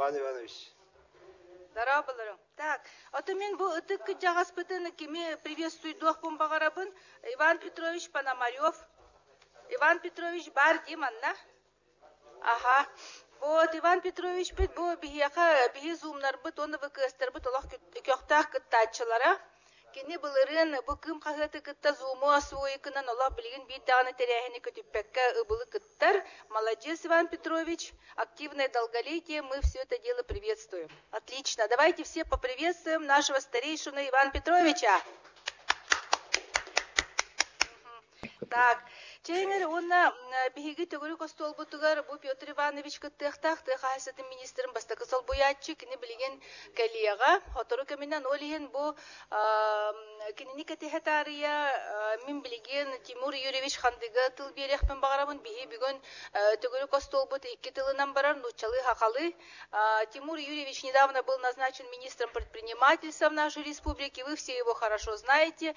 Степан Иванович. Здорово, Баларом. Так, мен бұл үтік жағаспытын кеме приветствую дух бомбағарабын. Иван Петрович Пономарев. Иван Петрович бар дейманна. Ага. Вот, Иван Петрович бит бұл бихи зумнар бит, оны выкыстыр бит, олақ көқтақ кыттатчылара. Кені бұлырын бұл кім қағыты кытта зуму асуы екінен олақ білген бейдағыны теряхені көтіппәкке ұбылы кыттар. Молодец, Иван Петрович. Активное долголетие. Мы все это дело приветствуем. Отлично. Давайте все поприветствуем нашего старейшину Ивана Петровича. Так. Чейнер, он беги төгөрү костол бутугар бу Петр Иванович кыттыктак тыхасатын министрин бастакы сол буятчы кини билген коллега хотору кеминен олиен бу кинини катехатария мин билген Тимур Юрьевич хандыга тыл берехпен багарабын биги бүгүн төгөрү костол бут 2 тылынан барар нучалы хакалы. Тимур Юрьевич недавно был назначен министром предпринимательства в нашей республике. Вы все его хорошо знаете.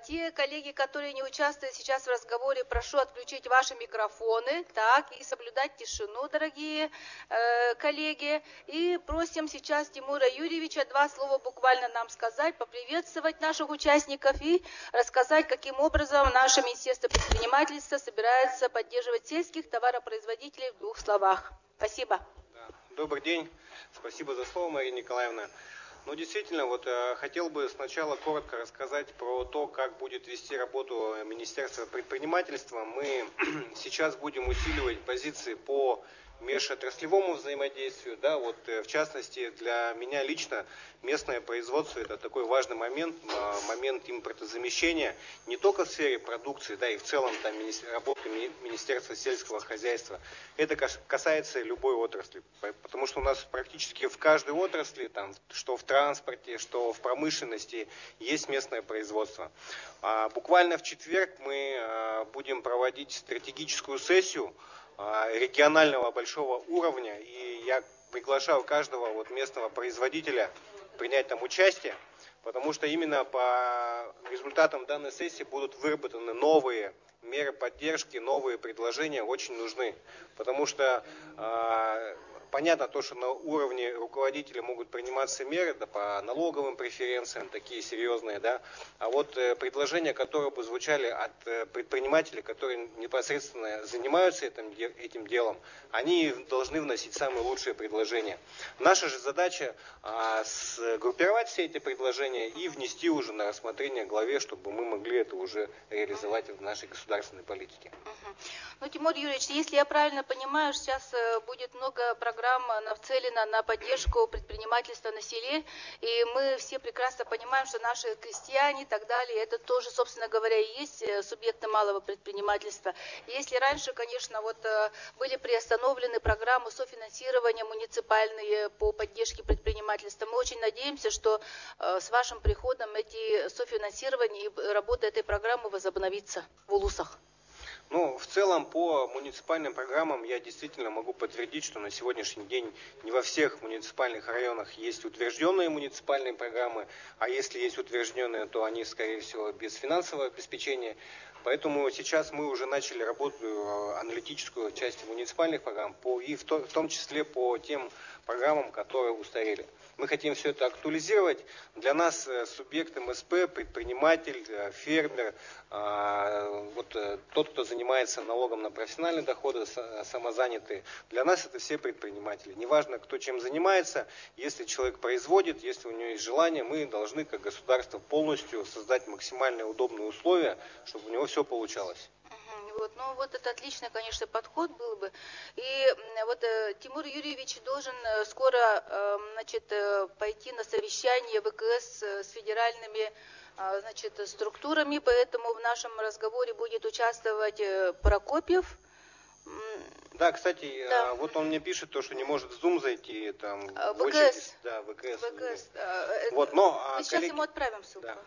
Те коллеги, которые не участвуют сейчас в разговоре, прошу отключить ваши микрофоны, так, и соблюдать тишину, дорогие коллеги. И просим сейчас Тимура Юрьевича 2 слова буквально нам сказать, поприветствовать наших участников и рассказать, каким образом наше Министерство предпринимательства собирается поддерживать сельских товаропроизводителей в 2 словах. Спасибо. Добрый день. Спасибо за слово, Мария Николаевна. Ну, действительно, вот хотел бы сначала коротко рассказать про то, как будет вести работу Министерства предпринимательства. Мы сейчас будем усиливать позиции по межотраслевому взаимодействию, да, вот в частности для меня лично местное производство это такой важный момент импортозамещения не только в сфере продукции, да, и в целом там работы Министерства сельского хозяйства. Это касается любой отрасли, потому что у нас практически в каждой отрасли, там, что в транспорте, что в промышленности есть местное производство. Буквально в четверг мы будем проводить стратегическую сессию регионального большого уровня, и я приглашаю каждого вот местного производителя принять там участие, потому что именно по результатам данной сессии будут выработаны новые меры поддержки, новые предложения очень нужны, потому что понятно то, что на уровне руководителя могут приниматься меры, да, по налоговым преференциям, такие серьезные, да, а вот предложения, которые бы звучали от предпринимателей, которые непосредственно занимаются этим делом, они должны вносить самые лучшие предложения. Наша же задача сгруппировать все эти предложения и внести уже на рассмотрение главе, чтобы мы могли это уже реализовать в нашей государственной политике. Ну, Тимур Юрьевич, если я правильно понимаю, сейчас будет много программ нацелено на поддержку предпринимательства на селе, и мы все прекрасно понимаем, что наши крестьяне и так далее, это тоже, собственно говоря, и есть субъекты малого предпринимательства. Если раньше, конечно, вот были приостановлены программы софинансирования муниципальные по поддержке предпринимательства, мы очень надеемся, что с вашим приходом эти софинансирования и работа этой программы возобновится в улусах. Ну, в целом, по муниципальным программам я действительно могу подтвердить, что на сегодняшний день не во всех муниципальных районах есть утвержденные муниципальные программы, а если есть утвержденные, то они, скорее всего, без финансового обеспечения. Поэтому сейчас мы уже начали работу аналитическую часть муниципальных программ, и в том числе по тем программам, которые устарели. Мы хотим все это актуализировать. Для нас субъект МСП, предприниматель, фермер, вот тот, кто занимается налогом на профессиональные доходы, самозанятые, для нас это все предприниматели. Неважно, кто чем занимается, если человек производит, если у него есть желание, мы должны как государство полностью создать максимально удобные условия, чтобы у него все получалось. Вот, ну вот это отличный, конечно, подход был бы. И вот Тимур Юрьевич должен скоро, значит, пойти на совещание ВКС с федеральными, значит, структурами, поэтому в нашем разговоре будет участвовать Прокопьев. Да, кстати, да. Вот он мне пишет, то, что не может в Zoom зайти, там, ВКС. В очередь, да, ВКС. Вот, но, мы сейчас ему отправим ссылку. Да.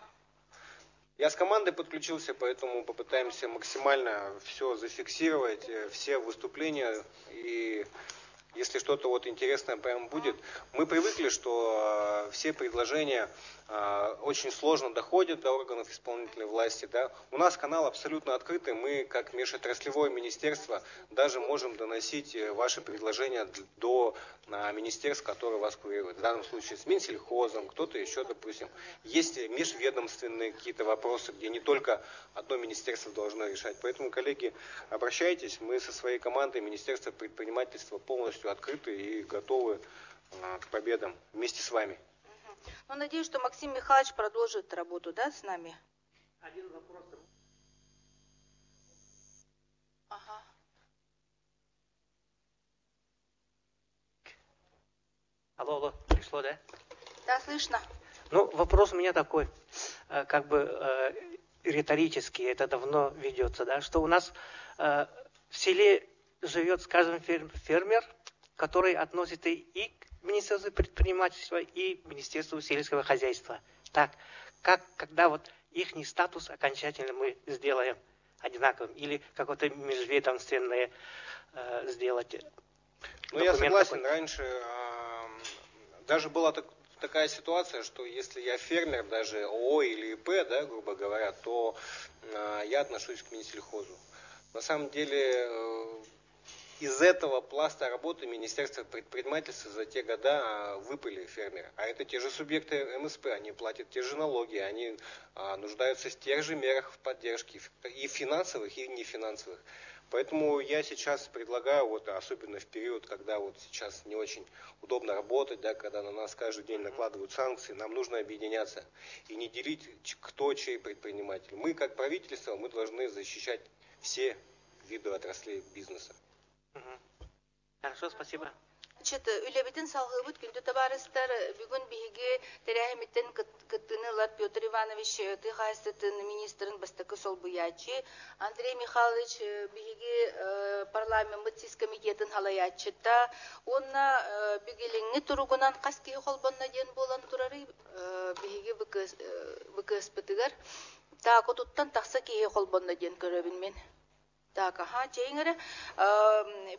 Я с командой подключился, поэтому попытаемся максимально все зафиксировать, все выступления и если что-то вот интересное прям будет. Мы привыкли, что все предложения очень сложно доходят до органов исполнительной власти. Да? У нас канал абсолютно открытый. Мы, как межотраслевое министерство, даже можем доносить ваши предложения до министерств, которые вас курируют. В данном случае с Минсельхозом, кто-то еще, допустим. Есть межведомственные какие-то вопросы, где не только одно министерство должно решать. Поэтому, коллеги, обращайтесь. Мы со своей командой Министерства предпринимательства полностью открыты и готовы к победам вместе с вами. Ну, надеюсь, что Максим Михайлович продолжит работу, да, с нами? Один вопрос. Ага. Алло, пришло, да? Да, слышно. Ну, вопрос у меня такой, как бы риторический, это давно ведется, да, что у нас в селе живет, скажем, фермер, который относится и к Министерству предпринимательства, и к Министерству сельского хозяйства. Так, когда вот их статус окончательно мы сделаем одинаковым, или какое-то межведомственное сделать? Ну, я согласен, такой. Раньше даже была такая ситуация, что если я фермер, даже ООО или ИП, да, грубо говоря, то я отношусь к Минсельхозу. На самом деле, из этого пласта работы Министерства предпринимательства за те года выпали фермеры. А это те же субъекты МСП, они платят те же налоги, они нуждаются в тех же мерах поддержки, и финансовых, и нефинансовых. Поэтому я сейчас предлагаю, вот, особенно в период, когда вот сейчас не очень удобно работать, да, когда на нас каждый день накладывают санкции, нам нужно объединяться и не делить, кто чей предприниматель. Мы, как правительство, мы должны защищать все виды отраслей бизнеса. Хорошо, спасибо. Значит, үлебитин салгыбыт күнді табарыстар бүгін биһиги теряхимиттен кыттыныйлар Петр Иванович тыхайстытын министрын бастакы сол буячы, Андрей Михайлович биһиги парламент мытсис комитетін халаячыта, онна бүгелеңі туругунан қаски холбонна ден болан турары биһиги выкыспытыгар, та котуттан тақса кейі холбонна ден көрөбін мен. Так, ага, чейнгере,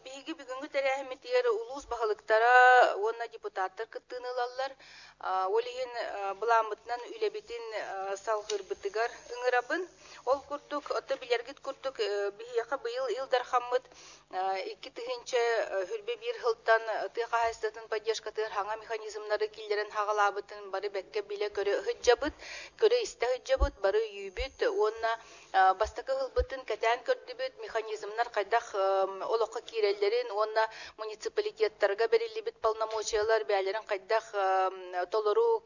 биһиги бүгүнгү теряхимитигер улус бахалыктара, онна депутаттар кыттыныйлаллар, олиһин буламытынан үлебитин салгырбытыгар ыңырабын, ол курдук, отто билергит курдук, биһияка быйыл илдар хаммыт, 2 тыгынча хүрбе бир хылтан тыхайстатын поддержкатыр хаңа механизмнары киллерен хагалабытын бары бекке биле көрө хыджабыт, көрө исте хыджабыт, бары үйбүт, онна бастакы хылбытын кәтән көрдүбүт, механизмнар кайдах олоққа киреллерин, онна муниципалитеттарга берилибит полномочиялар бәлерин кайдах толору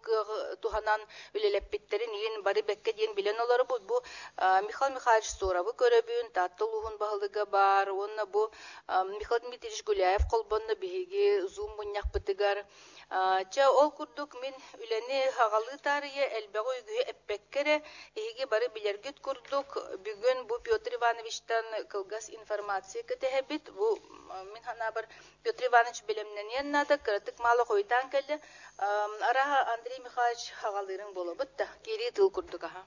туханан үлелеппиттерин ин бары бекке ден билен олары бу Михаил Михайлович Суровы көрөбүн, таттылугун баһылыга бар, онна бу Михаил Дмитриевич Гуляев колбонна биһиги зум муньяк бытыгар. Ча ол курдук мен үлени хагалы тарые элбего үйгү эппеккере иһиги бары билергит курдук. Бүгүн бу Петр Ивановичтан кылгас информация кетебит. Бу мен хана бар Петр Иванович билемнен нада кыртык малы койтан келди. Араха Андрей Михайлович хагалырың болобут да. Кери тыл курдук аха.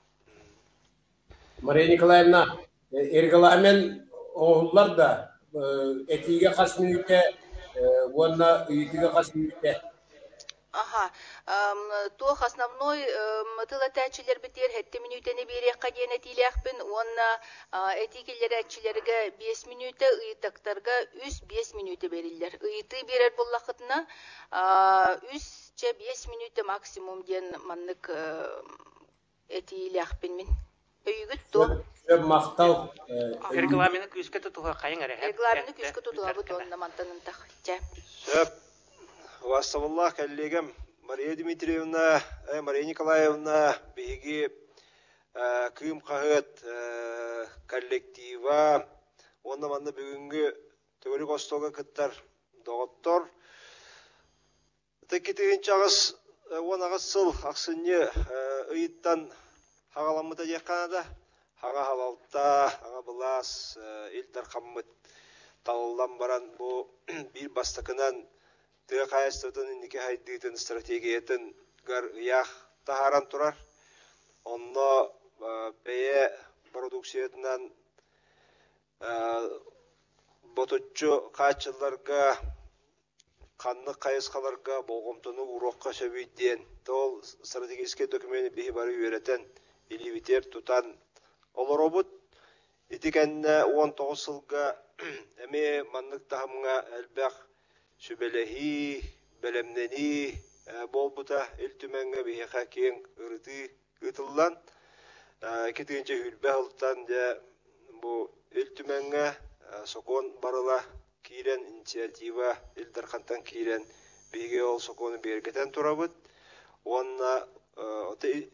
Мария Николаевна, регламент оғылар да этиге қас минуте, онна үйетіге қас минуте. Ага, тох основной тылатачилер битер хетте минутени берекка дене тилякпин, онна этикелерачилерге 5 минуте, ыйтактарга 5 минуте бериллер. Ыйты берер боллакытына 5 минуте максимум ден маннык этилякпин мен. Үйгүт то. Мактал. Регламенты күскө тутуга кайын эре. Регламенты күскө тутуга бут онна мантанын тахча. Сөп. Вассалаллах, коллегам. Мария Дмитриевна, Мария Николаевна, биги кым кагыт коллектива, онда манда бүгүнгү төгөлүк остога кыттар доктор. Текетеген чагыс, онагыс сыл аксынне ыйыттан хагаламыта жакканада, хага халалта, хага былас, илдар каммыт талылдан баран бу бир бастакынан тыгайстатын индики хайдыйтын стратегиятын гар ях тахаран турар. Онно бeye продукциятынан ботучу качыларга қанны қайысқаларға болғымтыны урокқа сөбейден, тол стратегический документ бейі бары үйретен, илибитер тұтан олар обыд. Итикәнне 19 сылға әме маннық тағымға әлбәқ сөбеләхи, бәлемнені бол бұта үлтіменге бейі қәкең ұрыты ұтылдан. Кетігінші хүлбә ұлттан бұл үлтіменге сокон барыла кирен инициатива илдархантан кирен бейге ол соконы бергетен турабыт. Онна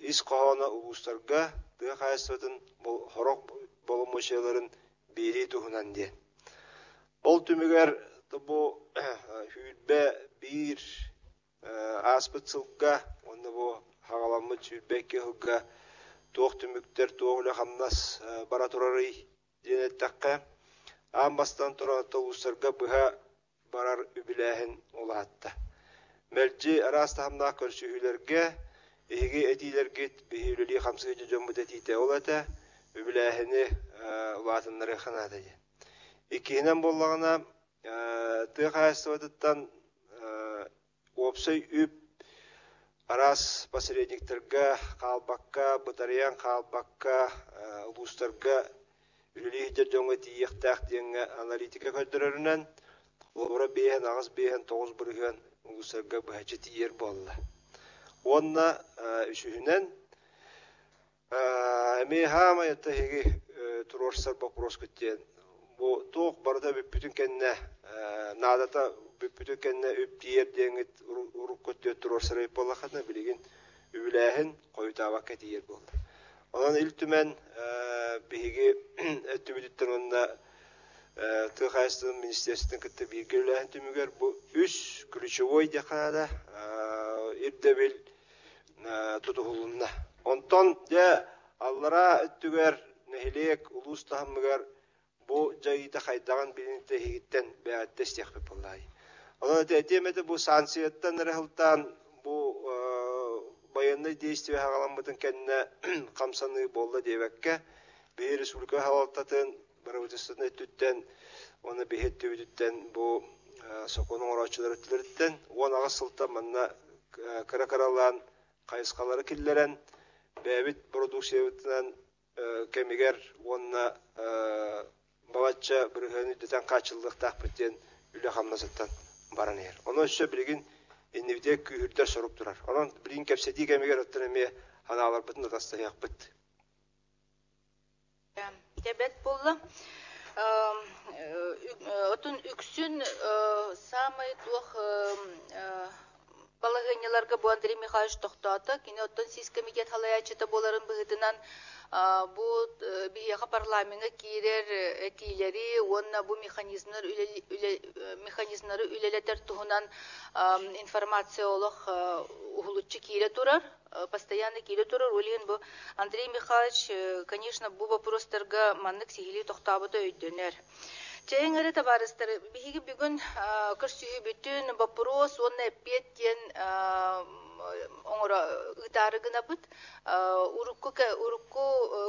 ис қағана ұлыстарға дұға қайыстатын бұл хорок болымышеларын бейли тұхынан де. Ол түмігер бұл хүлбә бір аспыт сылға, онна бұл хағаламыт хүлбәкке хылға тоқ түміктер тоғылы қамнас бара тұрары денеттаққа. Амбастан тұраты ұлыстарға бұға барар үбіләхін олағатта. Мәлжі арастағымда көрсүйілерге, еге әтилерге бейілілі қамсығы жөмбіт әтейті олата, үбіләхіні ұлатынлары қанады. Екейінен болағына тұғы қайыстывадыттан опсай үп арас посредниктерге қалбаққа, бұтариян қалбаққа, ұлыстарға Үлілі хиттер жоңға тиектәқ дейінгі аналитика көддірерінен, олғыра бейін, ағыз бейін, 9 бірген ұлысарға бұхачы тиер болы. Онна үшігінен, әме хама етті хеге тұрорсар бақырос көттен. Бұл тоқ барда бүппүтін кәнне, надата бүппүтін кәнне үп тиер дейінгіт ұрық көттен тұрорсар өп болы қатына білеген үбіләхін қойытабаққа тиер болды. Онан үлтімен бейге өттібідіттен онына тұқайыстың министерстің күтті бейгерләхін түмігер бұл үш ключевой деқанада ирдебіл тұтығылынна. Онтан де аллара өттігер нәхилек ұлыс тағымығар бұл жайыда қайдаған білінті хегіттен бәғатті стеқпіп болай. Онан әтемеді бұл санкцияттан рәхілтан бұл баянный действия хагаламбытын кенне камсаны болла дебекке бир республика халаттатын правительствоны түттен оны бехет түттен бу соконун орачылары түлөрттен он ага сылта манна каракаралан кайыскалары киллерен бәбит продукциятынан кемигер онна балача биргени детен качылдык тахпыттен үле хамнасаттан баран ер. Оны өсө билген Иннивде күйірдер сұрып тұрар. Онан білін кәпсеті кәмегер өттін әме ханалар бұтын ұтастаяқ бұт. Дәбет болы. Отын үксін самай туақ балығынеларға бұл Андрей Михайлович тоқтаты. Кені оттан сіз комитет халаячыта боларын бұғытынан бұл бейеға парламенті кейдер әтейлері, онына бұл механизмлары үлелетер тұғынан информациялық ұғылытчы кейле тұрар, постоянно кейле тұрар. Олеген бұл Андрей Михайлович, конечно, бұл вопростарға маннық сегелі тоқтабыда өйденер. Чайын әрі табарыстары, бейгі бүгін көрсүйі бүтін вопрос, оны әппеттен оңыра ұтары ғына бұд. Урукку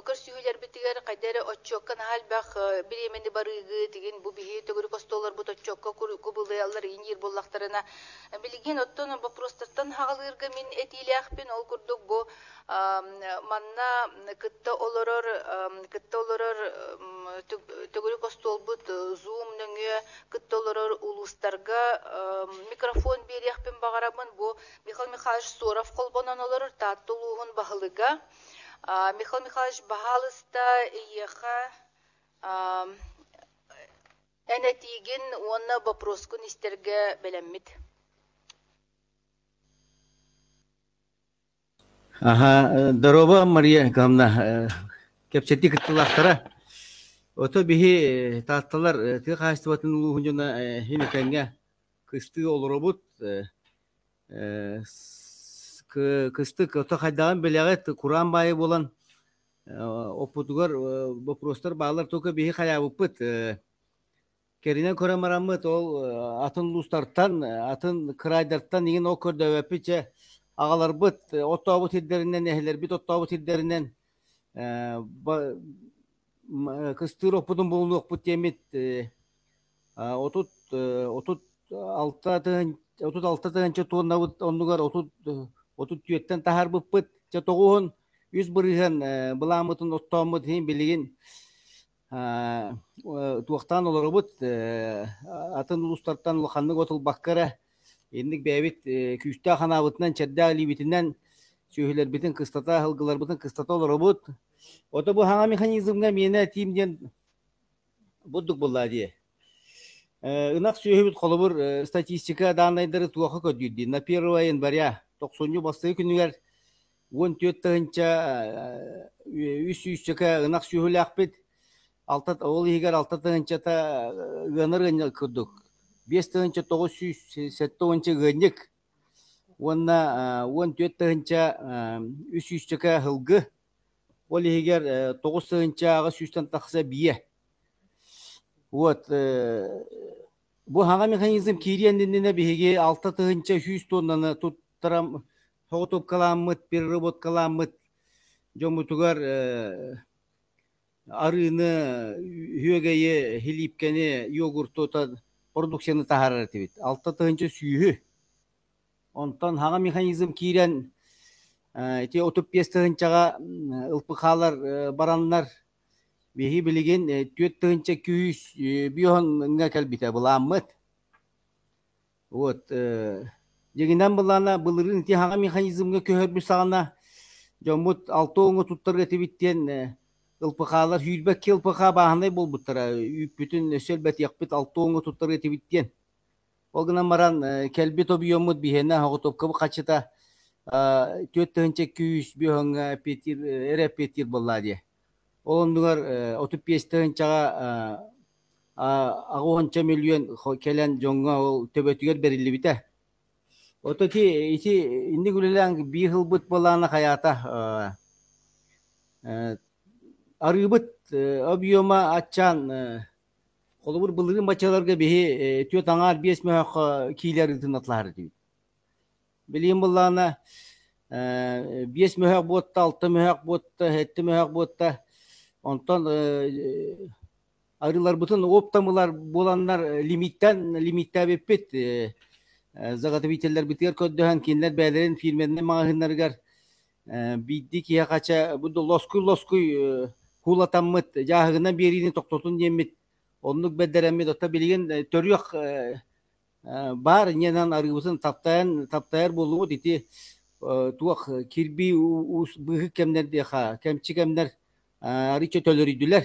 көрсүйілер бітігер қайдары отчокқан халбақ біременді барығы деген бұл бейгі төгірі костолар бұд отчокка көбілді алар енер боллақтарына. Білген оттан вопростардан хағалырға мен әтейлі ақпен ол күрдік бұл манна кытта олорор төгірі костол бұд Zoom нөңе кытта олорор улустарға микрофон бері ақпен бағарабын бұл Михаил Михайлович Соров қолбонан олорор таттылуғын бағылыға. Михаил Михайлович бағалыста еға әнәтеген оны вопроскын істерге бәләммет. Здорово, Мария Николаевна. Кепчети кыттылақтара. Ото бихи татталар тыга кайстыбатын улугунжона химиканга кысты олоробут. Кыстык ото хайдаган белегет Куран байы болан опутугар вопростар баалар тока бихи хаябыппыт. Керинен көремарамыт ол атын лустартан, атын крайдартан деген о көрдөбөпүче Ağalar bıt, ottağı tidderinden ehler, bit ottağı tidderinden kıstır opudun bulunuk bu temit otut altta 36 тыгынча тонна оннугар 30 түйеттен тахар быппыт же тоғуын үз бырыган буламытын оттомут хин билигин туактан олорбут атын улустартан улханнык отул баккара эндик бэбит күстэ ханабытынан чадда либитинен сөйлер битин кыстата хылгылар битин кыстата олорбут ото бу хаңа механизмга мене тимден будук булла дие ынак сөйбүт колобур статистика данныйдары туаха көдүдү на 1 января 90 басты күнүгер 14 тыгынча үс-үсчөкө ынак сөйлөкпит алта ол егер алта тыгынчата гыныр күдүк 5 тыгынча 907 гынник онна 14 тыгынча үс-үсчөкө хылгы ол егер 9 тыгынчага сүстен такса бие вот бу хаңа механизм кириендинне биге 6 тыгынча 100 тоннаны туттарам хоготуп каламыт переработ каламыт жомутугар арыны хүөгeye хилипкени йогуртота продукцияны тахарар тибит 6 тыгынча сүйү онтон хаңа механизм кирен эти 35 тыгынчага ылпыкалар бараннар биги билеген 4 тыгынча 200 бионга келбите буламыт вот дегенен булана былырын ти хаңа механизмге көһөрбү сагана жомут 6 оңу туттарга тибиттен ылпыкалар хүлбек ылпыка баһандай болбуттара бүтүн өсөлбет якпыт 6 оңу туттарга тибиттен ол гына маран келбит объемут бихена хоготопка качыта 4 тыгынча 200 бионга петир эрепетир боллади олондугар 35 тыгынчага агонча миллион келен жоңга ол төбөтүгөр берилди бите ото ити инди гүлелен би хылбыт болана хаята арыбыт объема ачан колубур былырын бачаларга бихи түйө таңар 5 мөһөк кийлер тынатлар дибит билим болана 5 мөһөк ботта 6 мөһөк ботта 7 мөһөк ботта онтон арылар бутун оптамылар боланнар лимиттә беппет загатыбителлер битер көддөһөн кинлер бәлерин фирменне магыннаргар бидди кия кача бу лоскуй кулатаммыт жаагына берини токтотун демит оннук бедеремит ота билген төрүк бар ненан арыбытын таптайыр болуу дити туак кирби быгы кемнерде ха кемчи кемнер арыча төлөрүдүлөр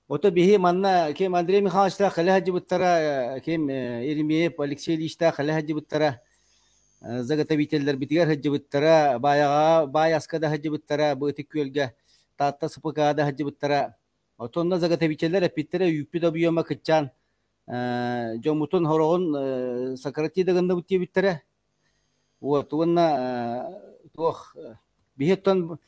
ото бихи манна кем Андрей Михайловичта халахаджи буттара кем Еремеев Алексей Ильичта халахаджи буттара заготовителлер битигер хаджи буттара баяскада хаджи буттара бытык көлгө татта сыпыкада хаджи буттара отонна заготовителлер эпиттере үппү да бүйөмө кытчан жомутун хорогун сократидагында бутти биттера вот онна тох бихеттон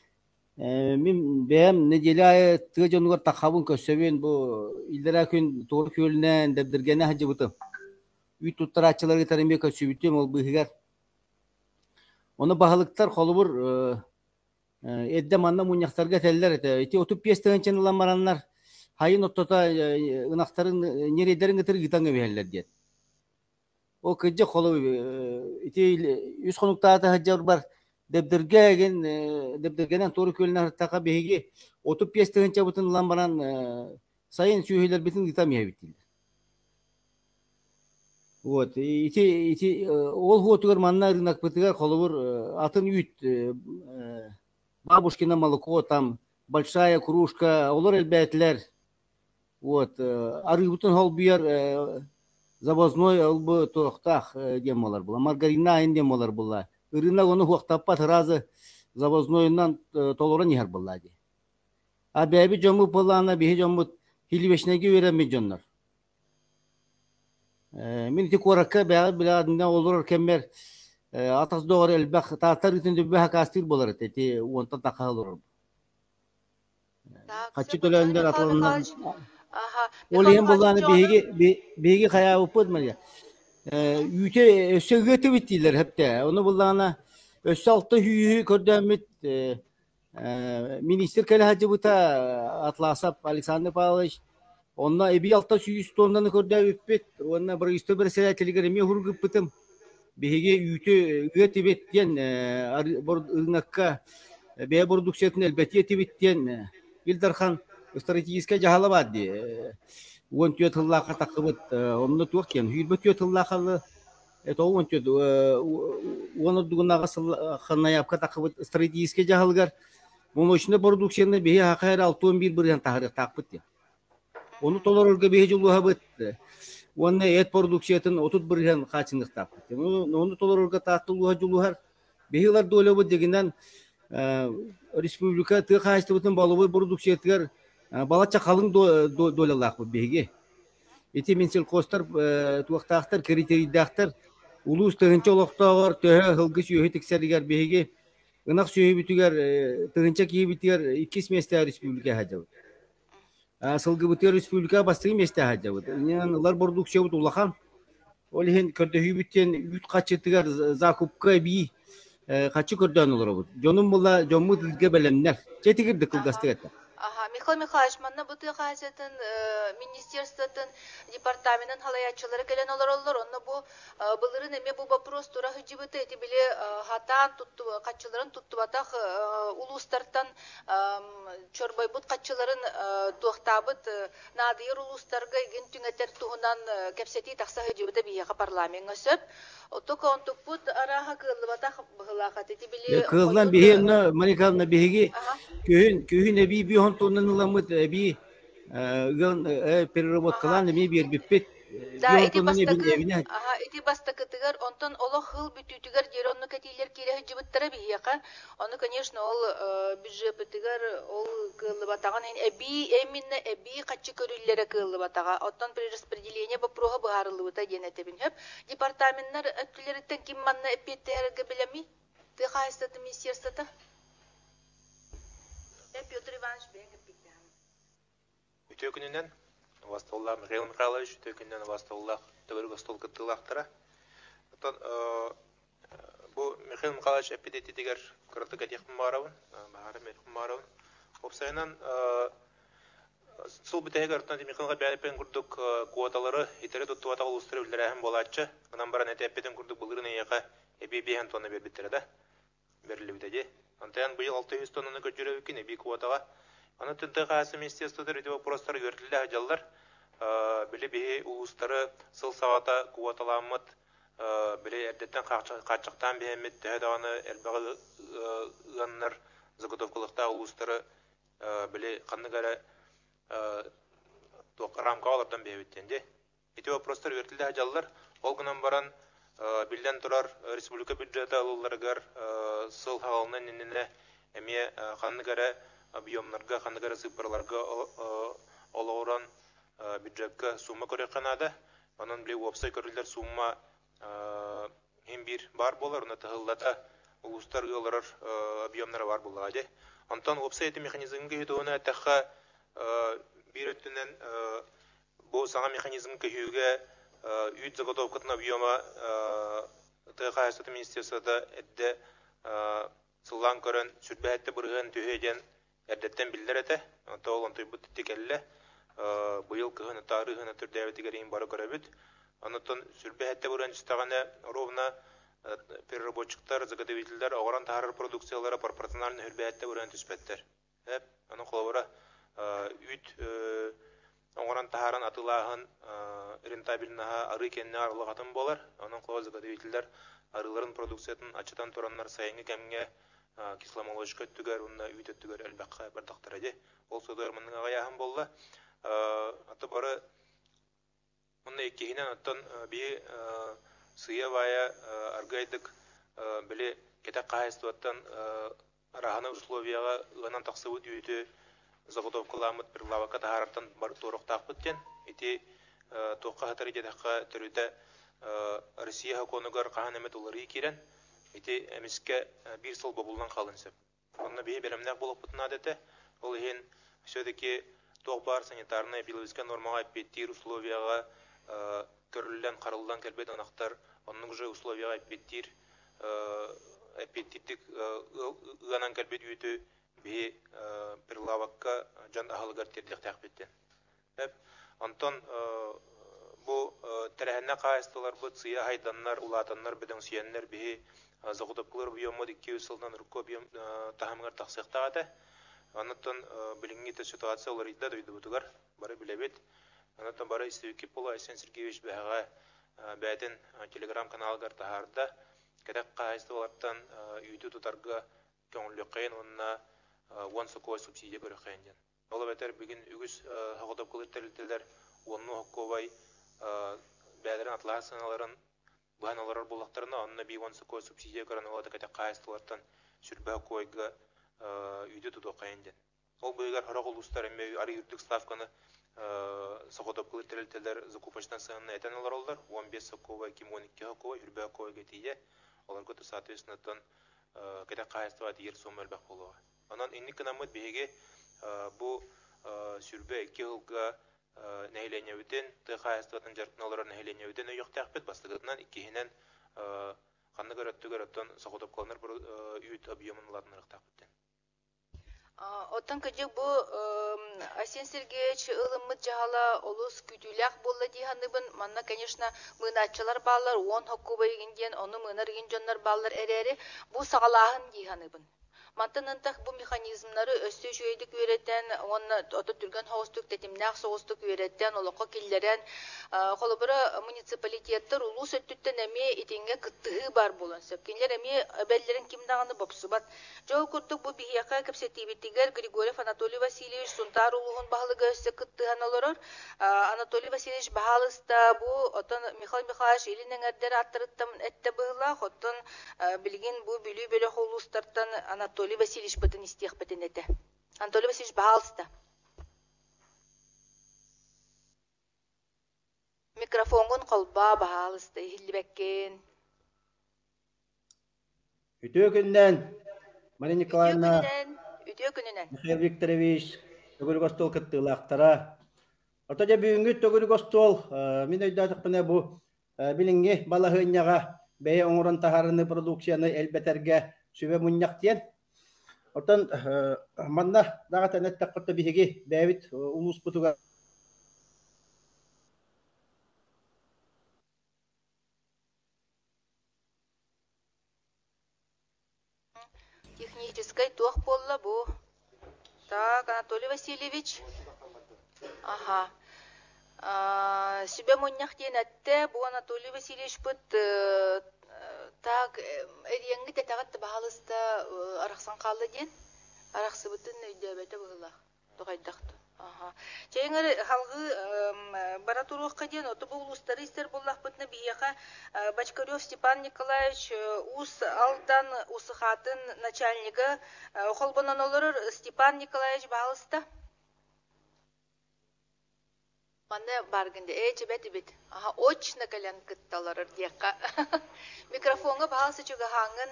мен бэм неделя тыжонугар тахабын көсөбүн бу илдера күн тор көлүнөн дебдиргене хаджыбытым үй туттарачыларга таримбек көсөбүтүм ол быгар оны бахалыктар холубур эдде манна муньяктарга теллер эти 35 тыгынчын ламараннар хайын оттота ынактарын нередерин гытыр гытаңга бехеллер дет о кыжы холу эти үс конуктаата хаджар бар дебдергенен тору көлүнө така беги 35 тыгынча бутун ламбаран сайын сүйүлөр битин гытамия биттилер вот ити ол хотугар манна рынок бытыгар холобур атын үйт бабушкина молоко там большая кружка олар элбетлер вот арыбытын хол бияр завозной албы тохтах демалар була маргарина айын демалар була ырына оны хуактаппат разы завознойунан толора нихар буллади а беби жому булана бихи жому хилибешнеги вереми жоннор мен ти коракка беги биладында олор кемер атас догор элбак татар итинде беха кастир болар эти онта такалор качы төлөндөр атылындан олен буланы беги кая упут мыя үйте өсөгөтү биттилер хепте оны булана өсө алты хүйү көрдөмүт министр келе хаджыбыта Атласап Александр Павлович Onunla ebi altta süyüs tonlarını körde üppet. Onunla bir üstü bir selateliger emi hurgup bıtım. Bihige üyütü üyeti bettiyen ırnakka be produksiyatın elbette yeti bettiyen Bildarхан стратегическая жаһала бадди. Уон түйет хыллақа тақыбыт. Онны туақ кен. Хүйірбет түйет хыллақалы. Это он түйет. Оны дуғынаға хынаяпқа тақыбыт. Стратегическая жаһалгар. Моночны продукцияны бейе хақайыр 6-11 бірден тағырық тақпыт. Оны толар өрге бейе жылуға бұт. Оны эт продукциятын 30 бірден қачындық тақпыт. Оны толар өрге тақтылуға жылуғар. Бейелар доля бұт дегеннен республика тыға қайыстыбытын балуы продукциятығар балача қалың долялақ бұл бейге. Эти менсел қостар туақтақтар, критерийдақтар, улус тығынча олықтағыр, төһі ғылғы сүйі тексерігер бейге, ынақ сүйі бүтігер, тығынча кейі бүтігер 2 месте республика хажабыд. Сылғы бүтігер республика бастығы месте хажабыд. Олар продукция бұд улақан, ол ең көрді хүй бүттен үт қачытығар закупқа бей қачы көрді анылыр бұд. Жоным бұла жомы тілге бәлемнер. Жетігірді қылғастық әтті. Михаил Михайлович, манна бутый хазятын министерствотын департаментын халаячылары келен олар, онна бу былырын эме бу вопрос тура хыжыбыты эти биле хатан тутту катчыларын туттубатах улустартан чорбойбут катчыларын туактабыт надыр улустарга ген түңетер туһунан кепсети такса хыжыбыты бияга парламентга сөп отока онтупут араха кылыбатах быхылахат эти биле кылдан бихенна марикална бихиги күйүн эби бихонтунун ламыт эби переработкалан эми бир биппет да эти бастакытыгар онтон оло хыл бүтүтүгөр жер онну кетилер кире жыбыттара бияка оны конечно ол бюджетыгар ол кылыбатаган эби эминне эби качы көрүллере кылыбатага оттон перераспределение бопрога баарылыбыта денетебин хеп департаменттер өттүлерден ким манна эпеттерге билеми ты хайстаты министерството Петр Иванович Бегапитян Үтөкүнүнөн Вастоллах Михаил Михайлович төкүннөн Вастоллах төгөргө стол кыттылактыра. Бу Михаил Михайлович эпидетитигер кыртыга техим барабын, баары мехим барабын. Опсайнан сул битегер тан Михаилга бәлепен курдук квоталары итере туттуата улустырып билдирәһем болачы. Анан баран этепеден курдук булырын яка эбибен тонны бер битерде. Берилибиде. Антан быйыл 600 тоннаны көчөрөп кин эби квотага. Аны тынтыга министерствода эти вопростар йөртүлә хаҗаллар. Биле бе улустары сыл савата квоталамыт биле эрдеттен качыктан бемет даганы элбагы ганнар заготовкалыкта улустары биле кандыгара ток рамкалардан бебеттенде. Эти вопростар йөртүлә хаҗаллар. Ол гынан баран билден турар республика бюджеты алуларыгар сыл халынын инне эме кандыгара объемнарга кандыгара цифрларга олоран бюджетка сумма көрөканада анан биле вебсайт көрүлөр сумма hem bir бар болар уна тыгыллата улустар ылырар объемнары бар булады антан вебсайт механизмге өтөөнө таха бир өттүнөн бу сага механизм көйгө үт заготовкатын объема тыгайсыты министерствода эдде сыллан көрөн сүрбәтте бурган төһөден эрдеттен билдерете тоолон тойбут тикелле быйыл кыгын тарыгын түрдәбетигерин бары көрөбүт анытын сүрбәтте буран чистаганы ровно переработчиктар заготовительдер огоран таарыр продукциялары пропорционально сүрбәтте буран түспеттер хеп аны колобора үт огоран таарын атылагын рентабельнаha ары кенне арлагатын болар анын коло заготовительдер арыларын продукциятын ачытан тураннар сайынга кемге кисломолочка түгөр унна үтөттүгөр элбакка бер доктораде ол сөдөр мынын аяһын болла аты бары мында эккенен аттан би сыявая аргайдык биле кете кайыстыттан рахана условияга гынан таксыбыт үтө заготовкаламыт бир лавака таараттан бар тороктак биткен эти токка хатары жедакка төрүдө Россия хаконугар каханемет улары кирен эти эмиске бир сыл бобулдан калынсып. Онна бие беремнак болуп бутнадете. Ол ген все-таки тохбар санитарная биологическая нормага петтир условияга көрүлгөн карылдан келбет анактар, онун уже условияга петтир аппетиттик ганан келбет үтү бие бир лавакка жан ахалгар тердик такбеттен. Хеп Антон bu terehenne qaýstylar bu çyya haydanlar ulatanlar bilen süýenler bihi zagudaplar bu ýomod 200 ýyldan rukko biýem tahamgar taksyktaýda. Anatan bilingi te situasiýalar idda duydy butugar bari bilebet. Anatan bari isteki Pola Aysen Sergeyevich bäga bäden Telegram kanalgar taharda kedek qaýstylardan ýüýdi tutarga köňüllü kayın onna wonsa koy subsidiýa berýän. Ola beter bugün ügüs hagudaplar telteler onu hokkobay bälerin atlar sanalaryň bahanalar bulaklarına onna bir wonsa koy subsidiýa gören olada kedek qaýstylardan sürbe koyga үйді тұту қайынды. Ол бұйығар хара қолыстар әмі ары үрдік ставканы сақодап қылы тәрелтелер закупочтан сығынна әтен олар олар. 15 сақова, 12 сақова, үрбі қова кетейе. Олар көті соответственно кәді қайыстыға дейір сом әлбәқ болуға. Онан инні кінамыд бейге бұл сүрбе 2 жылға нәйлене өтен, ты қайыстығатын жарқын олар нәйлене өтен өйіқ тәқпет бастығытынан ikihinen қанны көрәтті көрәттен сақодап қалыныр бір үйт объемын латын ұрық тәқпеттен. Оттан кыжык бу Асен Сергеевич ылыммыт жаһала олус күтүләк болла диханыбын. Манна, конечно, мыначылар баллар 10 хокку байгенден, оны мынар генҗоннар баллар эрәре бу сагалаһын диханыбын. Мантанантах бу механизмнары өстө жөйдүк үйрәтен, оны ото түргән хостук тетимнәк соғыстык үйрәтен, олоққа килләрен, холобыра муниципалитеттер улус өттүттен әме итеңгә кыттыгы бар булын. Сөпкенләр әме бәлләрен кимдаганы бопсубат. Жол курдук бу бияка кепсетибитигер Григорьев Анатолий Васильевич Сунтар улугун баглыгы өстө кыттыган олорор. Анатолий Васильевич баһалыста бу отон Михаил Михайлович Илинең әрдәр аттырыттым әтте быгыла, отон билген бу билүү бөлө холустардан Анатолий Васильевич бытын истех бытын эте. Анатолий Васильевич баһалыста. Микрофонгун колба баһалыста хиллибеккен. Ütü günden Мария Николаевна Ütü gününen. Михаил Викторович Төгүл Гостол кыттылактара. Ата да бүгүнгү Төгүл Гостол мен өйдәтекпене бу билинги балаһыньяга бәе оңорон тахарыны продукцияны элбетерге сүбе муньяк тиен. Отан манна дага тәнәттә кытты биһиги бәбит улус бутуга Технической тох болла бу. Так, Анатолий Васильевич. Ага. Себе муньяк тиен әтте бу Анатолий Васильевич бут так эреңги тетагат баһалыста араксан калды ден. Араксы бутын өйдөбөтө була. Тогайдакты. Ага. Чейгер халгы баратурукка ден оты бу улустары истер боллак бутны бияка Бочкарев Степан Николаевич ус алдан усыхатын начальнигы холбонон олор Степан Николаевич баһалыста. Манне баргынды эчебети бит. Ага, очно калан кытталар дияка. Микрофонга баһалысы чуга хангын.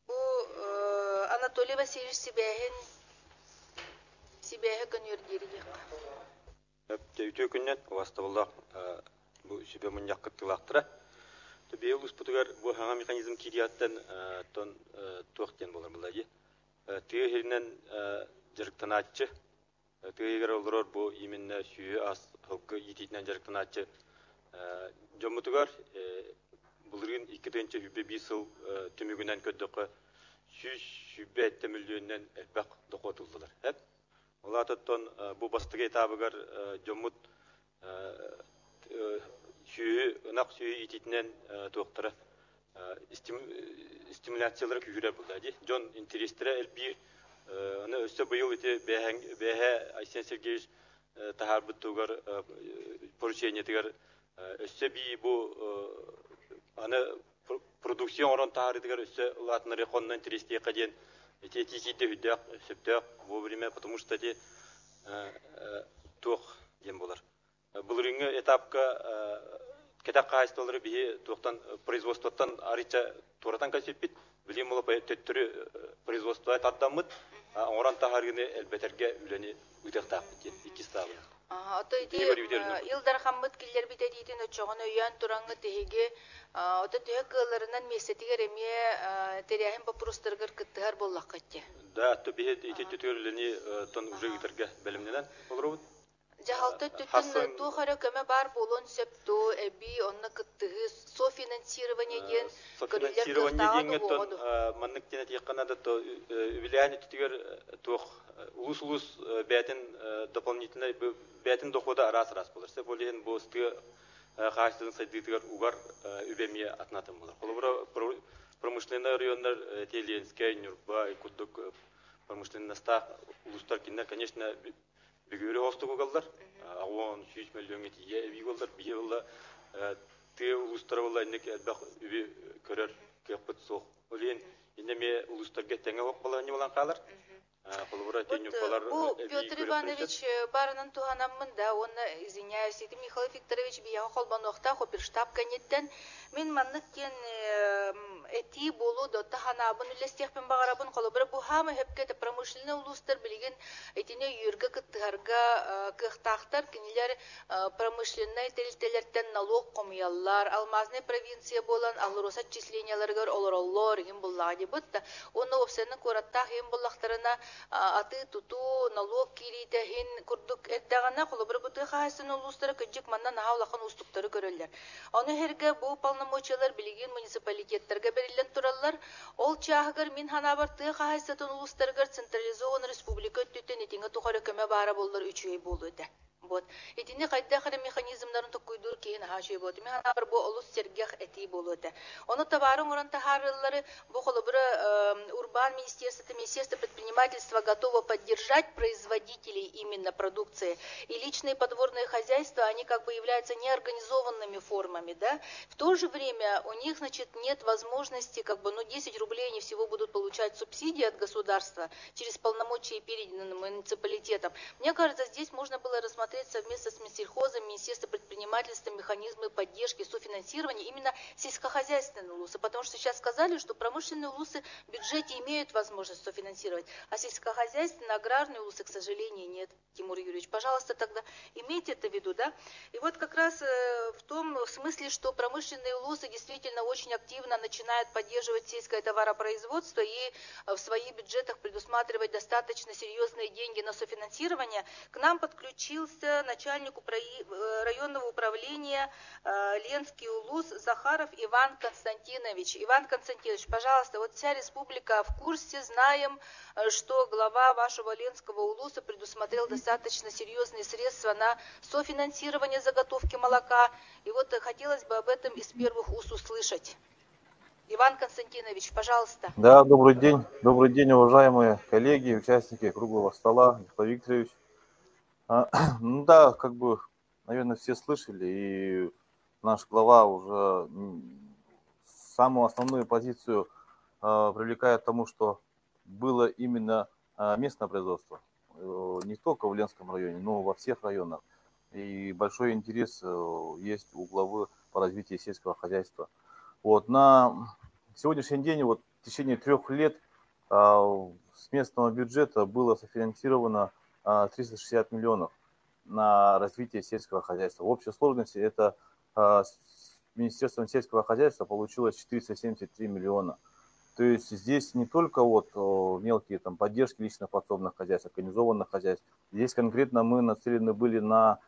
Бу Анатолий Васильевич Сибеhe көнүрдери дияка. Ütü günden vastavallac bu sübe munyak kıttılaqtıra. Töbe ulus putugar bu hanga mexanizm kidiyattan ton toqten bolar bulayı. Tığırından jarıktanatçı Tığıgar olurur bu iminne süyü as halkı yititinden jarıktanatçı jomutugar bulurun 2-nji hübbe 1 yıl tümügünden köddökü sübbe ette milyondan elbaq doqotuldular. Hep Olatotton bu bastığı etabıgar jomut süyü ınak süyü yititinden toqtara stimülatsiyalara kühüre buldadı. Jon interestire elbi onu össe bu yıl ite behe Aysen Sergeyevich tahar butugar poruşenya tigar össe bir bu ana produksiyon oran tahar tigar össe latın rekondan interestiye kadyen ite tisite hüddak septak bu время потому что те тоқ дем болар. Бұл реңі этапқа кета қайысталары бие тоқтан производствоттан арича туратан кәсеппет білем олап төттірі производствоға таттамыд оран тахаргыны әлбәтерге үлені үтектақпет екі ставы. Ото ити илдар хаммыт киллер бите дейтин очоғын өйян тураңы теһиге ото төһө кылларынан месетигер эме теряхин попрустыргыр кыттыгар боллак катте. Да, то бие ити төтөрлени тон уже үтерге белемненен олробут. Жахалта түттін тухара көмө бар болон сөпту эби онна кыттыгы софинансирование ден софинансирование деньги то маннык тене текканада то влияние түтүгөр тух улус бәтин дополнительно бәтин дохода раз болар. Се болен босты хастын сайдытыгар угар үбемие атнатын болар. Холобра промышленный райондар Теленская, Нюрба и Кудук промышленный став улустар кине, конечно, бигюрі остығы қалдар, ағуан 3 миллион етие әбей қалдар, бие қалдар, ты улустар қалдар, әнек әлбәқ үбе көрер кеппіт соқ. Олен, енеме улустарға тәңе оқ қалар, не болан қалар? Вот, Петр Иванович барынан туганаммын да, он, извиняюсь, это Михаил Викторович бияға қолбануақта, хоперштаб кәнеттен, мен манныктен эти болу дотта ханабын үлестехпен бағарабын қолыбыры бұхамы хөпкеті промышленный улустар білген этине үйіргі кыттығарға кықтақтар, кенелер промышленный тәлтелерден налог қомиялар, алмазный провинция болан, алырос отчисленияларғар олар ем бұллағы бұтта, оны опсенің көраттақ ем бұллақтарына аты туту налог кирите хин курдук эттагана холобыр бутый хаасын улустары кыжык маннан аулакын устуктары көрөллөр. Аны херге бу полномочиялар билген муниципалитеттерге берилен тураллар. Ол чаагыр мин ханабарты хаасатын улустарга централизован республика төтөн этинге тухары көмө бара болдор 3 ай болду. Вот. Этине кайда хара механизмдарын токуйдур кейін хашой болды. Мен ханабар бу олус сергех эти болду. Оны табарын уран тахарылары бу холобыры урбан министерство предпринимательства готово поддержать производителей именно продукции. И личные подворные хозяйства, они как бы являются неорганизованными формами, да. В то же время у них, значит, нет возможности, как бы, 10 рублей они всего будут получать субсидии от государства через полномочия переданным муниципалитетам. Мне кажется, здесь можно было рассмотреть совместно с Минсельхозом, Министерством предпринимательства механизмы поддержки, софинансирования именно сельскохозяйственные улусы. Потому что сейчас сказали, что промышленные улусы в бюджете имеют возможность софинансировать, а сельскохозяйственные, аграрные улусы, к сожалению, нет. Тимур Юрьевич, пожалуйста, тогда имейте это в виду, да? И вот как раз в том смысле, что промышленные улусы действительно очень активно начинают поддерживать сельское товаропроизводство и в своих бюджетах предусматривать достаточно серьезные деньги на софинансирование, к нам подключился начальник районного управления Ленский улус Захаров Иван Константинович. Иван Константинович, пожалуйста, вот вся республика в курсе, знаем, что глава вашего Ленского улуса предусмотрел достаточно серьезные средства на софинансирование заготовки молока. И вот хотелось бы об этом из первых уст услышать. Иван Константинович, пожалуйста. Да, добрый день, уважаемые коллеги, участники круглого стола, Михаил Викторович. Ну да, как бы, наверное, все слышали, и наш глава уже самую основную позицию привлекает к тому, что было именно местное производство, не только в Ленском районе, но во всех районах. И большой интерес есть у главы по развитию сельского хозяйства. Вот, на сегодняшний день, вот, в течение 3 лет с местного бюджета было софинансировано 360 миллионов на развитие сельского хозяйства. В общей сложности это с Министерством сельского хозяйства получилось 473 миллиона. То есть здесь не только вот мелкие там поддержки личных подсобных хозяйств, организованных хозяйств. Здесь конкретно мы нацелены были на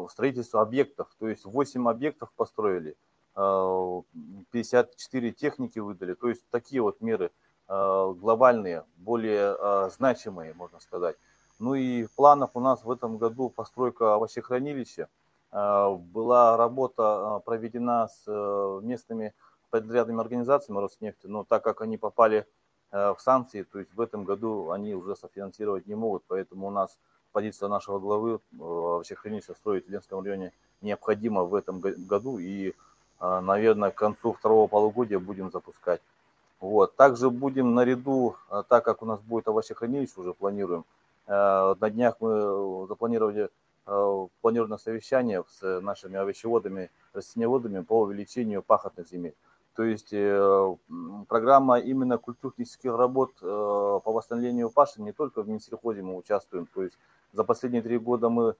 строительство объектов. То есть 8 объектов построили, 54 техники выдали. То есть такие вот меры глобальные, более значимые, можно сказать. Ну и в планах у нас в этом году постройка овощехранилища. Была работа проведена с местными подрядными организациями Роснефти, но так как они попали в санкции, то есть в этом году они уже софинансировать не могут, поэтому у нас позиция нашего главы овощехранилища строить в Ленском районе необходимо в этом году и, наверное, к концу 2-го полугодия будем запускать. Вот. Также будем наряду, так как у нас будет овощехранилище, уже планируем, на днях мы запланировали планированное совещание с нашими овощеводами, растениеводами по увеличению пахотных земель. То есть программа именно культурно-технических работ по восстановлению пашни не только в Минсельхозе мы участвуем. То есть за последние 3 года мы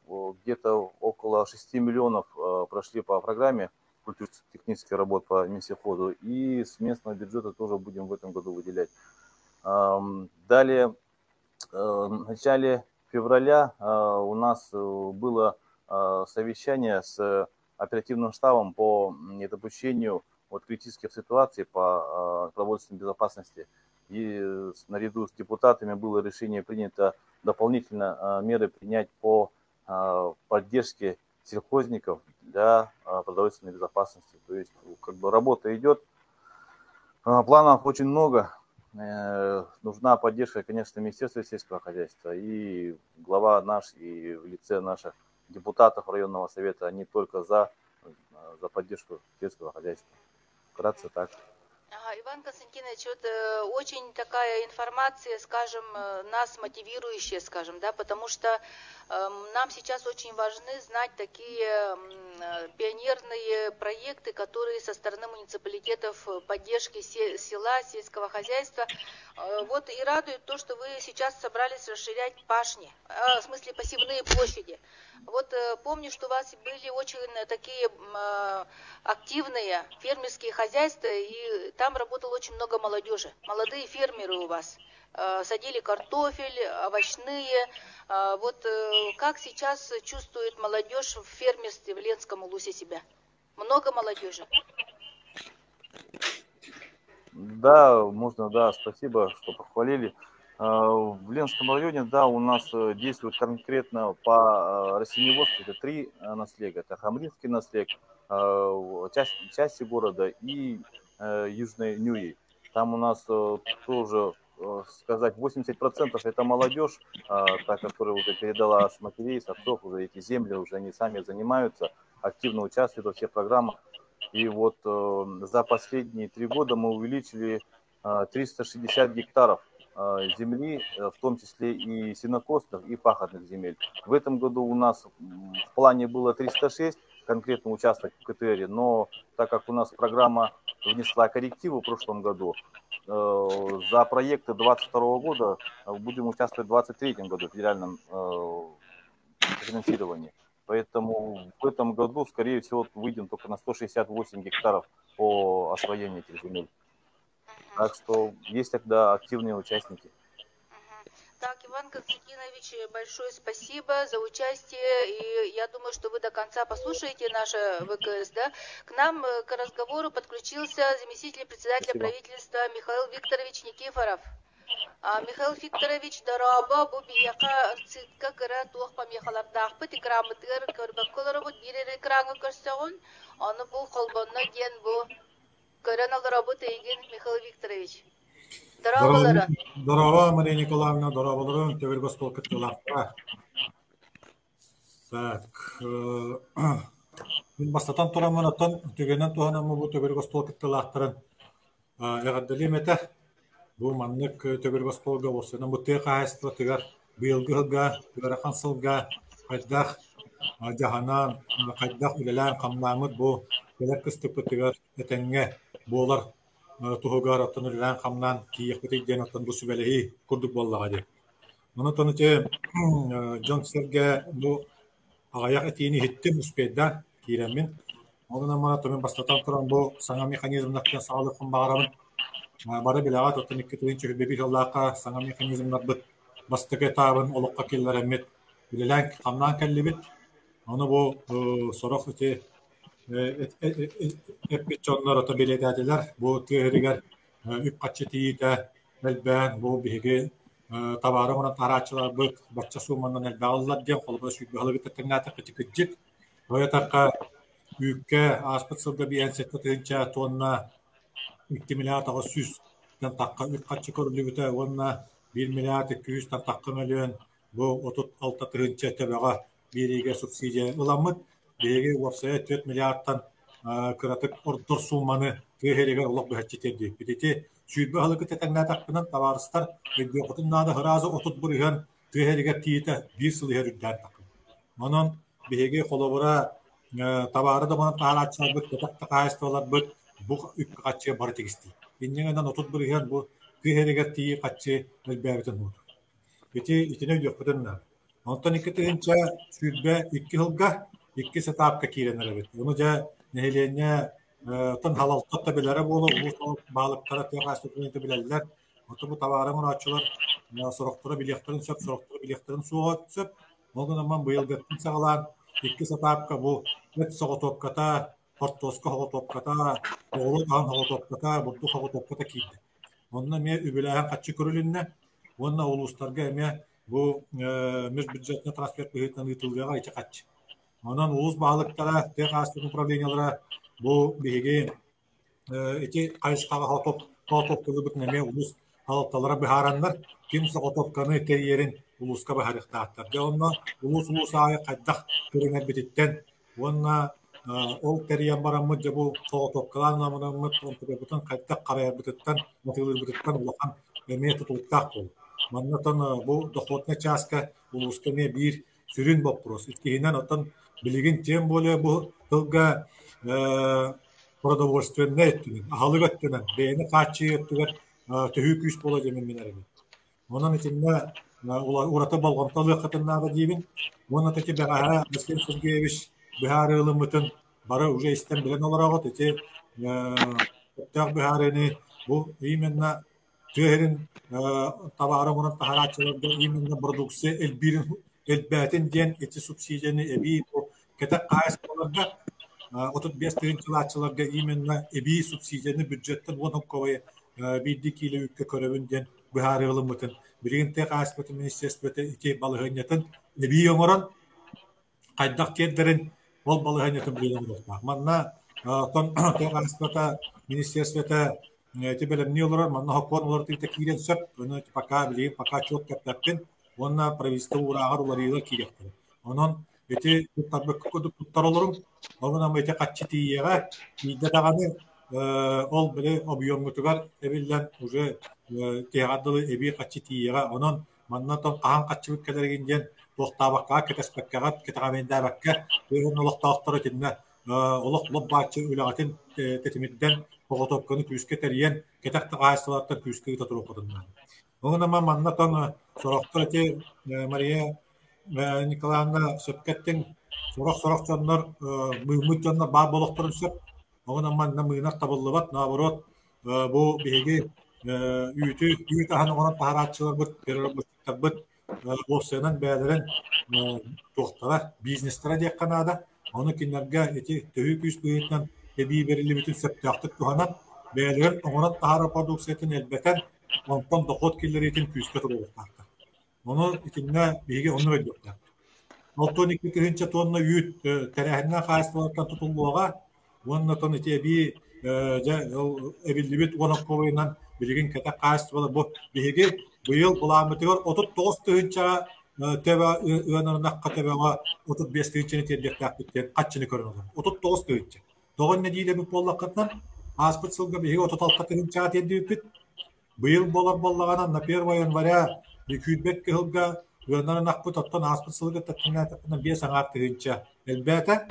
где-то около 6 миллионов прошли по программе культурно-технических работ по Минсельхозу. И с местного бюджета тоже будем в этом году выделять. Далее, в начале февраля у нас было совещание с оперативным штабом по недопущению критических ситуаций по продовольственной безопасности. И наряду с депутатами было решение принято дополнительно меры принять по поддержке сельхозников для продовольственной безопасности. То есть работа идет, планов очень много. Нужна поддержка, конечно, Министерства сельского хозяйства, и глава наш, и в лице наших депутатов районного совета, они только за поддержку сельского хозяйства. Вкратце так. Иван Константинович, вот очень такая информация, скажем, нас мотивирующая, скажем, да, потому что нам сейчас очень важны знать такие пионерные проекты, которые со стороны муниципалитетов поддержки села, сельского хозяйства. Вот и радует то, что вы сейчас собрались расширять пашни, в смысле посевные площади. Вот помню, что у вас были очень такие активные фермерские хозяйства, и там работало очень много молодежи. Молодые фермеры у вас садили картофель, овощные. Вот как сейчас чувствует молодежь в фермерстве в Ленском Улусе себя? Много молодежи? Да, можно, да, спасибо, что похвалили. В Ленском районе, да, у нас действует конкретно по растениеводству, это 3 наслега. Это Хамринский наслег, части города и Южной Нюи. Там у нас тоже, сказать, 80% это молодежь, та, которая уже передала с матерей, с отцов, уже эти земли, уже они сами занимаются, активно участвуют во всех программах. И вот за последние 3 года мы увеличили 360 гектаров земли, в том числе и сенокосных, и пахотных земель. В этом году у нас в плане было 306 конкретно участок в КТР, но так как у нас программа внесла коррективы в прошлом году, за проекты 2022 года будем участвовать в 2023 году в федеральном финансировании. Поэтому в этом году, скорее всего, выйдем только на 168 гектаров по освоению этих земель. Так что есть тогда активные участники. Так, Иван Константинович, большое спасибо за участие, и я думаю, что вы до конца послушаете наше ВКС, да? К нам к разговору подключился заместитель председателя правительства Михаил Викторович Никифоров. Михаил Викторович, дараба бу бияка цитка кыра тух памихалардах пыт икрамытыр көрбакколары бу бирери краңы көрсөгөн, аны бу колбонна ден бу көрәналары бу тейген Михаил Викторович. Дарабалары. Дараба, Мария Николаевна, дарабалары, төгір госпол кіттілаққа. Так, мен бастатан тұрамын аттан, төгенен туғанамы бұл төгір госпол кіттілақтырын. Яғаддалим әті, бұл маннық төгір госполға болсынан бұл тек қайыстыла төгір бұйылғы ғылға, төгір ақан сылға, қайдақ жағанан, қайдақ үлелән қамламыд бұл келер кістіпі төгір әтәңге болар туһугар оттон үлэлээн хамнаан киийэхпитик диэн оттон бу сүбэлэһи курдук буоллаҕа ди. Ону тонуче Дьон Серге бу аҕайах этиини хиттим успейда киирэммин. Онуна мана томен бастатан туран бу саңа механизмнактан саҕалык хумбаҕарабын. Бары билэҕа тоттон икки туйын чөһүбэбит оллаакка саңа механизмнарбыт бастыка таабын олуққа киллэреммит. Үлэлээн хамнаан кэллибит. Ону бу сорох ити эппичоннор ото билетатилер бу тыырыгар үп качытыйта белбен бу биги табары мына тарачылар быт бачча суманнан элбааллар дем холбо сүбөлүгү тетеңата кытыкыжык оятакка үккө аспытсылга биенсетте тынча тонна 2 миллиард 900 тан такка үп качы көрүлүбүтө онна 1 миллиард 200 тан такка миллион бу 36 тынча тебага бириге субсидия уламыт. Беги уапсая 4 миллиардтан кыратык ордор сумманы тыгерегер олох бэхэтчитерди. Битити сүйбэ халыкы тетеңнатакпынан табарыстар эдбиокотун наада хыразы отут бурыган тыгерегер тиите 1 сылыгер үддән такым. Онон беги холобура табары да мана таалачар быт тетакта кайысталар быт бу үк качы бар тегисти. Иннеңден отут бурыган бу тыгерегер тии качы элбэбитен бут. Бити итине жокпутунна. Онтон икетинче сүйбэ 2 хылга 2 сетапка кииренеребит. Уну жа нехиленне тон халалтатта билere болу, бу балыктара тегас түкүнүтө билелер. Ото бу табары мурачылар сороқтора билектарын сөп, сороқтора билектарын суға сөп. Оғынаман бұйылғаттың сағалан, екі сатапқа бұл өт соғытопката, портосқа хоғытопката, оғылы ған хоғытопката, бұлды хоғытопката кейді. Онына мен үбіләген қатшы көрілінне, онына ұлыстарға әме бұл мүз бюджетіне трансфер көйеттен ұйтылдыға айчы қатшы. Онан ұлыс бағылықтара, тек астық управлениялара бұл бейге эти кайышкага хотоп кылыбыт неме улус халыкталара быхараннар ким соготопканы терьерин улуска быхарыктааттар. Жонна улус ай кайдак көрүнө бититтен онна ол терьян бараммыт жабу соготопкалар намынаммыт онтубутун кайдак караяр бититтен мотылыр бититтен улахан эме тутулуктак бол. Маннатан бу доходный частка улуска не бир сүрүн вопрос. Иткинен отан билигин тем более бу тылга продовольственный еттігін, ағалық еттігін, бейіні қатшы еттігін түхі күйіс бола жемен мен әрімін. Оның етімді ұраты балғамталы қатыннағы дейбін, оның әтеке бәғаға Мәскен Сергеевич бұхары ұлымытын бары уже істен білен оларағыт, әте өттәқ бұхарыны бұл именно түйерін табары мұнын тахаратчыларды именно продукция әлбәтін ден әте субсидияны әбей кәтәк қайыс боларда 35 тыгынчыларчыларга именно эби субсидияны бюджеттен онокковай бидди киле үккө көрөбүнден быхары ылымытын биринте кааспыты министерството ити балыгынятын эби оңорон кайдак кеддерин ол балыгынятын билен болта. Манна тон кааспыта министерството эти белем не олор манна хокон олор тите кирен сөп өнө пока билин пока чок кептен онна правительство урагар уларыла киректер. Онон эти туттар олорум Оғынан өте қатшы тиеға, иддатағаны ол біле объемгутугар әбілден уже теғадылы әбі қатшы тиеға, онын маннатон қаған қатшы бүткелергенден тоқтабаққа, кетеспеккаға, кетағамендәбәкке, өйін олықталықтары тенне, олық лоб бачы өліғатын тетіметтен оғытопқаны күйіске тәріен, кетақты ғайыстыларттан күйіске тұтыр оқыдыңдар. Оғынан маннатон сұрақтыр әте Мария Николаевна сөпкеттің Сорок жоннор мыймыт жоннор бар болохторун сөп. Оғынан манна мыйнар табылыбат, наоборот, бу беги үйті ахан оғынан тахаратчылар бұд, перерабыттар бұд, осыянан бәдерін тоқтара, бизнестера дек қанада. Оны кенлерге еті төхі күйіс бұйытынан әбей берілі бүтін сөптіяқтық туғанан, бәдерін оғынан тахара продукциятын әлбәтен, онтан доход келер етін күйіске тұрғылықтарды. Оны етінне беги оны өйдіктер. 6-2 тонна үйт тәрәхінен қайыстылардан тұтылуға, онына тон еті әбілдібет онық көбейінен білген кәтәк қайыстылары бұл беге бұйыл бұламытығыр 39 түйінчаға төбі өңірінаққа төбіға 35 түйінчені тердекті әкпеттен қатшыны көрін олар. 39 түйінча. Тоғын не дейді бұл болаққытынан аспыт сылға беге 36 түйінчаға терді өппет. Бұйыл болағанан на 1 января 200 жылға Гönörün akbut ottan aspıt sılgı tatlına tatlına bir sanat tığınca. Elbette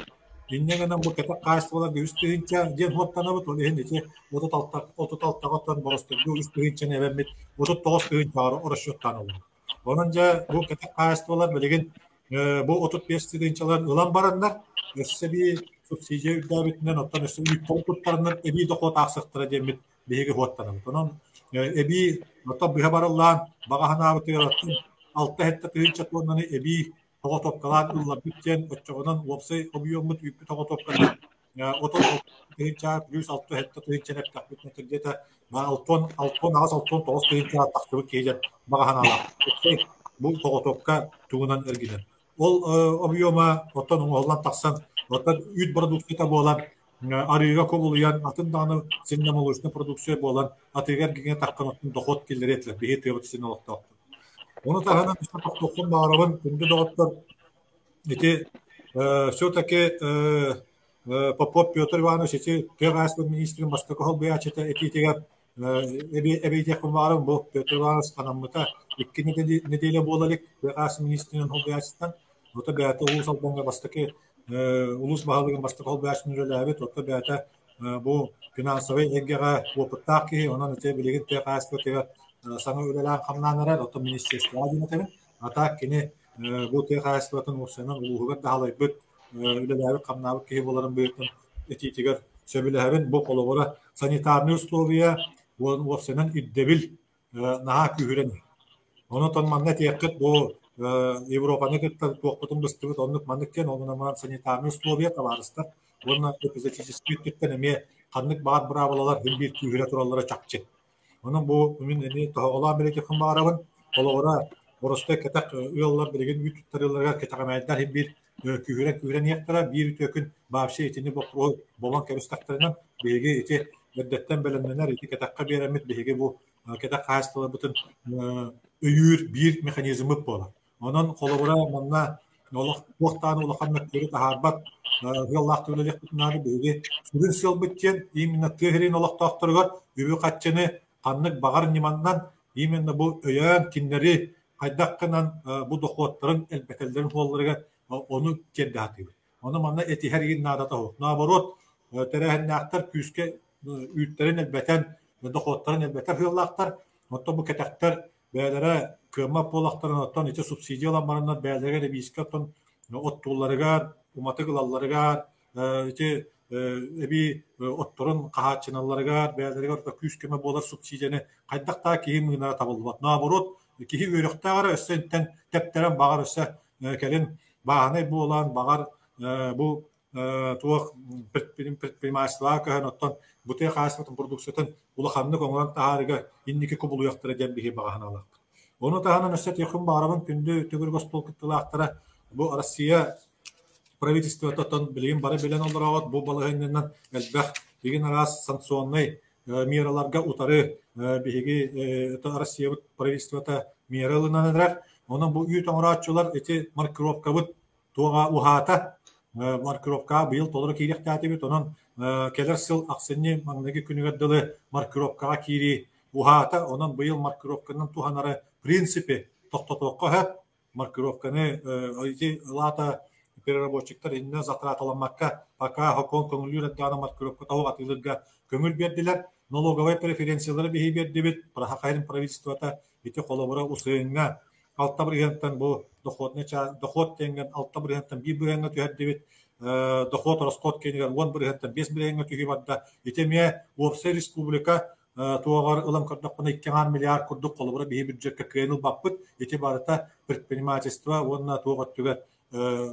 dinleyenin bu ketek karşı olan bir üst tığınca diyen hottanı bu tolu hendice ototalta ottan borostur. Bu üst tığınca ne vermit ototoğuz tığınca orası yottan olur. Onunca bu ketek karşı olan bilgin bu 35 tığıncaların ılan baranlar össe bir subsidiye üddabitinden ottan össe bir tolkutlarından ebi dokot aksıktıra demit bilgi hottanı bu. Onun ebi ottan bir haber Allah'ın bağahına abıtıyor Altta hette tığınca tonları ebi toğutopkalar ılla bütten ötçoğundan opsay obiyomut yüklü toğutopkalar otot tığınca plus altta hette tığınca hep takbit netirgete alton ağız alton toğuz tığınca taktırıp keyecek bağahanalar. Bu toğutopka tuğunan ergiden. Ol obiyoma otan oğlan taksan otan üt produksiyata boğulan arıga kovulayan atın dağını sinnem oluşuna produksiya boğulan atıgar gine takkan otun doğut kelleri etler. Bihi tığıt sinne olakta oldu. Onu tahanan işte toplum bağırın gündü doktor eti все-таки Попов Петр Иванович eti Первый министр Мостаков бячета eti тегер эбейте кумарым бу Петр Иванович анамыта 2 неделе болалык Первый министрин хол бячтан ота бята улус албанга бастаки улус баалыгын Мостаков бячтын рөлөбөт ота бята бу финансовый эгега опыттаки онан эте билеген Первый тегер Sana ülelen kamlanlara da otom ministerstva adına ata kini bu tehaslatın olsanın uluğuga dahalay büt üleleri kamnavı ki boların büyütün etitiger söbülehevin bu kolobora sanitarni условия olsanın iddebil naha kühüreni. Онотон манна тияккыт бу Европаны кытта туохтутун быстыбыт оннук манныктен онунаман санитарный условия табарыстар. Онна эпизодический түттен эме каннык баар бравалалар химбир күйрө тураллара чакчы. Onun bu ümün ola Amerika kımbarabın olara orospe ketak uyallar bilegen ütüttarılara ketamaylar hep bir kühüren yaktara bir tökün bağışı etini bu bolan kerustaklarından bilgi eti müddetten belenler eti ketakka bir emet bilgi bu ketak hastalığı bütün öğür bir mekanizmi bu. Onun kolabora manna Oğuztan'ı ulaqanlıkları taharbat yallah tülelik bütünleri bilgi sürün silbitten imina tüherin olaqtaqtırgar übü qaççını Kanlık bağır nimandan именно bu öyen kinleri haydakkanan bu dokuatların elbetellerin kollarına onu kendi hatı. Onu manna eti her gün nadata o. Nabarot terehen naktar küske ütlerin elbeten dokuatların elbetel hıyallaktar. Hatta bu ketaktar beylere kıyma polakların ottan içe subsidiyalanmalarından beylere de biskattan ot tuğlarıgar, umatı gılallarıgar, içe ebi ottorun qahatçınallarıgar, beylerigar da küskeme bolar subsidiyani qaydaqta kihim gına tabılbat. Nabarot kihi öyrüqtağara össenten tepteren bağır össe kelin bağını bu olan bağır bu tuğ предпринимательства köhen ottan bu te qasmatın produksiyatın ulaqanını konulan taharıga inniki kubulu yaqtıra dembihi bağını alaq. Onu tahanan össet yakın bağırabın kündü tügür gospol kıttılaaqtıra bu Россия правительството билим бары билен олорот бу балыгыннан элбэх деген арас санкционный мераларга утары биги Россия правительството мералынанырак онун бу үй тоңратчылар эти маркировка бут туга ухата маркировка быйыл толору кирек татыбыт онун келер сыл аксынны маңныгы күнүгө дылы маркировкага кири ухата онун быйыл маркировканын туханары принципи токтотокко хат маркировканы эти лата переработчиктар инне затраталамакка пока хокон көңүлүр дана маркировка тауга атылырга көңүл бердилер налоговый преференциялары бихи бердибит прахайрын правительството эти колобора усыйынга алта бригенттен бу доход тенген алта бригенттен бир бригенге төһөрдибит доход расход кенигер 10 бригенттен 5 бригенге төһибатта этеме Орсия республика туагар ылым кырдыкпына 2 миллиард курдук колобора бихи бюджетке кыйныл баппыт эти барыта предпринимательство онна туага түгө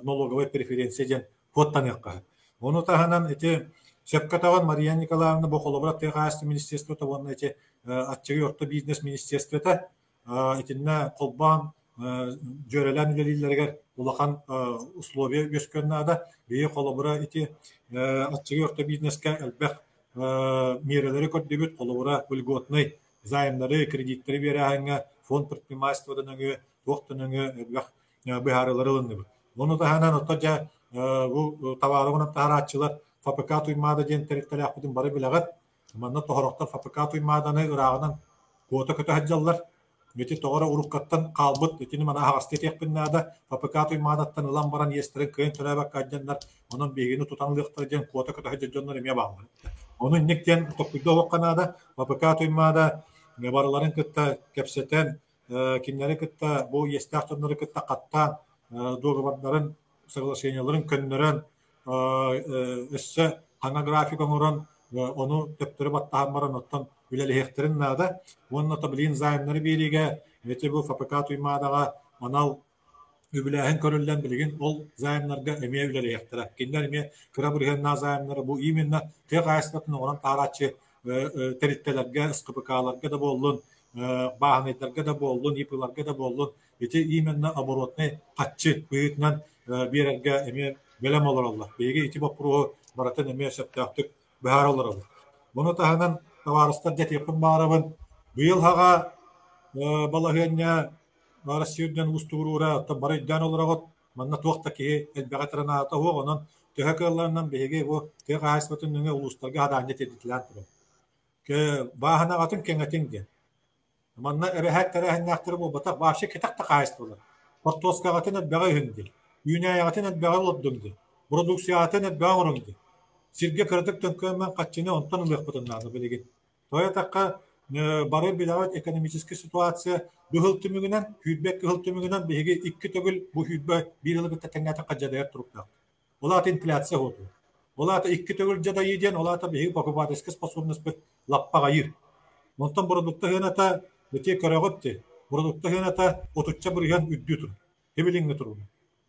налоговой преференция ден фоттаныкка. Onu tahanan эти Сепкатаван Мария Николаевна Бохолобра Техас министерство таван эти атчыгы орто бизнес министерството этинне колбан жөрелен үлелилерге улахан условия göskönнада бие колобра эти атчыгы орто бизнеске элбек мерелери көрдөбүт колобра льготный займдары кредиттери берәһәңгә фонд предпринимательстводан тоқтыныңы элбек быһарылары лынды. Onu tahanan otaja bu tavarıгына таратчылар ФПК туймада ден теректелек бүтүн бары билегат. Манна тохороктар ФПК туймаданы ырагынан кота көтөһҗаллар. Мети тогора уруккаттан калбыт этини мана хагастетек биннада ФПК туймадаттан ылан баран естире кыйын төрөбөк каҗандар. Онун бегини тутанлыктар ден кота көтөһҗаллар эме баглар. Onun nikken topukda okkanada ФПК туймада барларын кытта кепсетен кинleri кытта bu yestaktonları кытта каттан договорларын соглашенияларын көннөрөн өссө хана график оңорон onu töptürüp attağımların ottan ülelihektirin nada. Onun otabilin zayımları birige ve bu ФПК tuymadağa anal übülehin körülden bilgin ol zayımlarga emeye ülelihektirak. Kinler emeye kıra bürgenna zayımları bu iminna tek ayaslatın oran taratçı terittelerge, ıskıpıkalarga da bollun, bağınetlerge da bollun, yıpılarga da bollun. Eti iminna aborotne kaççı büyütünden bir erge emeye belem olur Allah. Beyge iti bapruğu baratın emeye septahtık behar olur Allah. Bunu tahanan tavarıstar jet yapın bağırabın. Bu yıl haga balahiyanya Россиядан устурура табарыдан олорот манна туакта ки элбегатарана ата хо онон төһөкөлләрнән беге бу тегайсбатын неңе улустарга хаданя тедитләр туры. Ке бахана атын кеңәтинге. Манна эбәһәт тәрәһен нәхтер бу бата башы кетак та кайстылар. Портоска гатын бәгә хиндил. Юнә ягатын бәгә лоддыңды. Продукциятын бәгә урыңды. Сирге кырдык төнкәмән катчыны онтан улыктыннады билеген. Тоятакка бары билават экономический ситуация быһылтымыгынан хүйтбек кыһылтымыгынан беге 2 төгүл бу хүйтбе бир ел бит тәңгәтә каҗадыр турукта. Олат инфляция ходу. Олат 2 төгүл жада йеден олата беге покупательский способность бит лаппа гайыр. Монтан продукты гыната бите көрөгөтте. Продукта хената отучча бурыхан үддү тур. Хебилиңне тур.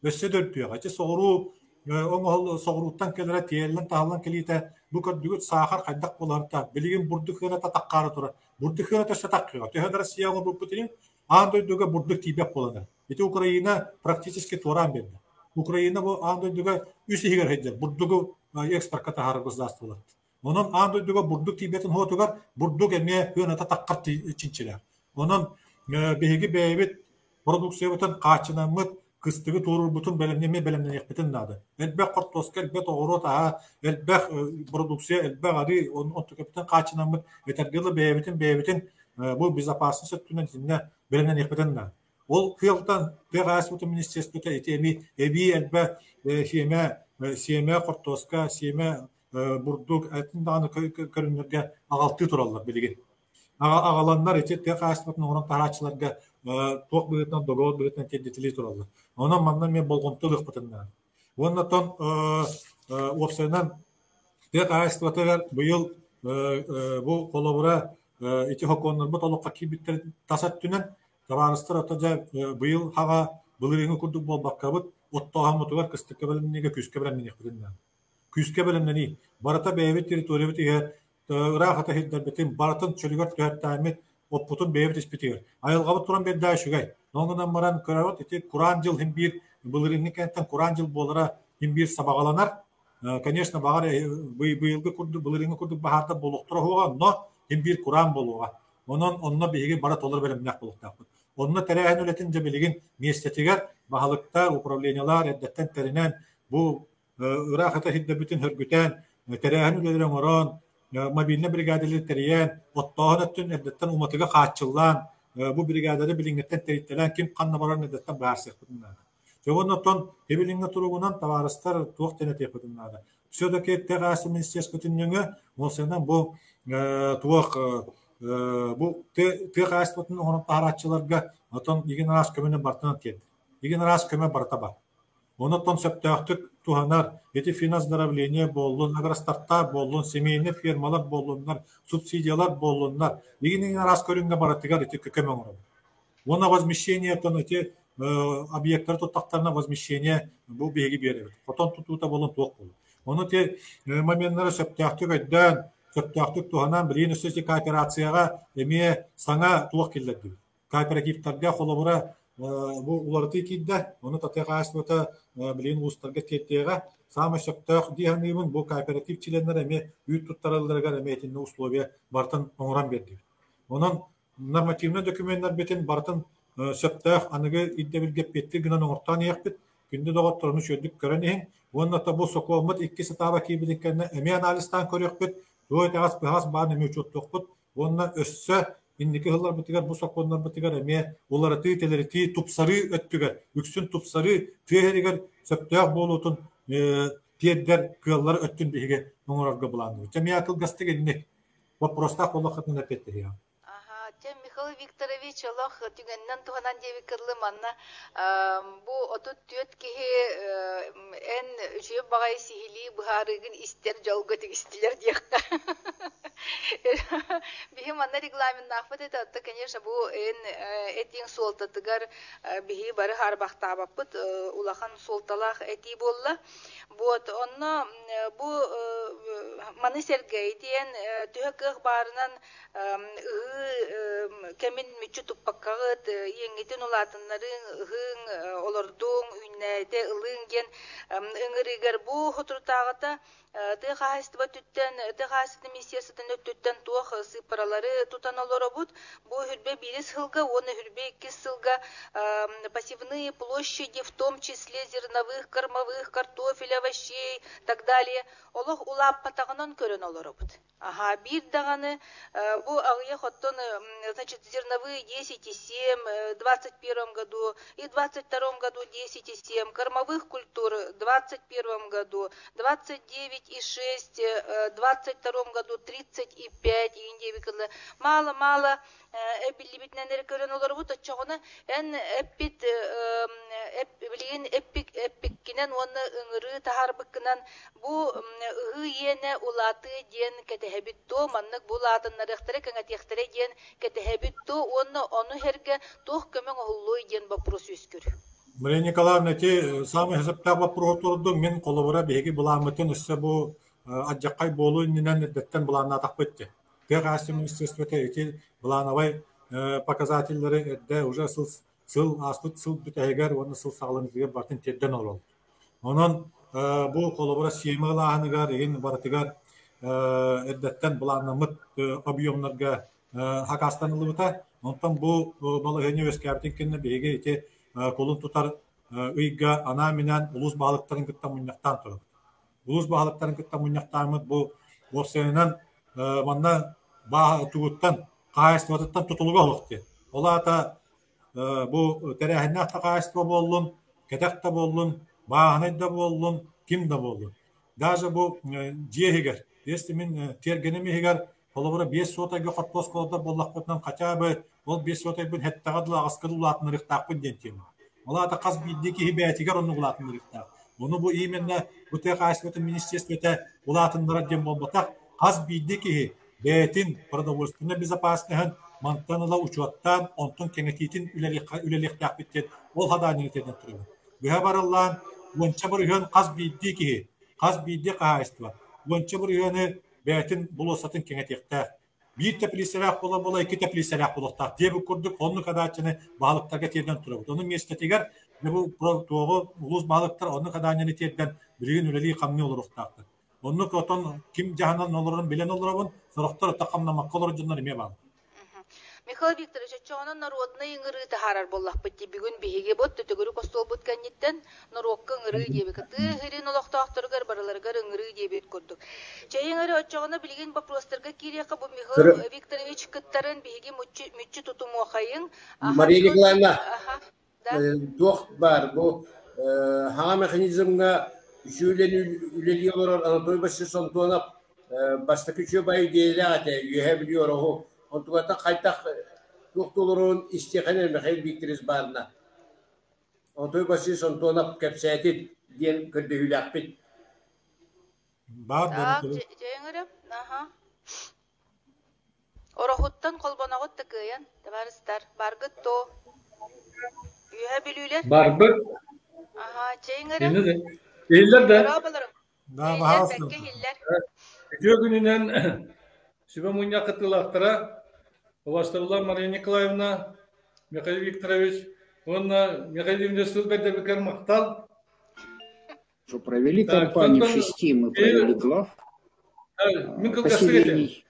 Өссө дөртүя. Ачы соору оңол соорууттан келера тиеллен тааллан келите бу көрдүгүт сахар хайдак боларта. Билигин бурдук хената таккары тур. Бурдук хената шатаккыга. Төһө Россия го бупутин андойдуга бурдук тибеп болар. Ити Украина практически туран берди. Украина бу андойдуга үсигер хеджер. Бурдугу экспортка тахар государстволар. Онон андойдуга бурдук тибетин хотугар бурдук эме хената таккар чинчилер. Онон беги бейбит продукциябытын качынамыт кыстыгы турурбутун белемнен экпетин нады. Элбек кортоска элбек оғырот элбек продукция элбек ари онтукептен качынамыт этергылы бейбитин бу безопасность өттүнен тинне белемнен экпетин нады. Ол кыялтан бегасбутун министерството этеми эби элбек семе кортоска семе бурдук этин даны көрүнөргө агалты тураллар билген. Агаландар эти кастатын орон тарачыларга тоқ бөгөтнөн догол бөгөтнөн тедетили туралды. Онан мандан мен болгонтулук бутундан. Оннотон опсайнан кастатыгар быйыл бу колобура эти хоконнор бу толокка кибиттер тасаттүнөн табарыстыр отожа быйыл хага былырыңы курдук болбаккабыт оттоган мотугар кыстыкка белемнеге күскө белемнеге бутундан. Күскө белемнени барата бейбит территория битиге рахата хиддербетин баратын чөлүгөр төһөттәмит оппутун бейбит испитигер. Айылгабы туран бедда шугай. Ноңунан баран көрөт ити Куран жыл хим бир былырыны кенттен Куран жыл болара хим бир сабагаланар. Конечно, багар быйылгы курду былырыны курду бахарда болуктура хуга, но хим бир Куран болуга. Онно биги бара толор белемнак болуктак. Онно терәһен үлетин жебелигин местетигер бахалыктар, управлениялар эддеттен теринен бу рахата хиддербетин хөргүтен терәһен үлелерен орон мобильный бригадалар териян, оттоған өттін әдеттен уматыға қатшылан, бұл бригадады біліңгеттен тереттелен, кем қанна баран әдеттен бағарсық бұдынады. Жоғын оттон, ебіліңгі тұрғынан таварыстар туық тенетек бұдынады. Все-таки тәғасы министерскі түнніңі, ол сенен бұл туық, бұл тәғасы бұтын оғынан тағаратшыларға, оттон еген арас көмені бартынан келді. Еген арас көмі барта бар. Онуттан сөптөктүк туханар, эти финансдравление боллун, агростарта боллун, семейный фермалар боллуннар, субсидиялар боллуннар. Егенен раз көрүнгө баратыгар эти көмөң урабы. Она возмещение, эти объекттар туттактарына возмещение бу беги беребит. Потом тутута болун туок болу. Оны те моменттары сөптөктүк өйдөн, сөптөктүк туханан билин өсөсү кооперацияга эме саңа туок келди. Кооперативтарга холобура бу уларты кидде, оны татыгасыта билин устарга кеттега сама сөптөк диханыбын бу кооператив члендер эме үйт туттараларга эме этинне условия бартын оңран берди. Онун нормативный документтер бетин бартын сөптөк аныгы иддебилгеп бетти гынан оңортан якпыт. Күндө догот турмуш өдүк көрөнүн. Онната бу сокомут 2 сатаба кибиликкенне эме анализтан көрөкпүт. Тойтагас бахас бааны мөчөттөкпүт. Онна өссө İndiki hıllar bitigar, bu sakonlar bitigar, eme olara tıyteleri tıy tupsarı öttüger, üksün tupsarı tıyheriger, söptüyak bolutun tiyedder kıyalları öttün bihige nongararga bulandı. Cem yakıl gazete gelinlik. Вопрос-так Allah katına pettir ya. Тем Михаил Викторович Аллах түгеннен туганан деби кырлы манна бу отут төт кихи эн жөп багай сихили бухарыгын истер жолго тигистилер диякта. Бихи манна регламент нахфат это, конечно, бу эн этин солтатыгар бихи бары харбактабаппыт улахан солталах эти болла. Вот онно бу маны Сергей диен төһөк барынан кемин мүчү туппаккагыт еңитин улатыннарын ыгын олордуң үннәйте ылынген ыңырыгар бу хотуртагыта тыхастыба түттен тыхасты министерствотан өттүттен туох сыпаралары тутан олоробут бу хүрбе 1 сылга, оны хүрбе 2 сылга пассивные площади, в том числе зерновых, кормовых, картофеля, овощей, так далее. Олох улап патагынан көрөн олоробут. Ага, бир даганы бу агыя хоттон, значит, зерновые 10,7 в 21 году и в 22 году 10,7, кормовых культур в 21 году 29,6, в 22 году 35, и индивикалы. мала эбилли битнендер көрөн олар бу тачагына эн эппит билген эппиккинен оны ыңыры тахарбыккынан бу ыйене улаты ден кетехебитто маннык булатын нарыхтыре кеңетехтере ден кетехебитто оны херге тох көмөң оллой ден вопрос үскүр. Мария Николаевна, те самый хесаптаг вопрос турду мен колобура беги буламытын үссе бу аджакай болу иннен деттен булана такпытты. Тегасы министерството эти булановай показательлары да уже сыл аскут сыл бүтегер оны сыл сагланытыгер бартын тедден олол. Онон бу колобура сиемалаһыныгар ин бартыгар эддеттен буланамыт объемнарга хакастанылыбыта. Онтан бу балыгыны өскәртин кинне беги эти колун тутар ыйга ана менен улус баалыктарын кыттан муньяктан турат. Улус баалыктарын кыттан муньяктамыт бу осенен манна баа тугуттан кайыстыттан тутулуга олукты. Олата бу терехинне кайыстыва боллун, кетекте боллун, баанайда боллун, кимде боллун. Даже бу жиегер, если мен тергенемегер колобура 5 сотайга кортос колда боллакпытынан кача бы ол 5 сотай бун хеттагадла аскылулатын рыктакпын дентем. Олата каз биддики хибетигер onu улатын рыктак. Onu bu именно bu tekasvetин министерствете улатындыра дем болбатак каз биддики бетин продовольственная безопасность мантаныла учеттан онтун кеңетитин үлелектак биттен ол хаданитеден турган. Бу бараллан вонча бурган каз биддики каз бидди кайства. Вонча бурганы бетин булосатын кеңетектак. Bir tepliserak bola iki tepliserak bolaktak diye bu kurduk onu kadarçını balıklarga terden turabı. Onun mestetiger ve bu doğu ulus balıklar onu kadarçını terden birigin üleli kamni olur oktaktır. Onu koton kim jahanan olurun bilen olurun soroktor takamlamak olur cunları me bağlı. Михаил Викторович, чоонун народный ыңыры тахарар боллакпыт бүгүн биһиге бот төтөгөрү костол бут канниттен норокка ыңыры диеби кыты хирин олохтоохторугар бараларгар ыңыры диебит көрдүк. Чейиңери очогуна билген вопростарга кирияка бу Михаил Викторович кыттарын биһиге мүччү тутуму хайын. Мария Николаевна, дох бар бу хага механизмга жүүлен үлели олор Анатолий Васильевич Антонов башта күчө бай дейлате үйе билиyor о. Онтугата кайтак туктулурун истеханер Михаил Викторович барына. Анатолий Васильевич Антонов кепсетит диен кырдыгылакпит. Бар да. Жеңире. Орохуттан колбоногот тыкыян. Табарыстар баргыт то. Үйе билүлер. Барбыт. Жеңире. Эйлер да. Да, баһасын. Жөгүнүнөн Сюба муня кытылактыра, Властовла Мария Николаевна, Михаил Викторович, он Михаил Викторович махтал. Что провели кампанию в 6, мы провели глав поселений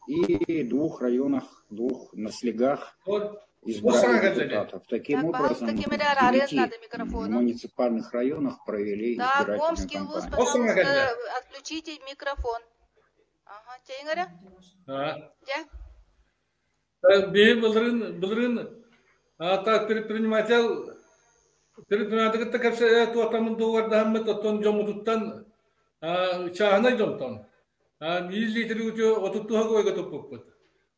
и 2 районах, 2 наслегах избрали депутатов. Таким образом, в 9 муниципальных районах провели избирательную кампанию. Отключите микрофон. Чейнгара? Былырын, так предприниматель капса туатамын дугардамы тоттон жомутуттан чаана жомтон. 100 литр үтө отуттуга койго топпут.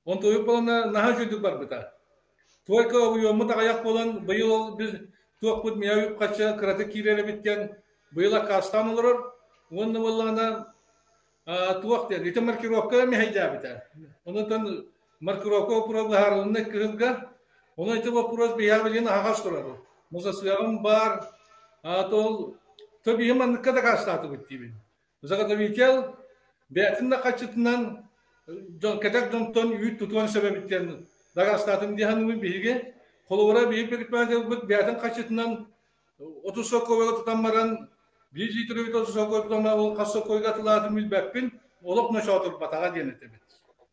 Он тоюп болана наха жүдүк бар быта. Туайка уйому тагаяк болан быйыл биз туакпут мияюп кача кыраты кирере биткен быйла кастан олорор. Онны болана туакта ите маркировка мехайжабита. Онтон маркировка пробахарылны кырылга. Оны ите вопрос биябылын агас турабы. Музасыягым бар. Атол тобиеман када кастаты биттибин. Загата бител бетинде качытынан кадак жонтон үйт тутуан себептен дагастатын диханын биге колобура бий предприятие бетин качытынан 30 сокойга тутамаран 1 литр 30 сокой тутамал касокойга тылатын билбеппин олок ношотур батага денетебит.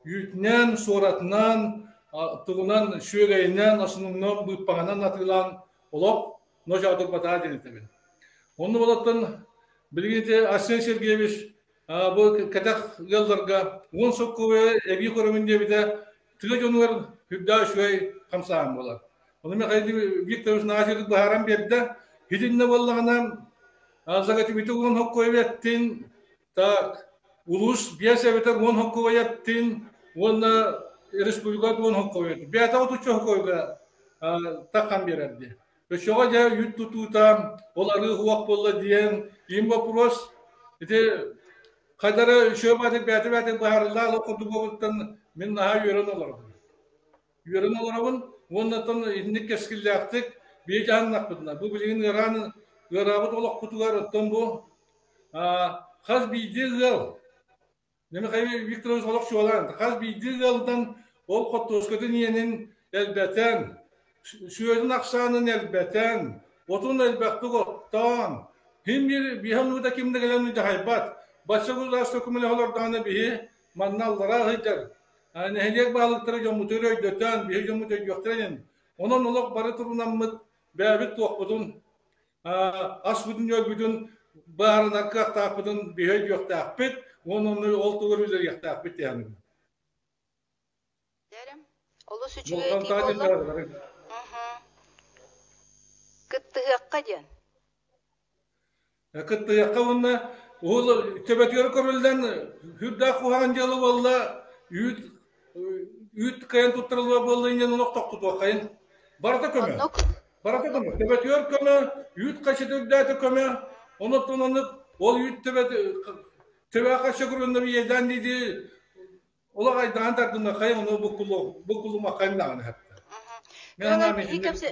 Үйтнен соратынан тугунан шөгейнен асынынан быппаганан атылан олок ношотур батага денетебит. Onu bolatan bilgite Арсен Сергеевич bu katak yıllarga 10 sokkoya evi korumunda bir de tülejonlar hübda şöy kamsam bolar. Onu Mihail Viktorovich Nazirlik baharam berdi. Hidinne bollagana azagati bitugun hokkoya ettin. Tak ulus biasa beter 10 hokkoya ettin. Onu республика туон хоккойду. Бята отучу хоккойга такан берерди. Шоға жа ют тутута, олары хуак болла диен, им вопрос, ите қадары шөбаты бәті бағарылда алы құлды болуттан мен наға үйрен оларбын. Үйрен оларбын, оннатан инник кескілді ақтық, бей жағынақ бұдына. Бұл білген ғырабыт олақ құтылар ұттан бұл. Қаз бейді ғыл. Неме қайбе Викторович олақ шуалан. Қаз бейді ғылдан ол құттығыскөтін енін әлбәтен, Şöyle aksanın elbeten, otun elbette ottan. Hem bir hanımda kimde gelen de haybat. Başka uzak sökümlü olur tane bir mannallara gider. Yani heliyek balıkları camutörü döten bir camutörü götüren. Onun olak barı turundan mı bebek tohbudun. Asbudun yok budun. Baharın arkak takbudun bir şey yok takbit. Onun oltuğur bilir yok takbit yani. Derim. Olu süçüge etiyip Кыттыгакка ден. Кыттыгакка онна ол төбөтөр көрүлдөн хүрдө куган жылы болла үйт кайын туттырылба болду инен улук токтуту кайын. Барата көмө. Барата көмө. Төбөтөр көмө, үйт качыдыгдаты көмө. Онотон ол үйт төбө качы көрүндө бийеден диди. Олагай дандардын кайын ону букулу макайнаган хат. Биһи кепсе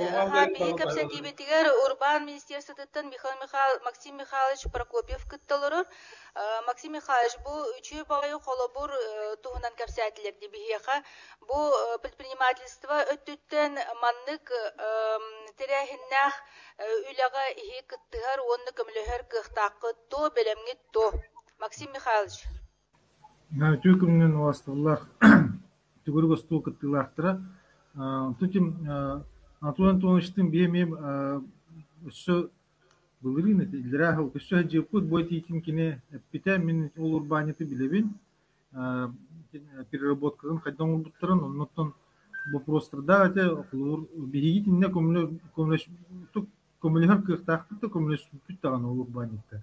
тибетигер Урбан министерствотыттан Максим Михайлович Прокопьев кытталырыр. Максим Михайлович бу үчү багайы холобур туһунан кепсәтлерди биһиха. Бу предпринимательство өттүттен маннык терәһиннәх үләгә иһи кыттыгар онны көмлөһөр кыхтакы то белемгит то. Максим Михайлович. Түкүмнен вастыллар түгүргө стул кыттылактыра. Тутим Антуан Тонштин биемем өссө булырын илраху өссө жепут бойтитин кине пита мен ол урбаниты билебин переработкадан кайдан буттырын оннотон вопростарда те бигитинне комлеш комлехар кыхтакты комлеш туттаган ол урбанитта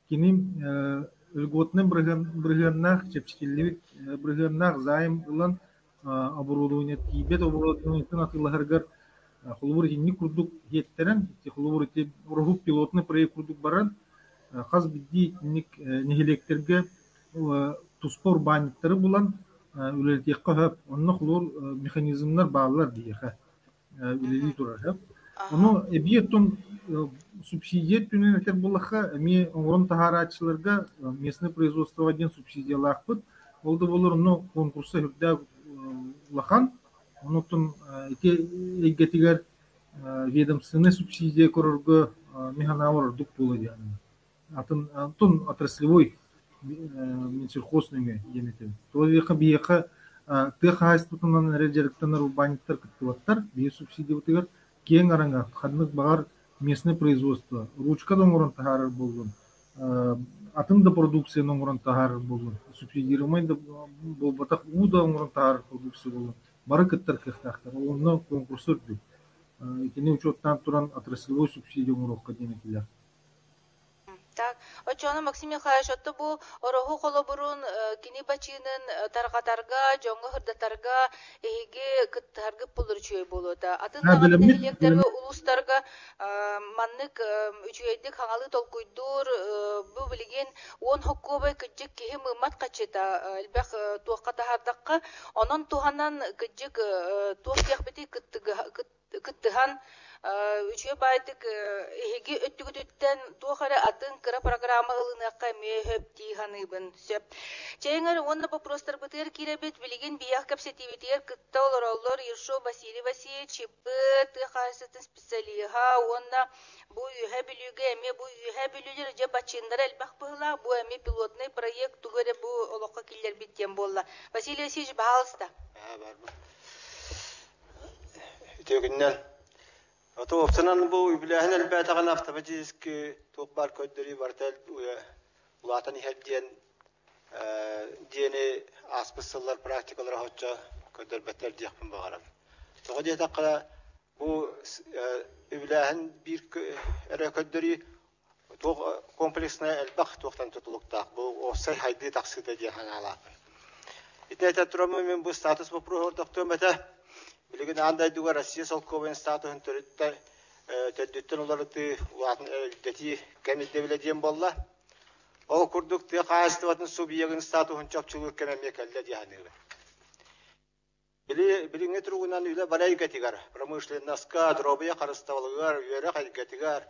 киним льготный бригаднах чепчилливик бригаднах займ улан оборудование тибет оборудование натыларгар холбур хинни курдук хеттерен холбур те ургуп пилотный проект курдук баран хаз бидди ник нехелектерге туспор баниттары булан үлелти кахап онны холбур механизмнар баалар дийха үлели турар ону эбиеттон субсидия түнен этер булаха ми оңрон тахарачыларга местный производство один субсидиялахпыт олду болор но конкурса хүрдө лахан, онотон эгетигер ведомственный субсидия корорго механавр дук болду яны. Атын отраслевой минсельхозныйга енетен. Тоевка бияка техайстутунан реджерктен урбаниттар кыттыбаттар, бие субсидия бутыгар кең аранга хаднык багар местное производство. Ручка доңорон тахарыр болгон. Атын да продукция доңорон тахарыр болгон. Субсидирование да болбатак уда доңорон тахарыр продукция болгон. Бары кыттар кыхтактар. Онно конкурс өттү. Икени учеттан туран отраслевой субсидия доңорокка денекилер. Так, очоно Максим Михайлович отто бу ороху холобурун кини бачынын таргатарга, жоңго хырдатарга эге кыттаргы булыр чөй болода. Атын электерге улустарга маннык үчөйдик хаңалы толкуйдур бу билген 10 хоккобай кыжык кеһи мымат качыта элбек туакка тахардакка онон туханан кыжык туак бити кыттыган үчө байдык эги өттүгүттен туохара атын кыра программа ылынакка мөһөп тиханыбын сөп. Чейгер онда вопростар бытыр киребет билген биях капсетивитер кытта олороллор Иршо Василий Васильевич быт хасатын специалиха онда бу юха билүгө эме бу юха билүлөр же бачындар элбак была бу эме пилотный проект тугере бу олокка киллер биттен болла. Василий Васильевич баалста. Төгүннән Ото опсанан бу биләһен әлбәтәгән автоматик топбар көддери бартал улатан һәдден дине аспысылар практикалар хача көддер бәтәр диякын багарам. Тогы дә бу биләһен бир эре көддери тог комплексны әлбәк токтан тотылыкта. Бу осай хайды таксыда диякан ала. Итнете трома мен бу статус вопрос доктомета. Билеген андай дуга Россия солковен статусын төрөттө төдүттөн оларды дети кемитте биледен болла. Ол курдук те кайстыбатын субъектин статусын чапчылык кеме келде дияны. Билинге тургунан үйле барай кетигар. Промышленный ска дробия карысталыгар, үйөрө кайтигар.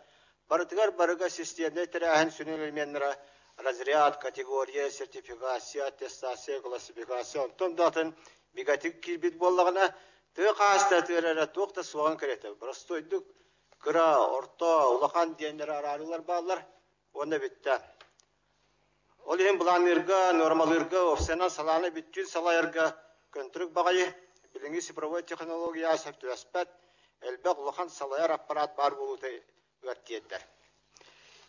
Барытыгар барыга системде терахын сүнелменнера разряд, категория, сертификация, аттестация, классификация. Том датын бигатик кирбит боллагына ты каста терера токта суган керете. Простойдук кыра, орто, улахан дендер арарылар баллар. Оны битте. Ол ем буланырга, нормалырга, офсенан саланы биттүн салайырга контроль багайы. Билинги цифровой технология сәптү аспет. Элбек улахан салайыр аппарат бар болуты үгәттиеттер.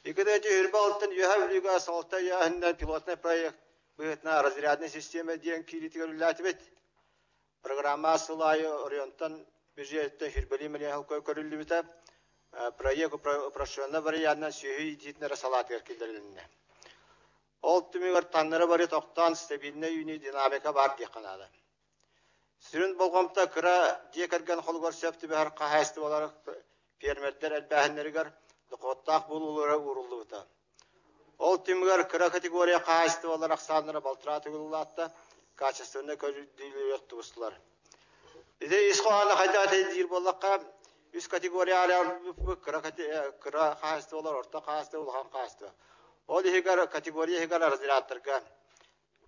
Икеденче Ирбалтын Юхавлига Салта Яхында пилотный проект бытна разрядная система ден киритигерләтибет. Программа сылайы ориентан бюджеттен хирбели менен халкы көрүлүбүтә. Проект упрощенный вариантын сүйүй дитнер салат эркилдерилинне. Ол түмүгөр таннары бары токтан стабильный юни динамика бар диканады. Сүрүн болгомта кыра декерген холгор сәпти бер кахасты болар фермерлер элбәһнәргәр Доктак булулары урулды. Ол тимгер кыра категория кайсты олар саннары балтыраты булатта, качественно көрүлүлөр туслар. Иде исхана хадаты дир болакка, үс категориялар кыра кайсты олар орта кайсты улган кайсты. Ол хигар категория хигар разрядтырга.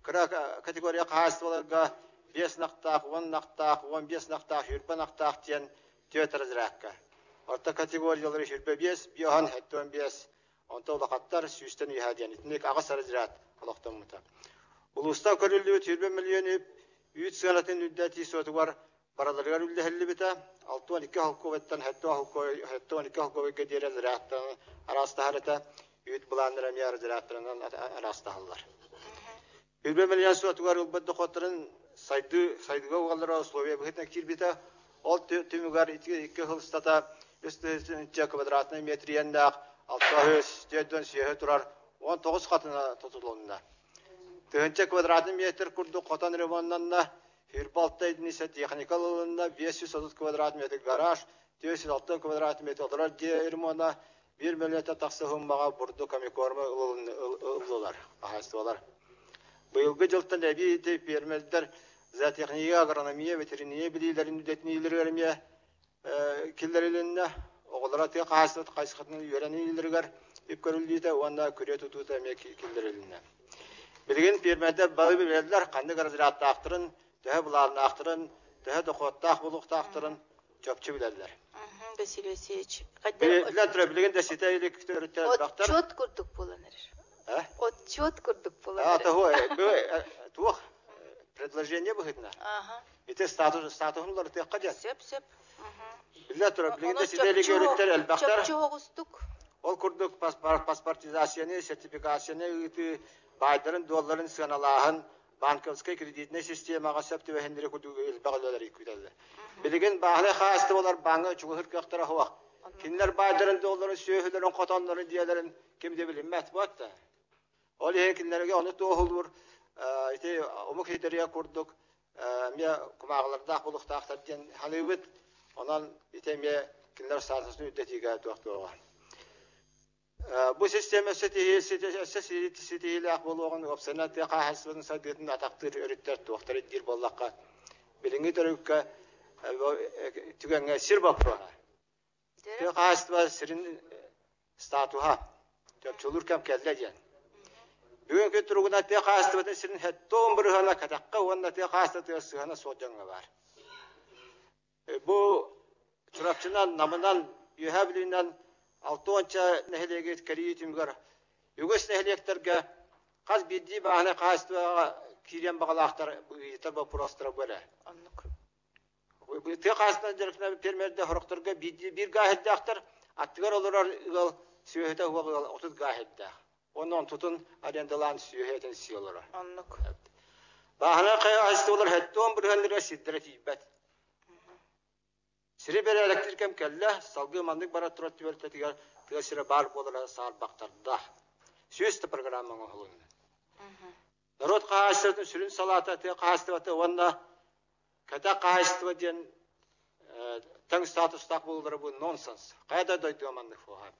Кыра категория кайсты оларга 5 нактак, 10 нактак, 15 нактак, 20 нактак тен төт разрядка. Орта категориялары жүрбе 5, биохан хэттон 5, онта улақаттар сүйістен үйәден. Итінек ағас арызырат олақтан мұта. Улуста көрілді 20 миллион өп, 3 сығанатын үддәті соты бар параларығар үлді әлі біта, 6-12 халковеттен хэттон 2 халковетке дер арызыраттан арастағарыта, үйт бұланыр әме арызыраттарынан арастағалар. 20 миллион соты бар ұлбәдді қотырын сайдыға оғалары условия бұхетіне кирбіта, ол түмігар 2 хылыстата үстінче квадратный метриендақ 600 сүйе тұрар 19 қатына тұтылуында. Түгінші квадратный метр күрді қотан ремонтанна Фирбалтта едінісе техникалылығында 530 квадратный метр гараж, 206 квадратный метр олар де ремонтна 1 миллион тақсы ғыммаға бұрды комикормы ұлылар, ағайстывалар. Бұйылғы жылттан әбейті фермелдер зоотехния, агрономия, ветеринария білейлерін үдетінейлерге киллерилинне оголара те каасат кайсыкытын үйрөнүлөргөр ип көрүлдүтө онда көрө тутута мек киллерилинне билген пермеде балы билерлер кандай разрядты актырын тө буларны актырын тө докоттак булукта актырын чөпчү билерлер Василий Васильевич билерлер билген да сетейлик төрөттөр бактар отчет курдук боланыр отчет курдук боланыр тух предложение быхытна эти статусулар те кадет сеп Билля тура билгенде сиделиге өрөттөр элбактар. Чоғыстук. Ол курдук паспортизацияны, сертификацияны ыты байдарын долларын сыналаһын банковской кредитный системага септи вендире курдук элбагалар икүдәле. Билген баһлы хасты болар банга чугыр кактара хава. Кинлер байдарын долларын сөйһүлөрүн котонларын дияларын кимде билмәт батта. Ол кинлерге аны тоһулур. Ите омук хитерия курдук. Мия кумагларда булукта актаттан халыбыт Ondan itemiye kinler sahasını üddetiga tuaqtuğa. Bu sisteme setihiyle akboluğun opsiyonel qahasının sadetini ataqtır örüttер tuaqtır dir bollaqqa. Bilingi törükka tügenge sir bakra. Te qahasıva sirin statuha. Töpçülür kam kellejen. Bugünkü turguna te qahasıva sirin hetton bir hala kataqqa onda te qahasıva sığana sojanga var. Bu çorapçınan namından yühəbliğindən 6-onca nehliye keriyitimgar. Yügüs nehliyekterge qaz biddi bahane qastığa kiriyen bağlaqtar yeter bu prostra böyle. Bu te qastıdan jerkna permerde horoktorga biddi bir gahedde aktar attıgar olurlar sühete 30 gahedde. Ondan tutun arendalan süheten siyolara. Anlık. Bahane qastığı olur hetton bir handıra sidretibet. Siri beri elektrikem kelle, salgı mandık bara turat tüvertetigar, tügesire bar bolara sağır baktarda. Süyüstü programın oğlunu. народ қағастырдың сүрін салата те қағастырды онда кәта қағастырды ден таң статустақ болдыры бұл нонсенс. Қайда дойды оманды фуға.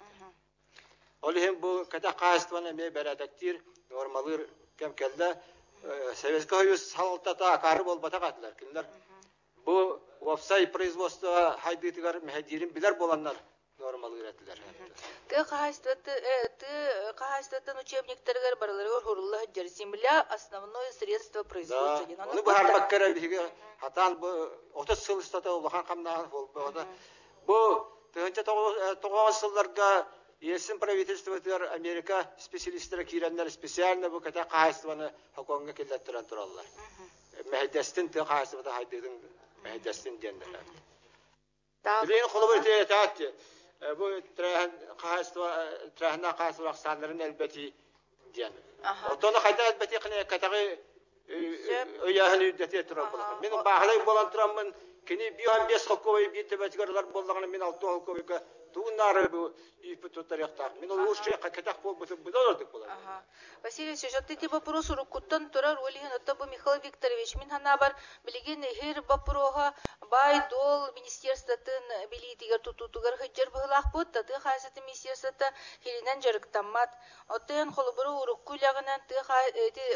Олығын бұл кәта қағастырды ме бәрәдіктер нормалыр кем келді. Советский Союз салалтата ақары болбата қатылар. Кімдер бұл веб-сайт производства хайдытығар мәдерін білер боланlar нормалы үретілер. Ты қағастаттан учебниктерге барылары ғұрылы земля основное средство производства. Оны бұл әрбәккері бігі хатан бұл 30 сыл ұстата олған қамнаған болды. Бұл 1990 сылларға Есін правительствотар Америка специалисттері кейренлер специально бұл кәті қағастываны хақуанға келдеттірен тұралар. Мәхедестін ты қағастываты хайдыдың мәхедестін денділер. Білейін қолы бір тәйет әтті. Бұл трәхінна қағастывы ақсанларын әлбәті ден. Отоны қайда әлбәті қыны кәтіғі өйәхін үйдәте тұран болған. Мен бағылай болан тұранмын. Кені 5 қолковай бір тәбәтігерлер болғаны мен 6 қолковайға Тунары bu ипототаряхтар. Мен ол ушче катах пол бутылдык булар. Василий Ильич, отти вопрос урукуттан турар олиген оттабу Михаил Викторович. Мен ханабар билеген хер вопрога бай дол министерствотын билитигер тутутугар хыджер быгылак бут, таты хасаты министерствота хелинен жарыктаммат. Оттен холбуру уруккулагынан ты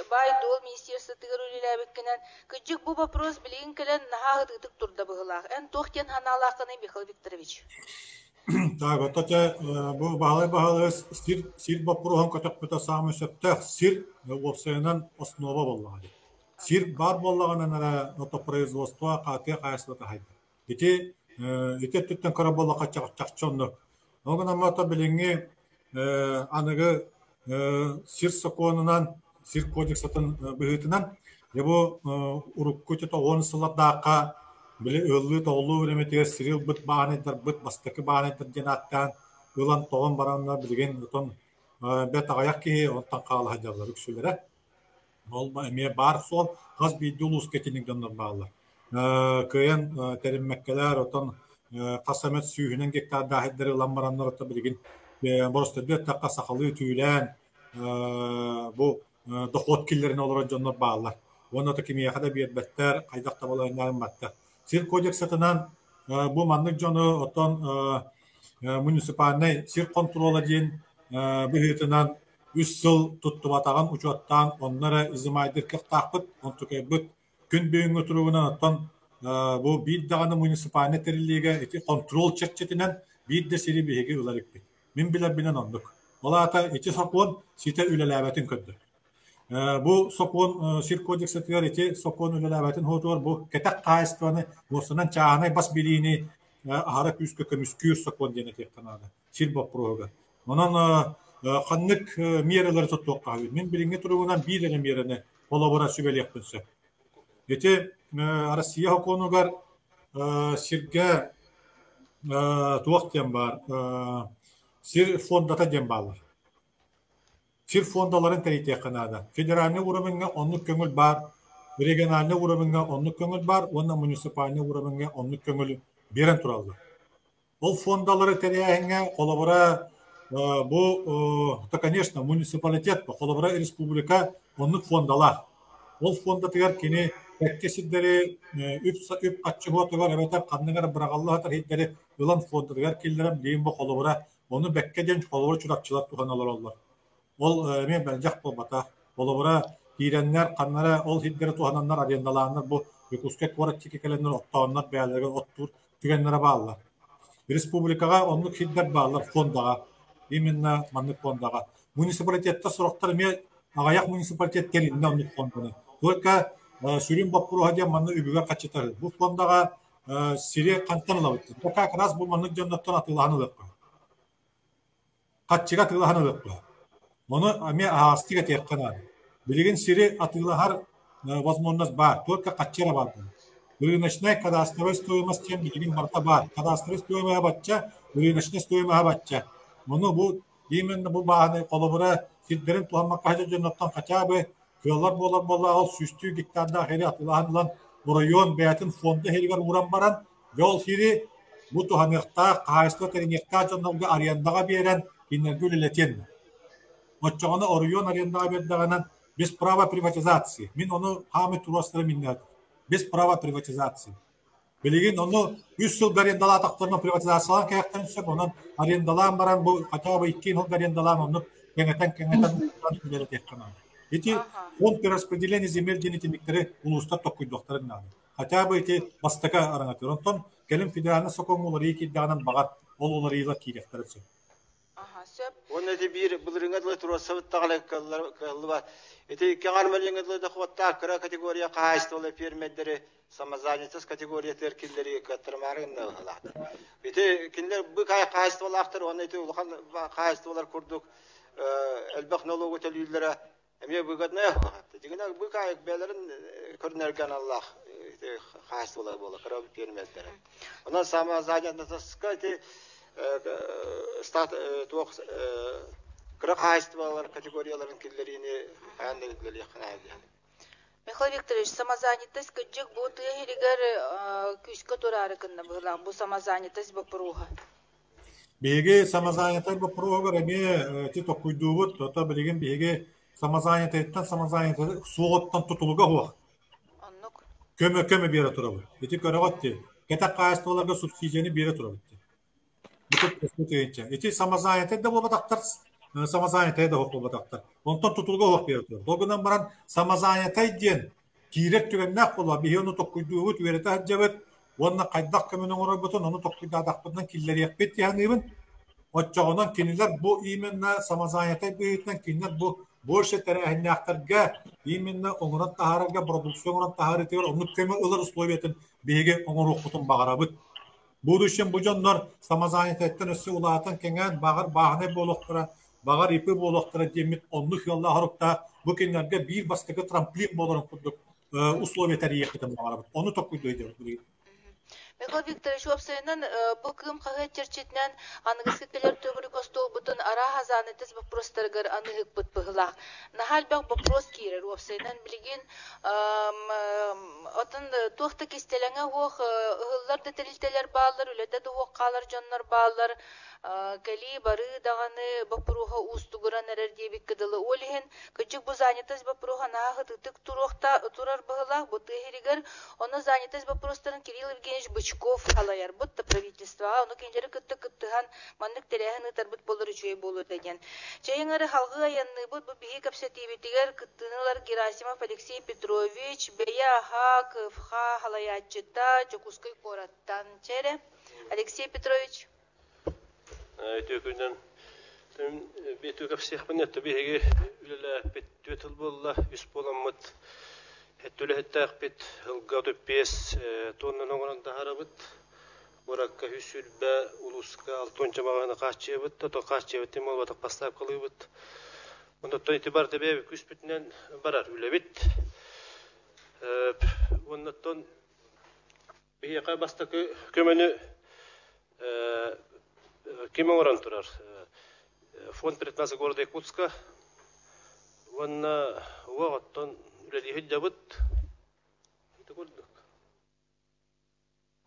бай дол министерствотыгар улилабеккенен кыджык бу вопрос билеген келен наха гыдык турда быгылак. Эн тохтен ханалакыны Михаил Викторович. Так, вот это бағалы сир бапыруған көтөкпөтө самы сөптөх сир опсайынан основа боллагады. Сир бар боллаганан ара производство каты кайсыта хайды. Ити түттен кара боллака чакчонну. Огон амата билинги аныгы сир законунан сир кодексатын быгытынан бу уруккуте 10 сылатдака Біле өлі тоғылу өреметігер сирил бұт бағанеттер, бұт бастықы бағанеттер денаттан өлан тоғын баранына білген ұтын бәт ағаяқ кейі онтан қағалы хадявлар үксілері. Ол әме бар сол қаз бейді ұлыс кетенік донлар бағылар. Көйен тәріммәккелер ұтын қасамет сүйінен гектар дағыддері ұлан баранлар ұтын білген бұрысты бәт таққа сақалы түйілән бұл дұқот келерін олар жонлар бағылар. Оны ұты кемияқада бейдбәттер қайдақта болайынағын бәттер. Сир кодексатынан бұл мандық жоны отон муниципальный сир контрола дейін бұхетінен 3 сыл тұтты батаған ұчуаттан онлары изымайдыр кіқтақпыт, онтықай бұт күн бүйін өтіруінен отон бұл бейддағаны муниципальный тәрілігі контрол чертетінен бейдді сири бейге ұлар екпет. Мен білер бінен ондық. Ола ата еті соқуын сите үлеләбәтін көдді. Bu sokon sir kodeksatlar eti sokon ülelabetin hotor bu ketak kayıstığını olsundan çağınay bas biliğini ahara küskü kömüskür sokon dene tektanada sir baproga. Onun kanlık miyereleri tuttuq kahve. Men bilinge turuğundan bir ele miyerene kolabora sübelek binse. Eti Rusya hukunugar sirge tuaq dem var. Sir fondata dem barlar. Sir fondaların terite kanada. Federalne uğramınga onluk köngül bar, regionalne uğramınga onluk köngül bar, onunla munisipalne uğramınga onluk köngül beren turaldı. O fondaları teriyahenge kolabora bu da конечно munisipalitet bu kolabora respublika onluk fondala. O fonda tigar kini tekkesidleri üp kaççı hotugar ebetar kandıgar bırağallah atar hitleri yılan fonda tigar killerem deyin bu kolabora onu bekkeden kolabora çurakçılar tuhanalar oldular. Ol men beljak bolbata. Bolobura girenler kanlara ol hiddere tuhananlar arendalanlar bu Yukusket korak çekikelenler ottavanlar bəyerlerge ottur tügenlere bağlılar. Respublikaga onluk hidder bağlılar fondaga. Eminna manlık fondaga. Munisipalitette soroktar me ağayak munisipalitet gelinde onluk fondunu. Dolka sürün bapuru hadiya manlı übüger kaçıtar. Bu fondaga siri kantanıla bitti. Doka kras bu manlık jonnattan atılağını Kaççıga atılağını Onu ame ağastıga tekkanar. Bilgin siri atılahar возможность бар. Только качера бар. Рыночная кадастровая стоимость тем bilgin barta бар. Кадастровая стоимость батча, рыночная стоимость батча. Onu bu именно bu bağını kolabora sidlerin tuhanmak kaçı cennetten kaçabı kıyarlar bolar al süstü gittarda heri atılahanılan bu rayon beyatin fonda herigar uğran baran yol hiri bu tuhanıqta kaçta terinekta cennetga ariyandaga beren kinlergül ileten. Oçağına oryon ariyandaga berdaгаnan без права приватизации. Мин ону хамы туростары миннат. Без права приватизации. Билигин ону 3 жыл арендала тактырына приватизациялан каяктан сөп, онан арендалан баран бу хотя бы 2 жыл арендалан ону кеңетен бере теккана. Эти фонд перераспределения земель денетимиктери улустар токуйдуктарын надо. Хотя бы эти бастака араңатыр. Онтон келим федеральный соком улар эки дагынан багат, ол улар ыйла киректер сөп. Он эти бир булрыңа турасып тагалак каллыба. Эти кеңармалыңа да хватта кара категория кайстолы фермерлери самозанятость категория теркиллери каттырмарында халат. Эти кинлер бу кайстолактыр, он эти улхан кайстолар курдук элбак налогы төлүлөрө эме бугатна. Дигене бу кай белерин көрнөргөн Аллах кайстолар боло кара фермерлер. Онан самозанятость эти кыракайствалар категорияларын киллерини андыгылы ханагы. Михаил Викторович, самозанятость кыджык бу тыгырыгар күскө турары кынна булам. Бу самозанятость бапруга. Беге самозанятость бапруга эме ти токуйдуут, то билген беге самозанятость суоттан тутулуга хуак. Аннук. Көмө бере турабы. Эти көрөгөттү. Катакайстваларга субсидияны бере турабы. Эти самозанятые да болбатактар, самозанятые да болбатактар. Онтон тутулга хок берет. Тогунан баран самозанятый ден кирек түгеннак бола, бие ону токуйдуут верете хаджабет, онна кайдак көмөнүн оройбутун, ону токуйдадакпытынан киллер якпет яныйбын. Отчогунан кинилер бу именно самозанятый бүйүтүнөн кинилер бу больше терехиннактарга именно оңурат тахарга продукцион тахары тер, ону көмө ылар условиятын биеге оңорукпутун багарабыт. Будущем буjonlar самозанятыйттан өссө улаатын кеңен багар баахны болохтура, багар ипи болохтура демит онлук ялла харукта бу кинлерге бир бастыгы трамплин болорун курдук условия тарыйкытын багарабыт. Ону токуйдой деп. Михаил Викторович, обсайнан бу кым кагат черчетнен аныгыскы келер төгүрү костол бутун ара хазанытыз вопростаргар аныгык бут быгылак. Нахал бак вопрос кирер обсайнан билген отын тохта кестелеңе ох ыгыллар детелителер баалар, үлете дохок калар жоннор баалар, кали бары даганы бапруга устугуран эрер дебик кыдылы олихен кычык бу занятость бапруга нахы тык турокта турар быгылак бу тыгырыгар оны занятость вопростарын Кирилл Евгеньевич Бычков алаяр бутта правительство оны кенжери кыттыган маннык терехин тарбыт болор үчөй болу деген. Чейңары халгы аянны бу биги капсетибитигер кыттыналар Герасимов Алексей Петрович, Бея Хаков, Ха халаячыта Чокускай кораттан чере. Алексей Петрович. Төкүнөн бетү капсехпен табиги үлеле беттүтүл болла үс боламыт Ettülehtäq bit hılgadu pes tonnan oğlan taharabıt. Borakka hüsülbä uluska altonca bagana qaçıbıt, to qaçıbıt mol batak pastap kılıbıt. Ondan itibar tebe küspütünden barar ülebit. Ondan bihiqa bastakı kömeni kime oran turar. Fond предприятия города Якутска. Ванна вагаттан үлелі хиджабыт. Это көрдік.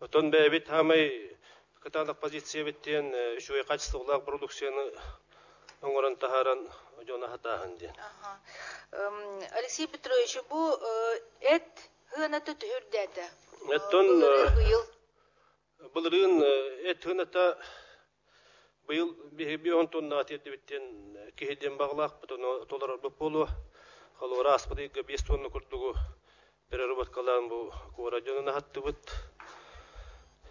Отон бәбет хамай катандық позиция беттен үшуе качестволық продукцияны оңыран тахаран жона хатағын ден. Алексей Петрович, бу эт хынаты түрдәді. Эттон бұлырын эт хынаты быйыл бион тонна атеті беттен кехеден бағылақ бұтын толар бұп болу. Халура аспадыйга 5 тонна курдугу переработ калан бу кора жонуна хатты бут.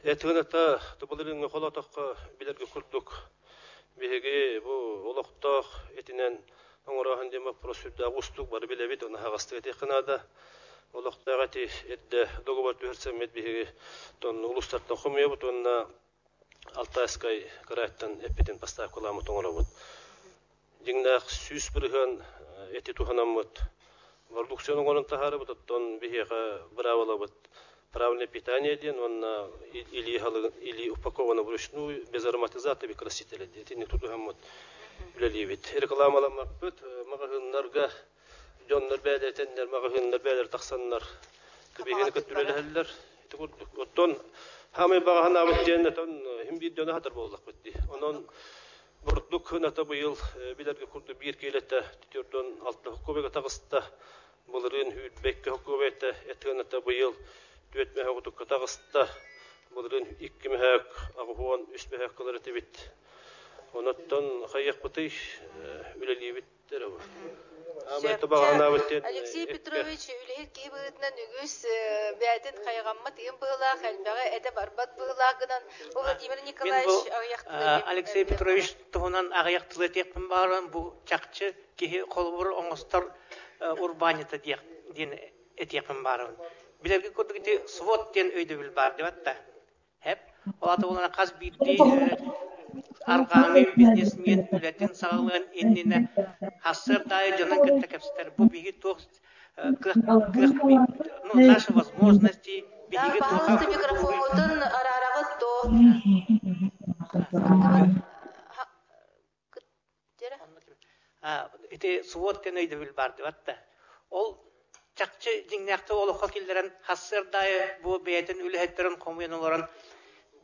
Этгенета тубулырын холотокка билерге курдук. Беге бу олокток этинен оңорахан дема просудда устук бар билебит оны хагасты этекнада. Олоктагати эдде договор төрсемет беге тон улустартан хумия бут онна Алтайскай караттан эпитен поставь каламы тоңорабут. Дигнах сүз бирген эти туханамыт продукцияның онын тахары бұт, оттон бихеға бравалабыт правильное питание ден, он или упаковано вручную, без ароматизации, без красителя. Это не тухамыт үлелебет. Рекламаламак бұт, мағағынларға, жонлар бәлі әтендер, мағағынлар бәлі тақсанлар, көбегені көттүрелі оттон хамай бағахан абыт дейін, оттон химбир жона хатыр болдық бітті. Онын Бордук ната быйыл билерге курду бир келете титөрдөн алтын хоккобеге тагыста булырын үтбекке хоккобете этгэната быйыл төтмө хоккотукка тагыста булырын 2 мехак агуон 3 мехак кылыр этебит. Оноттон хайяк бутый үлелибиттер. Алексей Петрович үлехет кейбытынан үгүс бәдин кайгамма тыйын была хәлбәгә әдә барбат былагыдан Владимир Николаевич агыяктылы. Алексей Петрович тугунан агыяктылы текпин барын бу чакчы ки колбур оңостор урбанита ден этекпин барын. Билерге көрдүгү свод ден өйдө бил бар деп атта. Хеп алаты булана каз бирди арганы бизнесмен үлетин сагылган эннине хассыр дайы жанын кытта кепстер. Бу биги тох наши возможности биги тох. Микрофондан арарагы то. Ите свод тен өйдө бил бар деп атта. Ол чакчы жиңнакты олокко килдерен хассыр дайы бу бейтин үлеттерин комуналарын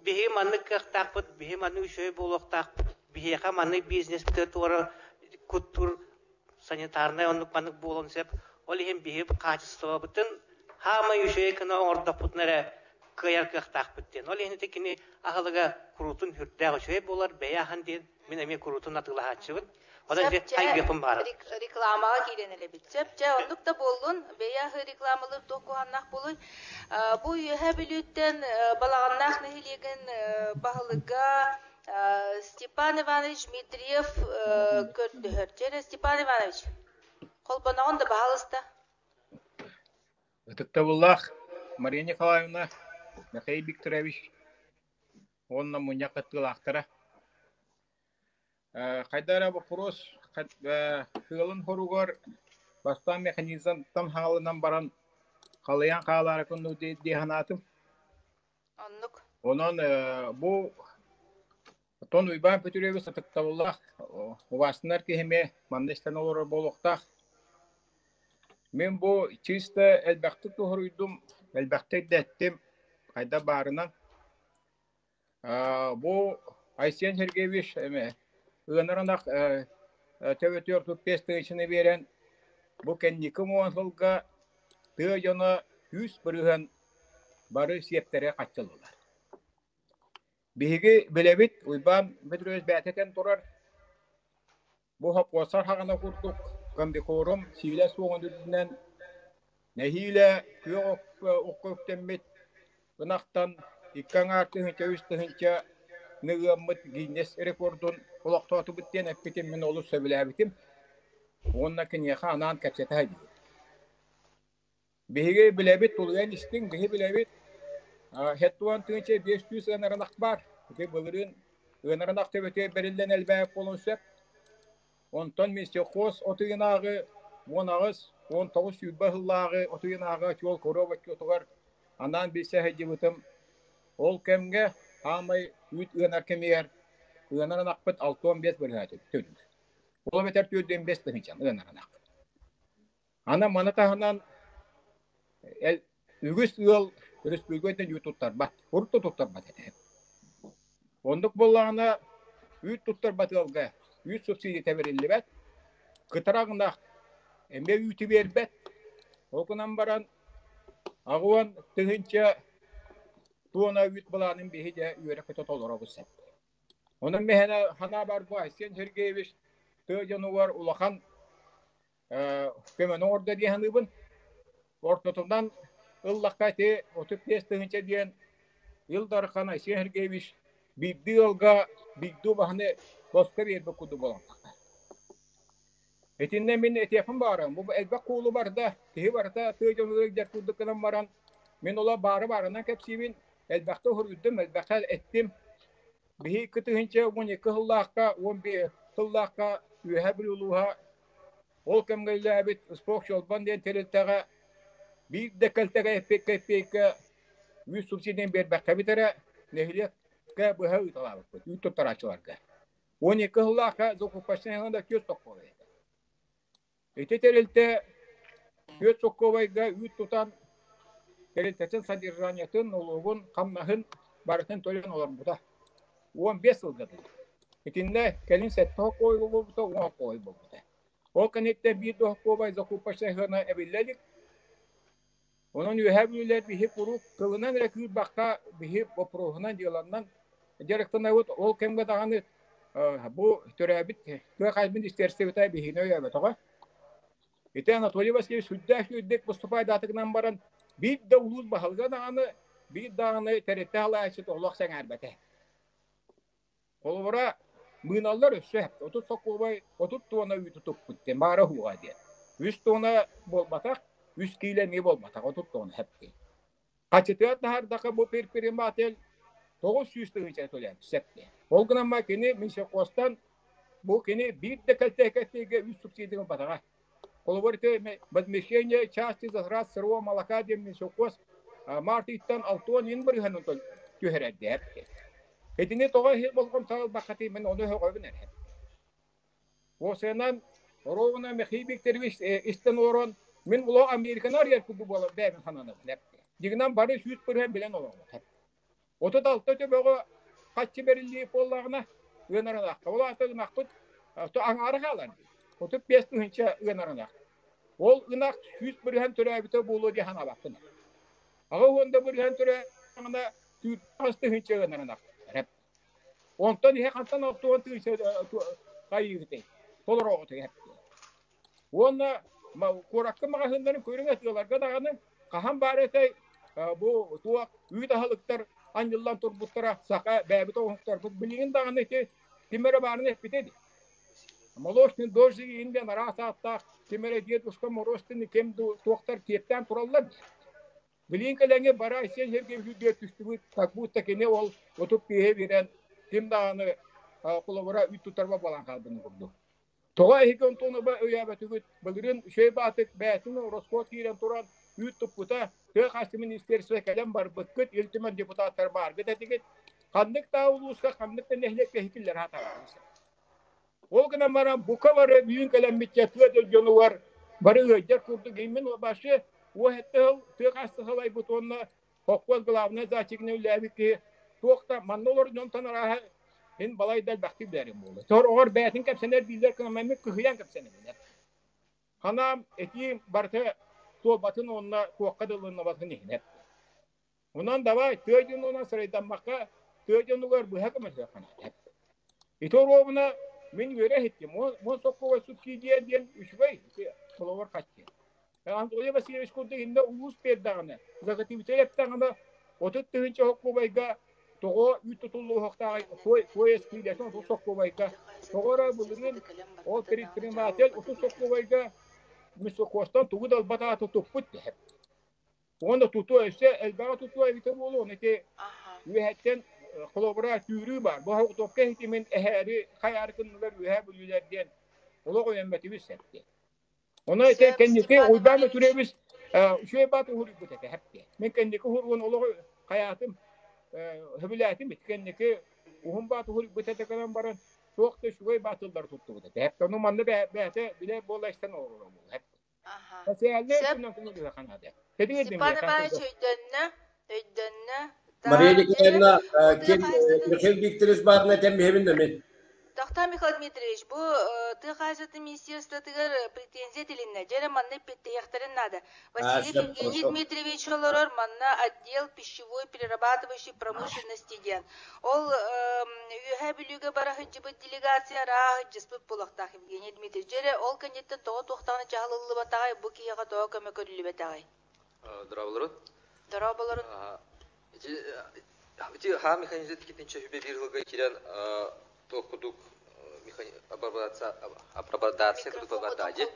биһи манны кыктакпыт, биһи манны үшөй болохтакпыт, биһиха манны бизнесте тура куттур санитарный оннук манны болон сеп, ол ихем биһи качество бутын хама үшөй кына ордапутнара кыяр кыктакпыттен. Ол ихне текини ахалыга курутун хүрдәг үшөй болар, бәяхан ден мен эме курутун атылахатчыбыт. Одан же хайгепим бар. Рекламага киленеле битсеп, жа ондукта болгон бәяхы рекламалар токуаннак болой. Бу юха билүттен балаганнак нехилеген баһлыга Степан Иванович Дмитриев көрдүһөр. Жere Степан Иванович. Колбонагын да баһалыста. Тыктабуллах Мария Николаевна Михаил Викторович онна муньякаттылактара. Кайдара вопрос хылын хоругар бастан механизм там халынан баран калыян каалары күнү деханатым. Аннык. Онон бу тон уйбан пөтүрөбү сатыктабуллах убасынар кехеме мандыштан олор болохтак. Мен бу чисто элбакты тухуруйдум, элбакты деттим кайда барынан. Бу Айсен Сергеевич эме ынырынак төбөтөр туппесті ішіне берен бұл кәннекі мұғансылға түйіжіні 100 бірігін бары септері қатчылылар. Бігі білебіт ұйбан бүтрөз бәтетен тұрар. Бұл қоқсар хағына құрдық, көмді қорым сивілі соғын дүрдінен нәхейлі күйі оққөктенмет ұнақтан иккен артығынша үстігінша нығымыт гиннес рекордун улақтуаты бүттен әппетен мен олы сөбілі әбітім. Онна кінеға анан кәпсеті әді. Бігі біләбет тұлғайын істің, бігі біләбет хеттуан түнше 500 ынарынақ бар. Бігі бұлырын ынарынақ төбөте берілден әлбәйіп болын сөп. Онтан мен сеқос отығынағы, 19 юббағылағы отығынағы чол көрі өткетуғар анан білсе әді бұтым. Ол кәмге Амай үт ынар кемер, ынаран ақпыт 6-15 біргаты төдік. Ол бетер 4-5 біргачан ынаран ақпыт. Ана маны тағынан үгіс ұл республикаден үт тұттар бат, ұртты тұттар бат әді. Ондық болағына үт тұттар бат ұлға, үт субсидия тәбірілі бәт, қытырағында әмбе үті бер бәт, оқынан баран ағуан түгінші туона үт баланын бейі де үйері күті толыра бұсып. Оның мехені хана бар бұ Айсен Сергеевич төженуар улахан көмені орда дейін ұбын. Ортотымдан ұллаққа те 35-тігінші дейін ұлдарықан Айсен Сергеевич бейді ұлға бейді бағыны босқа бербі күді боландық. Етінен мен етепім барым. Бұл әлбәк қолы барда, тегі барда төженуар жер күдікінен баран. Мен ола барынан кәпсейбін. Әлбәқті хүрдім, әлбәқәл әттім. Бігі күтігінші 12 ғыллаққа, 11 ғыллаққа үйә біл ұлуға. Ол кәмгейлі әбіт ұспоқ жолбан ден терілтіға. Бір дәкәлтіға әппек-әппек 100 субсидиен бербәққа бітірі нәхілетке бұға ұйталабық бұд, үй тұттарачыларға. 12 ғыллаққа зоқупашынығында көз соққылы. Эти терілті көз соққылыға үй тұтан Терилтетін содержаниятын, олығын, қамнағын, барытын төлен олар бұда. 15 жылға бұл. Итинне келин сетто кой болбута, уа кой болбута. Ол канетте bir doh kovay zakupasa hana ebillik. Onun ühebüler bihi kuruk kılınan rekül bakka bihi boprohuna diyorlardan. Gerekten avut ol kemge dağını bu törabit köy kalbin isterse bitay bihi ne ya betoğa. İte Anatoly Vasilyeviç hüddaş üddek Mustafa datıknan baran bir de uluz bahalga dağını bir dağını terette halayçı tohlak sen erbete. Kolvara mınallar össe hep. Otut sokovay, otut tuğuna tutup bitti. Mara huğa diye. 100 tuğuna bol batak, 100 kile ne bol batak. Otut tuğuna hep diye. Kaçıtıyat nahar daka bu perpirin batel 900 tuğu içe tolen. Sep diye. Olgunan makini minşe kostan bu kini bir de kalteketlige 100 subsidinin bataka. Kolvarite bazmeşenye çasti zahrat sırva malaka diye minşe kos martittan altuğun inbir hanın tol tühereddi hep diye. Hedine toğa hep bolğum sağ bakati men onu hoğabın hep. O senan Rovna mehibik tervis isten oran men ulo Amerikanar yer kubu bola ben hanana hep. Dignan barış 100% bilen olan hep. Oto dalta te bogo kaççı berilli pollağına önarana. Ola atı nakput to angara kalan. Oto 5 hınça önarana. Ol ınak 100% törabite bolu di hana baktın. Ağa onda bir han törabana 100 hınça önarana. Hep. Ondan he kantan altı on tüyse kayıgıtı. Toloroğutu hep. Ona kurakka mağazınların kuyruğu etiyorlar. Gadağını kahan baretay bu tuğak üydahalıklar anjıllan turbutlara saka bäbit oğuklar. Bu bilgin dağını ki timere barını hep bitedi. Molostin dojzi inden arasa hatta timere diye duşka morostin kem tuğaklar kepten turallar. Bilgin kalenge bara isen herge hüdüye tüstübü takbutta kene ol otup bihe biren tim dağını kulabora üt tutarma balan kaldığını kurdu. Toğa hekon tonu ba öyabatügüt bilgirin şey batık bätin roskot kiren turan üt tuputa tö kasti ministersiye kalem bar bıkkıt iltimen deputatlar bar gıdatigit kandık da uluska kandık da nehlekle hikiller hata var. Ol gına maran buka var büyün kalem mitçatlı dölgönü var. Barı öjder kurdu geymin o başı o hette tö kasti halay butonla hokkoz gılavna zaçikne üllabik ki toqta mannolor jontan araha hen balayda bakti derim oldu. Tor or bätin kapsener diller kana memek kıhyan kapsener. Hanam eti barta to batın onna toqadılına batın hep. Ondan da var töjün ona sıraydan bakka töjün var bu hakama kana hep. Itor obuna men göre hetti. Mon sokko ve subsidiye diyen üçbey. Kolor kaçtı. Anatoly Vasilyeviç kurdu inde ulus perdağını. Zagativite yaptağını otot tığınca hokku bayga togo ütutullu hokta koy eskileton to sokko bayga. Togora bulun o primatel oto sokko bayga miso kostan tugu dal bata tutuput hep. Onda tutu ise elbara tutu evite bolu nete ühetten kolobra tüyrü var. Bu hok topke hitimin eheri kayarkınlar ühe bülülerden. Ola koyambeti bisetti. Ona ite kendisi uybama türebiz şey batı huruk butete hep. Men kendisi hurgun ola hayatım hübülatim bit kendisi uhum batı huruk butete kalan baran çok da şuay batıllar tuttu butete. Hep onu mandı bete bile bolaştan olur hep. Aha. Seyahalle bundan konu bir kanada. Sipana bana öydönne. Maria Nikolaevna Mikhail Viktorovich barına tembihiminde mi? Доктор Михаил Дмитриевич, bu ТХЗ министерствотыгар претензия тилинне, жере манны петтеяхтарын надо. Василий Евгений Дмитриевич олорор манна отдел пищевой перерабатывающей промышленности ден. Ол үйе бүлüge бара хыджыбыт делегация раа хыджыспыт болактах Евгений Дмитриевич. Жере ол кенеттен тоғы тоқтаны жағылылы батағай, бұл кияға тоғы көмі көрілі батағай. Дұрабылырын? Дұрабылырын. Ха механизм кетінші хүбе бір жылға келен Токудук апробадация кредитования.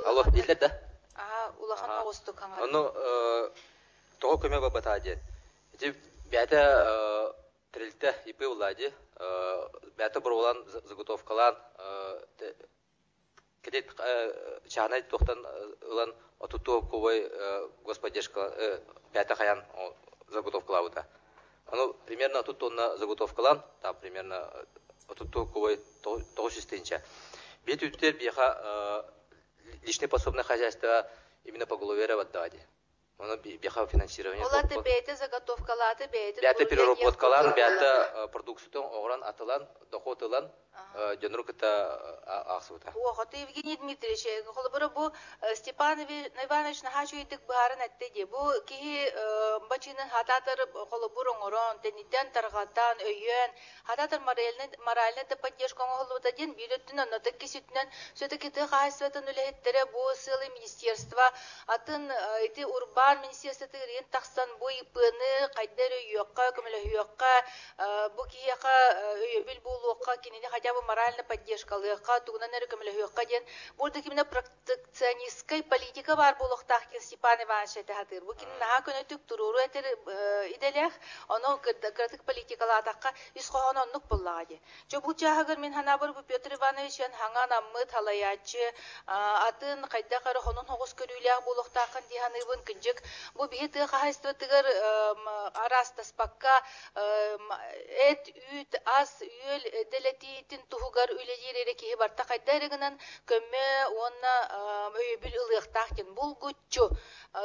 Алло, или да? Ага, улахан огосту канга. Ну, того көмө бабатаде. Эти бята трилте ипы улади, бята бурулан заготовкалан кредит чанай тохтан улан отутовковой господдержка бята хаян заготовкалаута. Оно примерно тут тонна заготовкалан, там примерно тут толковой 900 тысяч. Ведь утер беха личное подсобное хозяйство именно по голове отдали. Оны беха финансирование. Оларды бейті заготовкалаты, бейті переработкалар, бейті продукциятон оғран атылан, доход ылан, жөнру кыта ақсуыта. Оғаты Евгений Дмитриевич, қолыбыры бұл Степан Иванович нахачу едік бұхарын әттеді. Бұл кейі бачының хататыр қолыбыр оңырын, тәнеттен тарғаттан, өйен, хататыр моральны да поддержканы қолыбыда ден, бүйреттін оннатық кесетінен сөті қайсыветін үліхеттері бұл сылы министерства, атын еті урбан министерствоты рен тақсан бұл ипыны қайдар өйеққа, көмілі өйеққа, бұл кейеқа өйебіл болуыққа, кенені хотя бы морально поддержкалыға, туғынан әрі көмілі өйеққа ден. Burada kimine protekcionistkay politika var buluqtaq ki Stepan Ivanoviç etədir. Bu kimin naha könötük tururu eter idelək, onu kritik politikalataqqa isqoğan onluq bullağı. Jo bu çahagır min hanabır bu Pyotr Ivanoviç yan hangan ammıt halayatçı atın qayda qarı onun hoğuz körüylək buluqtaqın dihanıbın kıncık. Bu bihi tığ qahaystotıgır aras taspakka et, üt, as, üyel deletitin tuhugar üledir erekihi barta qayda eriginin kömme ona öybül ılığıqtaqken bul gutçu.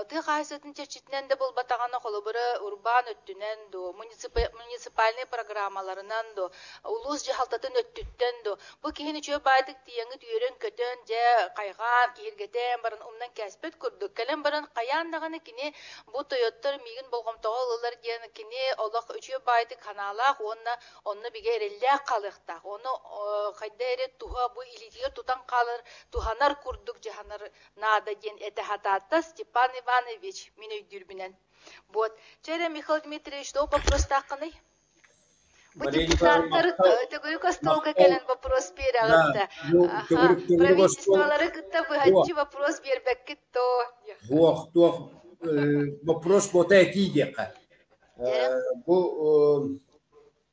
Tığ qahaystotin çeşitinen de bul batağana kolubırı urban öttünen do, municipalni programalarından do, ulus cihaltatın öttütten do. Bu kihini çöp aydık diyeni tüyörün kötön, je qayğam, kihirgeten barın umdan kəspet kurduk. Kelen barın qayan dağını kini bu Toyottar migin bolğum toğalılar diyen kini olaq çöp aydık kanalaq, onna bige erellək qalıqtaq. Onu qayda eret tuha bu ilitiyor tutan qalır, tuhanar kurduk cihanar nada diyen ete hatatta Stepan Ivanoviç minöy dürbünen. Вот. Черя Михаил Дмитриевич, что вопрос такой? Депутаттар төгүрү костолго келен вопрос берагытта. Правительстволары кытта быхатчы вопрос бербеккит то. Туох вопрос бота этидека. Бу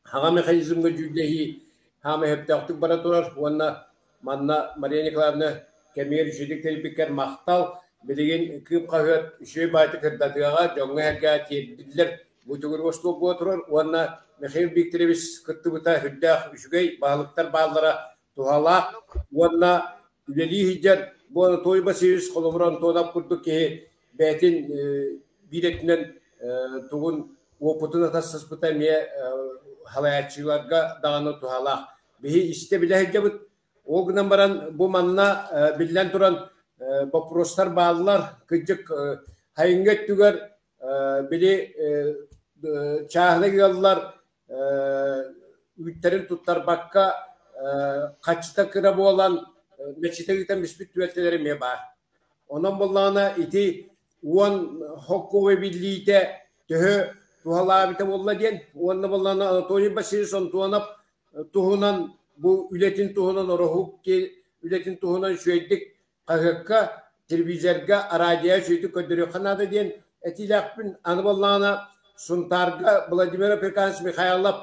хага механизмге жүлдеги хама хептактык бара турар. Онна манна Мария Николаевна кемер жүдик телбикер мактал билеген кып кагыт үшөй байты кырдатыга жоңга эрге тиедилер. Бу төгүрү костол болотурар. Онна Михаил Викторович кыттыбыта хүддах үшгей балыктар балдара тухалак. Онна үлели хиджар бу тойба севис коломрон тонап курдук ки бетин биретинен тугун опутуна тассыспыта ме халаячыларга даганы тухалак. Бихи иште биле хиджабыт огнан баран бу манна билен туран вопростар баллар кыжык хайынгет түгер били чахны гыллар үттерин туттар бакка качта кыра болан мечитегитен биспит түбөттелери ме бар. Онан боллана ити уан хоккове биллите төхө тухалабите болла ден. Онна боллана Анатолий Басилison туанап тухунан bu ületin tuhunun orahuk ki ületin tuhunun şöydik kahakka televizörga aradiya şöydik ödürü kanada diyen etilakpın anıballağına suntarga Vladimir Perkans Mikhailov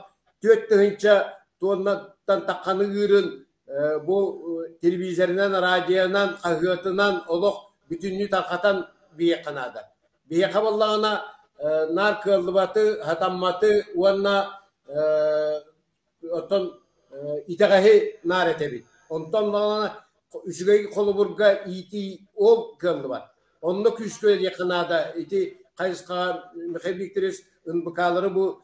töt tığınca tuğundan takkanı gırın bu televizöründen aradiyanan kahıtından oluq bütünlüğü takatan bir kanada. Bir kaballağına nar kırlıbatı hatammatı onunla oton İtagahi naretebi. Ondan bana üçgey koluburga iti ol kıldı var. Onda küsköyle yakınada iti kayıska Mikhail Viktorowич ınbıkaları bu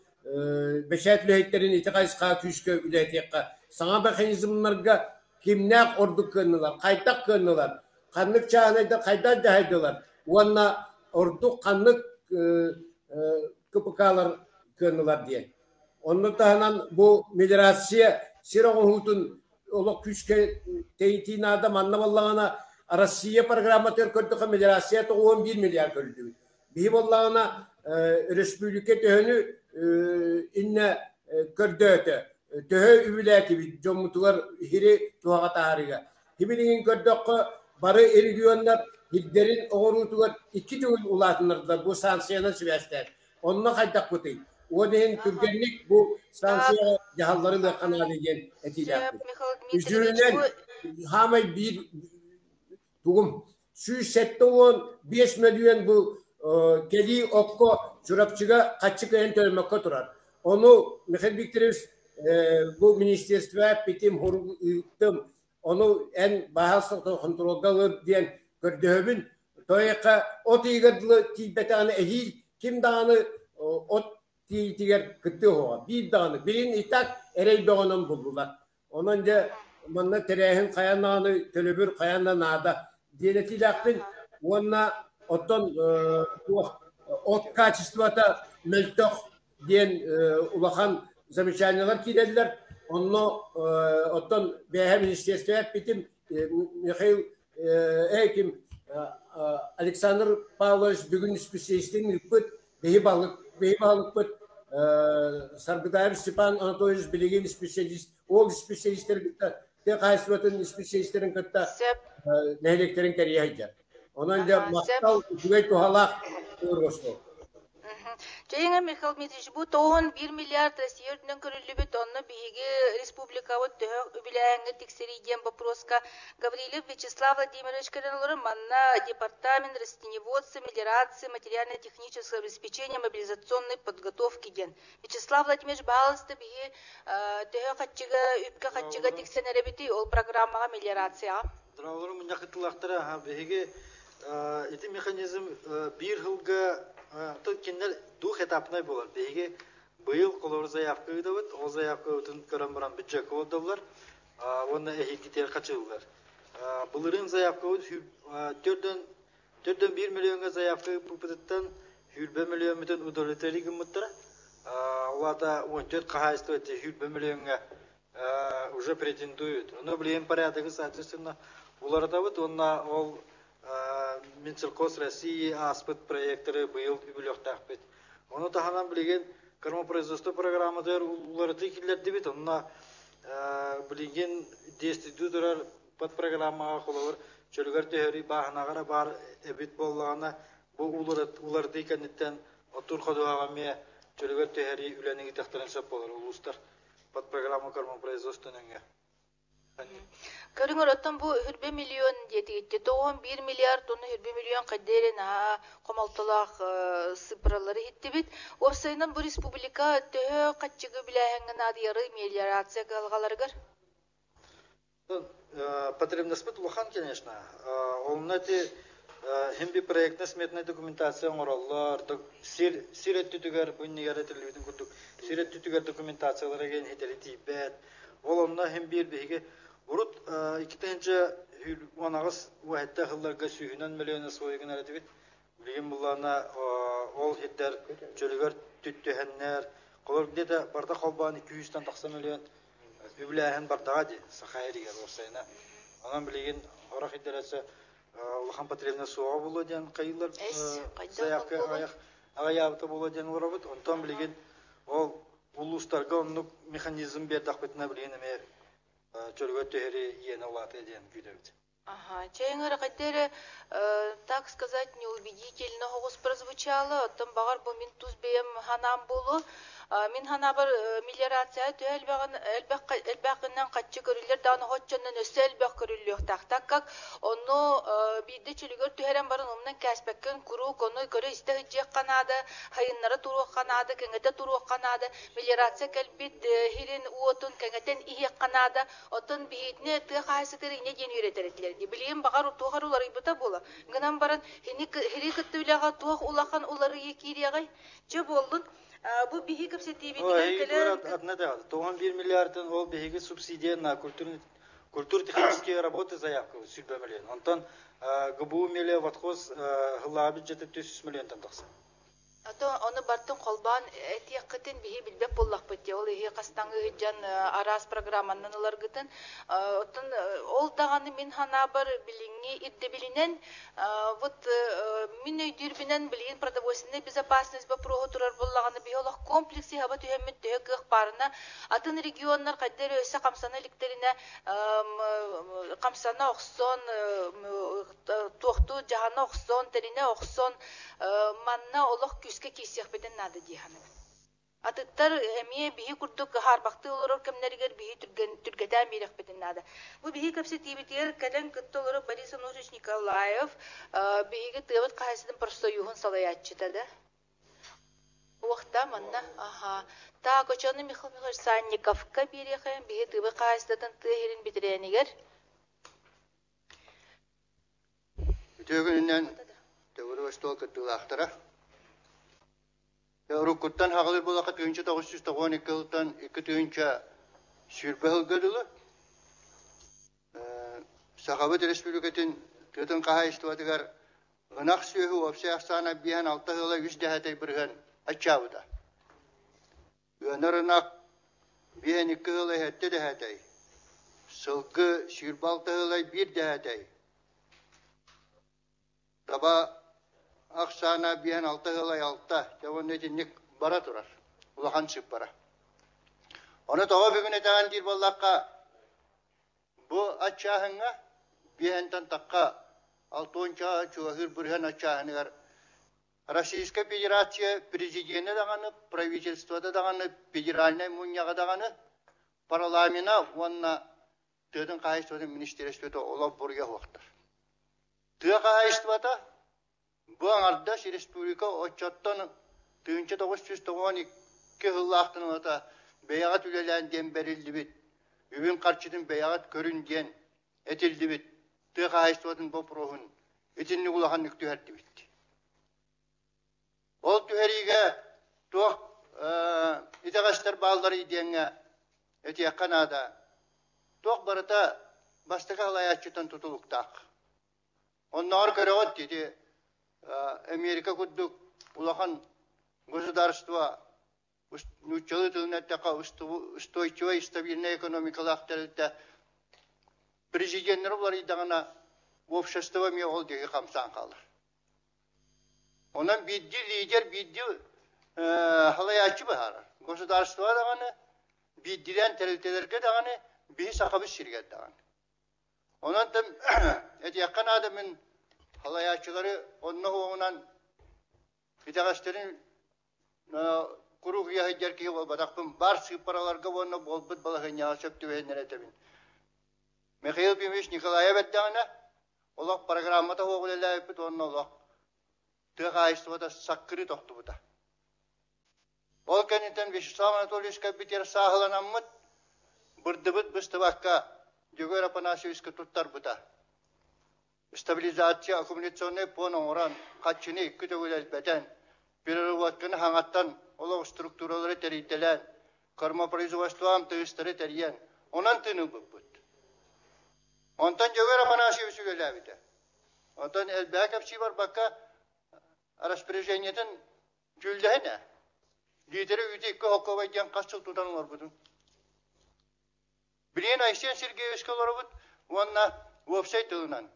beşet lehitlerin iti kayıska küskö ületi yakka. Sana mekanizmlarga kimnak orduk kınılar, kaytak kınılar. Kanlık çağınayda kaytak dahaydılar. Onunla orduk kanlık kıpıkalar kınılar diye. Onun tahanan bu milyarasiye Sirahutun olak küçke teyitini adam anlamallağına Rusya programatör kördük milyarasiye to 11 milyar kördü. Bihivallağına Respublika töhünü inne kördüğütü. Töhü übileti bir comutular hiri tuhağa tariga. Hibilinin kördük barı erigiyonlar hidderin oğrutular iki tüğün ulatınlardır bu sansiyana süvesler. Onunla kaydak kutayım. O deyin Türkçelik bu sansiya cahalları da kanaliyen etilaktır. Üzülünen hamay bir tuğum. Şu sette olan 5 milyon bu kedi okko çorapçıga kaçık en törmekka turar. Onu Mikhail Viktorowич bu ministerstva bitim horugtım. Onu en bahaslıkta kontrolda alır diyen gördüğümün Toyaka ot igadlı tibetane ehil kim dağını ot tiger kıttı hoa. Bir dağını birin itak erey doğanın buldular. Onunca manna terehin kayanağını tölübür kayanağın nada. Diyeleti laktın onunla ottan ot kaçıştıvata meltoh diyen ulakan zamışanyalar kilediler. Onunla ottan beher ministerstve bitim Mikhail Ekim Alexander Pavlovich bugün spesialistlerin yıkpıt behi balık pıt Sargıdayır Stepan Anatolyevich bilegen spesialist o spesialistlerin tek hayatın spesialistlerin kıtta nehleklerin kariye haccar. Onunca maktal güvey tuhalak uğurgostu. Жайыңа Михаил Дмитриевич, бу тоон 1 миллиард Россияден көрүлүбүт, онно биги республикабы төһө үбиләңге тексериден вопроска Гаврилев Вячеслав Владимирович Каренлоры манна департамент растениеводства, мелиорации, материально-технического обеспечения, мобилизационной подготовки ден. Вячеслав Владимирович балысты биги төһө катчыга үпкө катчыга тексенеребити ол программага мелиорация. Дравларым мынакытлактара биги эти механизм бир жылга Тут киндер дух этапный булар. Беге быйыл колор заявка ыдабыт, ол заявка утун көрөмбаран бюджет колдолар. Онда эхикитер качылдылар. Булырын заявка ут 4 1 миллионга заявка пупыттан 1 миллион метен удовлетворили муттара. Олата 14 кахайство эти 1 миллионга уже претендуют. Но блин порядок соответственно буларда вот онна ол Минсельхоз России аспыт проекторы быйыл үбүлөктакпыт. Оны таханан билген кормопроизводство программадыр уларды киллерди бит. Онна билген деститутурар под программага колор чөлгөр төһөри баханагара бар эбит боллагана бу уларды кенеттен отур кодуга ме чөлгөр төһөри үлөнүгү тактарын сап болор улустар под программа кормопроизводствонунга. Көрүңөр оттон бу 1 миллион детигитте, тоон 1 миллиард тонны 1 миллион каддерин комалталак сыпыралары хиттибит. Опсайынан бу республика төһө катчыгы билэһеңген адыяры мелиорация калгаларыгар. Потребность лухан, конечно. Олнати хемби проектно-сметная документация ораллар, сирет түтүгөр буннигер этилибитин курдук. Сирет түтүгөр документациялары ген хителитибет. Олонна хемби биге Урут 2-нче онагыз вахетте хылларга сүйүнөн миллион сойгын аратыбит. Билген булларна ол хеттер чөлөгөр түттүһеннер. Колор где-то барда колбан 290 миллион үбләһен бардага ди сахайригер осайна. Анан билген ора хеттересе улахан потребна суга болоден кайылар заявка аябыта болоден урабыт. Онтон билген ол улустарга оннук механизм бердакпытына билген эме чөлгө төһөри ена улаты ден күдөбүт. Ага, чайыңара кайдere, так сказать, неубедительно хогус прозвучало, оттон багар бу мин туз бем ханам болу. Мин ханабар мелиорация элбакынан катчы көрүлөр даны хотчоннан өсө элбак көрүлөк так как ону бийде чөлгөр төһөрөн барын умнан каспеккен куру кону көрө истеги жек канады, хайыннары туру канады, кеңете туру канады, мелиорация келбит хирин уотун кеңетен ийек канады, отон бийитне ты хайсытерине ден үйрөтеретлер. Билген багар тугарулар ибыта бола. Гынан баран хири кыттыбылага туак улахан улары екирегай. Че болдун? Бу биги кепсетибитиген келен. Одна 1 миллиардын ол биги субсидия на культурно-технические работы заявка сүйбө миллион. Онтон ГБУ меле ватхоз гыла бюджеты 300 миллиондан такса. Оны бартын колбан этияккытын биһи билбек боллакпыт ол иһи кастаңы жан арас программанын ыларгытын отун ол даганы мин хана бар билиңи идде билинен вот мин өйдүрбинен билген продовольственная безопасность вопросы турар боллаганы биолог комплекси хаба түһэммит төһөк барына атын регионнар каддер өсө камсана ликтерине камсана оксон туохту жахана оксон терине оксон манна олох күскө кисек бетен нады диханы. Атыттар эмие бихи курдук харбакты олорор кемнеригер бихи түргетен бирек бетен нады. Бу бихи кепсетибитер кален кытты олорор Борис Ануфриевич Николаев бихиге тывыт кайсыдын простоюхун салаятчыта да. Уақта манна, аха. Та кочаны Михаил Михайлович Санниковка бирехен бихи тывы кайсыдын тыхерин битеренигер. Төгүнүнөн Владивосток кытылахтара. Рукуттан хагылыр булака 1992 жылдан 2 сүрбәһүгәдүле. Сахабат республикатын төтен кахайстыгар ынак сөйү опсясана биһан 6 жылы 100 дәһәтәй биргән ачабыда. Өнөрнак биһан 2 жылы 7 дәһәтәй. Сылкы сүрбалты жылы 1 дәһәтәй. Таба Аксана биһан 6 жылы 6, тәвәнне динник бара турар. Улахан чып бара. Оны тога бүгүн этаган дир боллакка бу ачаһыңа биһантан такка 6-нча чуахыр бүрген ачаһыгар Российская Федерация президенты даганы, правительство даганы, федеральный муньяга даганы, парламента вонна төдөн кайыстыгы министрликте олоп бурга вактар. Тыга кайыстыгы бу аңардаш республика отчоттон 1992 жыллактын ата беягат үлеленден берилди бит. Үбүн карчыдын беягат көрүнден этилди бит. Тыга кайыстыгын бу профун этинни улаган нүктөөрдү бит. Ол түһәриге туак итагастар балдары идеңе эти Канада туак барата бастыга лаячтан тутулуктак. Оннар көрөгөт диди Америка куддук улахан государство учалы тылнаттака устойчивая и стабильная экономикалактарда президенттер булар идагана общество меол деги камсан калыр. Ondan bildi lider bildi halayatçı bahar. Gosdarstva dağını bildiren terültelerge dağını bir sakabı şirket dağını. Ondan da yakın adamın halayatçıları onunla oğunan bir kuru hıyahıcar ki badakpın bar sıparalarga onunla bolbut balakın yağışıp tüveyenlere tebin. Mikhail Pimiş Nikolayev dağını olak programmata oğuluyla yapıp onunla olak. Тыгайствода саккыры тоқтубута. Ол кенитен Вячеслав Анатольевич Капитер сахаланаммыт бырдыбыт быстыбакка Дюгер Апанасьевичка туттарбыта. Стабилизация аккумуляционный пон оңран качыны күтөгүлел бетен переработканы хаңаттан олог структуралары терителен кормопроизводством тыгыстары терген онан тыны быппыт. Онтан Дюгер Апанасьевич үлелебите. Онтан элбекапчи бар бакка распоряжениятын жүлдәһенә. Лидері үтекке хоковайдан қасыл тудан олар бұдың. Білен Айсен Сергеевич колары бұд, онна вебсайт ылынан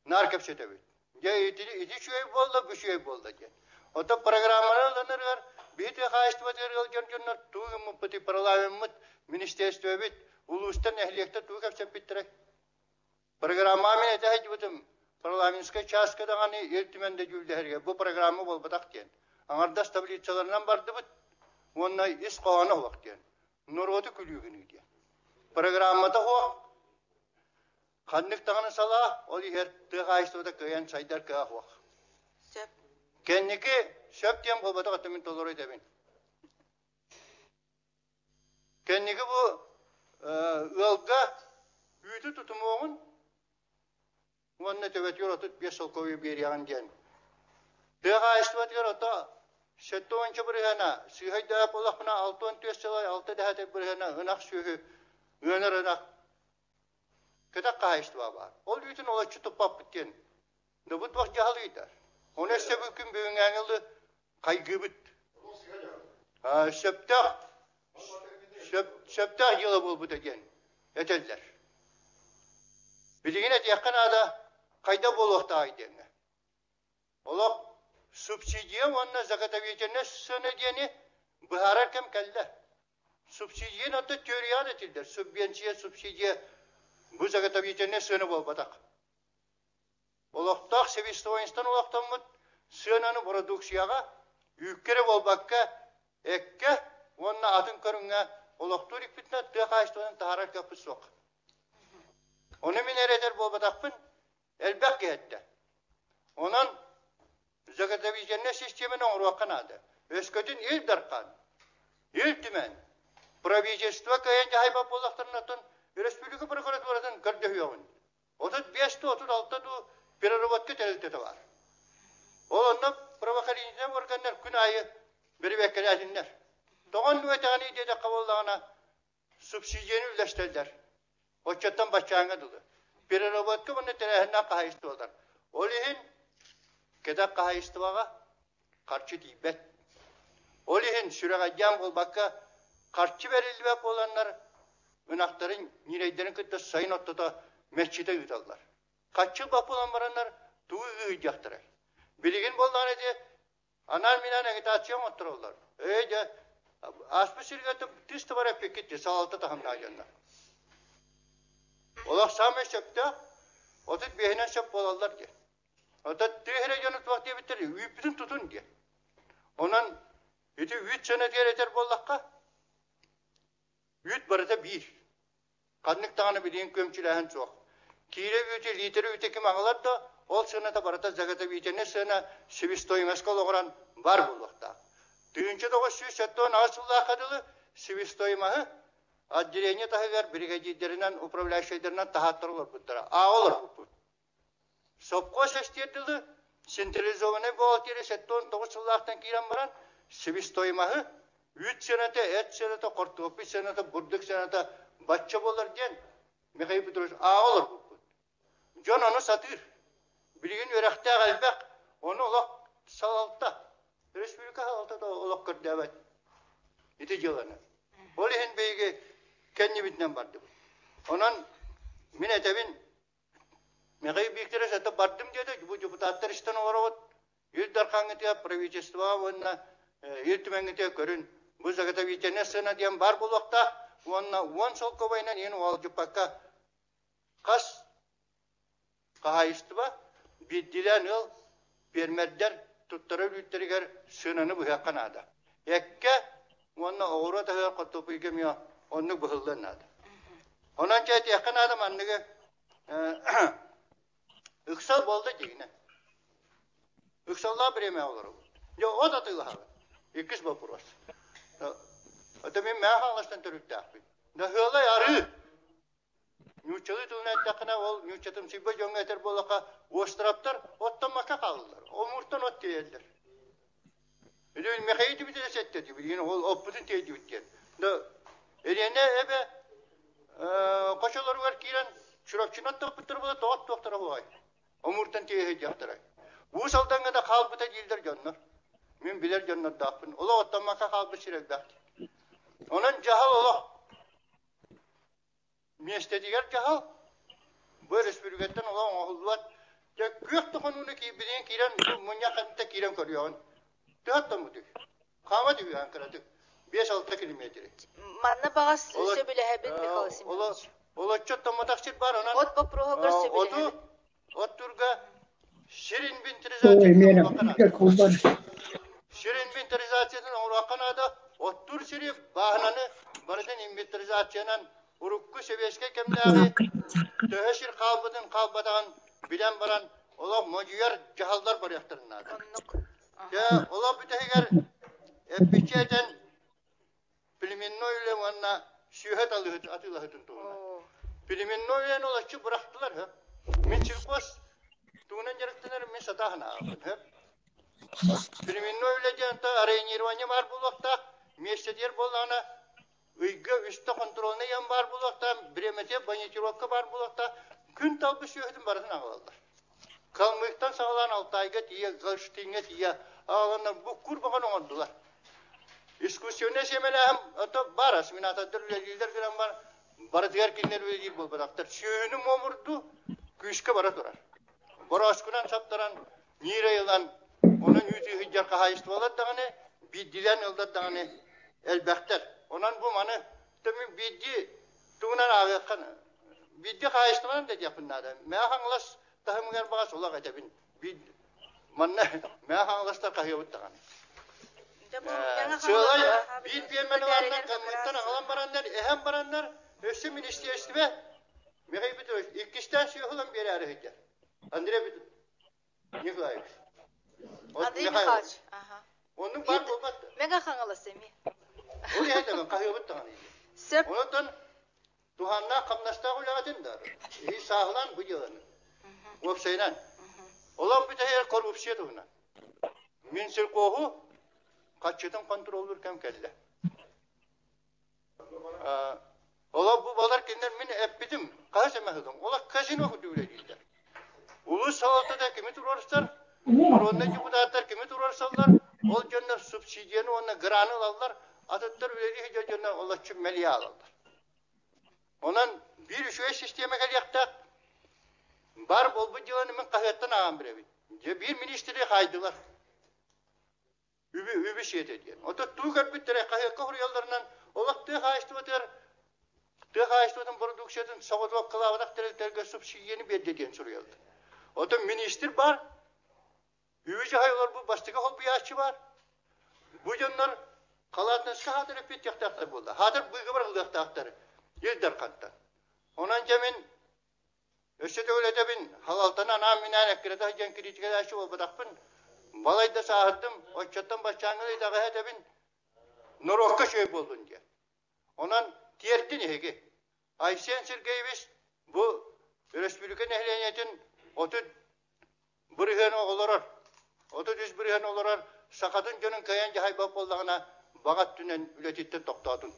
наркапшет өбіт. Иди шүйей болды, бұл шүйей болды. Ота программаны ыланырғар, бейті қайыстыватырғал жон-жонлар туғы мұппыты парламент министерство өбіт, улустан әхлекті туғы капсап біттірек. Программамен әтәхет бұдым. Парламентская частка даганы элтименде жүлдәргә бу программа булбатак дигән. Аңарда стабилизациялардан барды бит. Оннай ис каланы вакыт дигән. Нуроты күлүгүн дигән. Программада хо ханнык таганы сала, ол һәр тыгайсында кыян сайдар кыах вак. Сөп. Кеннеке сөп дигән булбатак атымын толорой дебин. Кеннеке бу ылга үтү тутумугун Онна төбет юратып 5 жыл көйі берген ден. Дыға айыстыват юрата, 7-нчы біргена, сүйхайда болақпына 6-4 жылай 6 дәхәтеп біргена, ынақ сүйхі, өнір ынақ. Кедақ қайыстыва бар. Ол үйтін олатшы тұппап біттен. Нұбыт вақ жағалы үйдер. Оны сөбі күн бүйін әңілді қайғы біт. Сөптақ жылы бол бұд екен. Әтелдер. Білген әт яқын ада қайда болуақта айдеңі. Олақ субсидия онына закатаветіне сөне дені бұхарар кәм кәлді. Субсидия нәді теорияды тілдер. Субсидия бұл закатаветіне сөне бол батақ. Олақтақ Севистовайнстан олақтан мұд сөнені продукцияға үйкері бол баққа әкке онына атын көріңе олақтурик бітіне тұға айстуанын тағарар көпі соқ. Onu minareder bu badakpın elbette etti. Onun zakatavizyonne sistemini oruakkan adı. Özkötün il darkan, il tümen, правительство кайынca hayba bolaklarından Respublika prokuraturasının kardahıyavın. 35-36 переработка тәрелтеті var. Olanlar provokaliğine organlar gün ayı bir bekleyenler. Doğan nüvetani diye de kavallarına subsidiyeni üleştirdiler. O çattan başçağına dılı. Bir robotka bunu terehine kahıştı oldular. Olihin keda kahıştı vaga karşı dibet. Olihin sürega jam olbakka karşı verilmek olanlar ınakların nireylerin kıtta sayın otta mescide yutallar. Kaçı bap olan varanlar tuğu ıyıcaktır. Bilgin boldan edi anar minan agitasyon otururlar. Öyle asbı sirgatı tüstü var hep gitti sağaltı tahamna ajanlar. Ola sağme şepte otot behinen şep olallar ki. Otot tühere yanıt vakti bitir. Bütün tutun ki. Onun iti 3 sene diğer eter bollakka 3 barıda bir. Kanlık tağını bildiğin kömçülehen çok. Kire büyüte, litere büyüte kim ağlar da ol sınata barata zagata büyütene sına sivistoy meskal oğran var bullakta. Düğünce de o süsetton asıllah kadılı sivistoy mahı addirenya tahıgar brigadiderinden upravляющийдerinden tahattır olur bunlara. Olur bu. Sopko seçtiği sentralizovanı buhalteri setton toğusıllahtan kiran baran sivistoy mahı 3 senete, et senete, kortuğupi senete, burduk senete başça bolar diyen mekayı bitirir. Olur bu. John onu satır. Bilgin yürekte galbek onu olak salaltta. Respublika halta da olak kırdı evet. İti yılını. Olihin beygi kendi bitinen vardı. Onun minetebin mekayı büyükleri satıp bardım diye de bu deputatlar işten uğravat. Yüzdar kanıtıya pravительства onunla yürütmengitiye görün. Bu zagata bitene sına diyen var bulakta. Onunla on sol kobayla yeni oğalcı pakka kas kahayıstıva bir dilen yıl vermediler tuttarı lütteriger sınanı bu yakanadı. Ekke onunla oğru da kotopu ikemiyor onu bıhıldınadı. Onun çayeti yakanadı manlığı ıksal bolda cigine. Iksallar bir yemeğe olur. Ya o da tığlı halı. İkiz bapuros. Adamın meğanlaştan törüktü akbin. Da hıla yarı. Nüçalı tılına ettakına ol, nüçatım sibba jonga eter bolaka ostraptar, ottan maka kaldılar. Omurtan ot değiller. Öyle mekayı bir de settedi. Yine oputun teydi bitiyen. Da elene ebe koşalar var kiren şurapçınat da pıtır bola doğat doktora boğay. Omurtan teydi yaptıray. Bu saldan da kalbıta değildir canlar. Min bilir canlar dağpın. Ola ottan maka kalbı sirek dağıtı. Onun cahal ola. Mestediger cahal. Bu respublikadan olan oğullar. Ya gök konunu ki bilin kiren munyakanta kiren koruyor. Dağıttı mı diyor. Kama diyor Ankara'da. 5-6 kilometre. Manna bağız söbüle hebin mi kalasın? Ola çötta motakçit var ona. Ot bu prohogör söbüle hebin. Ot turga Şirin binterizasyonun Şirin binterizasyonun Kanada otur şiri bahananı baradan inventorizasyonun urukku seviyeske kemleri töheşir kalbadan bilen baran ola mocuyar cahallar var yaktırınlar. Ya ola bütehiger epiçeden Piliminnoyle vanna şühet atılahtın tuğuna. Piliminnoyle olaşçı bıraktılar ha. Min çirkos tuğunan jarıktılar min satahına alın ha. Piliminnoyle janta arayın yirvanya var bulakta meşediyer bolana ıygı üstte kontrolüne yan var bulakta biremete banyetirovka var bulakta gün talbı şühetin barasını ağlarlar. Kalmıktan sağlan altayga diye galıştığına diye ağlanlar bu kurbakan oldular. İskusyonda semene hem ata baras minatadır lider falan var. Baratgar kinler değil bu bıraktır. Şöhünü momurdu güçke barat orar. Boraskunan saptaran nire yılan onun yüzü hiccar kahayist olar dağını bir dilen yılda dağını elbekter. Onun bu manı tabi biddi tuğunan ağakan biddi kahayist olan da yapınladı. Meğanlas tahımgar bağış ola kaçabin. Manna meğanlaslar kahayavut dağını. Şöyle bir birmen olanlar kamurttan ağlan baranlar, ehem baranlar, ösü ministersi ve mekayı bitiyor. İkişten şey olan bir yere hiccar. Andrei bitiyor. Nikolaevich. Andrei Mikhailович. Onun var olmaz. Mega kanalası mı? O ne hemen kahayavut dağını. Ondan duhanna kamnasta ulaştın da. İyi sağlan bu yılın. Opsaynan. Olan bir de her korupsiye tuğuna. Minsilkohu kaççıdan kontrol ürkem kelle. Ola bu balar kendiler mini epidim. Kaç emehdim. Ola kazino hudule değiller. Ulus salata kimi turarlar? Koronnacı budatlar kimi turarlar? Ol canlar subsidiyeni ona granı alırlar. Atatlar üyeli hicacına ola çümmeli alırlar. Ondan bir şöyle sisteme geliyakta bar bol bu civanımın kahvettan ağam birevi. Bir ministeri haydılar. Übü şey dediyen. O da tuğkat bittere kahve yollarından ola tığı haçtı öter. Tığı haçtı öten produksiyonun savadık kılavrak terelterge subsidiyeni beddediyen soruyordu. O da minister var. Übücü hayırlar bu bastıka hol bir yaşçı var. Bu canlar kalatnıska hadır epet yaktaklar buldu. Hadır bıyığı bırakıl yaktakları. Yıldır kattan. Onan cemin ösede öyle de bin halaltan anam minan ekkirede hacen kritikede aşı ol bırakpın. Balayda sağırdım. O çattan başçangılı da gayet bin norokka şey buldun diye. Onan tiyertti nehegi. Aysen Sirgeyeviz bu Respublika Nehleniyetin otu bırıhen oğular. Otu düz bırıhen oğular. Sakatın canın kayan cahay bap olduğuna bağat dünen ületitten toktadın.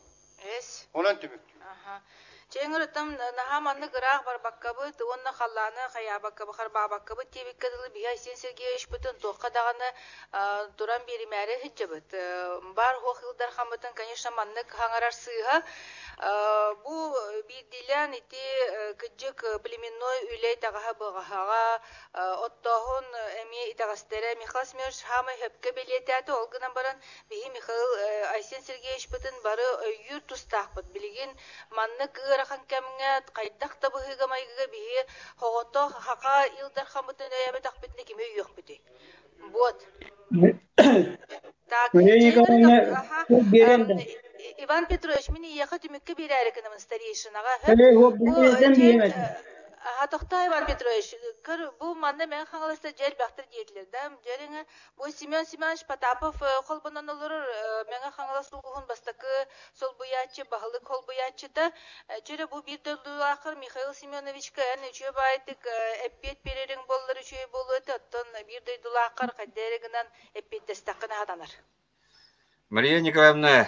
Es. Onan tümük. Aha. Çengürütüm nahamanlı gıraq var bakkabı, tıvınna xallanı xaya bakkabı, xarba bakkabı, tebik kadılı bir Aysen Sergeyeviç bütün toqqa dağını duran berimeri hicabıt. Bar hoq yıldar xamıtın, конечно, manlık hangarar sığha. Bu bir dilen iti kıcık племенной üley tağaha bağaha, ottahun emi itağastere Mikhal Smersh hamı hepke biletiyatı olgınan baran bihi Mikhal Aysen Sergeyeviç bütün barı yurt tustaqbıt bilgin manlık ırakan kemine qaydak da bıhıga mayıga bihi hoğoto haqa yıldar xamıtın öyabe taqbitne kimi yok biti. Bot. Tak. Иван Петрович, мен ехать үмікке берәрі кінімін старейшынаға. Тоқта, Иван Петрович, бұл манда мен қаңылыста жел бәқтір дейділерді. Жеріңі, бұл Семен Семенович Потапов қолбынан олыр, мен қаңылыс ұлғын бастақы сол бұятчы, бағылы қол бұятчыда. Жері бұл бір дөлді ақыр Михаил Семеновичка ән үші байтық әппет берерің болылыр үші болу өті, оттын бір дөлді ақыр қаддерігінен әппет дестақына аданыр. Мария Николаевна,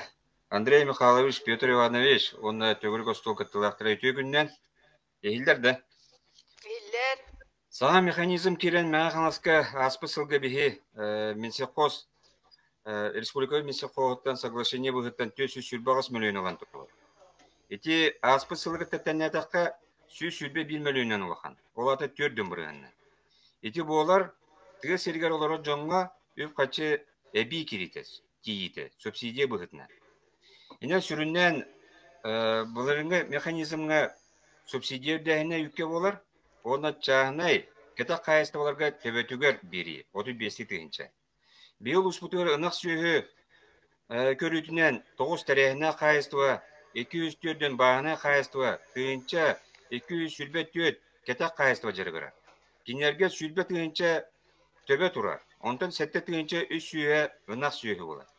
Андрей Михайлович, Петр Иванович, он төгір костол каттылақтыра өте күннен. Ехілдер да? Ехілдер. Саға механизм керен мәға қаңласқа аспы сылғы бейі Менсеқос, Республикалық Менсеқоғыттан соглашение бұғыттан 400 миллион олан тұрды. Эти аспы сылғы тәттән әтаққа 100 1 миллионнан олақан. Олаты 4-дің бұрғанна. Эти болар тығы сергер олары жоңға өп қачы әбей керетес, кейеті, субсидия бұғытына. Ина сүрүннән бұларыңа механизмға субсидия дәйіне үкке болар, оны чағынай кета қайысты оларға төбетігер бері, 35 тігінші. Бейіл ұспұтығыр ұнақ сүйі көрітінен 9 тәрәхіне қайыстыва, 204-ден бағына қайыстыва, тігінші 204 кета қайыстыва жарығыра. Кенерге сүлбе тігінші төбе тұрар, онтан сәтті тігінші үш сүйі ұнақ сүйі болар.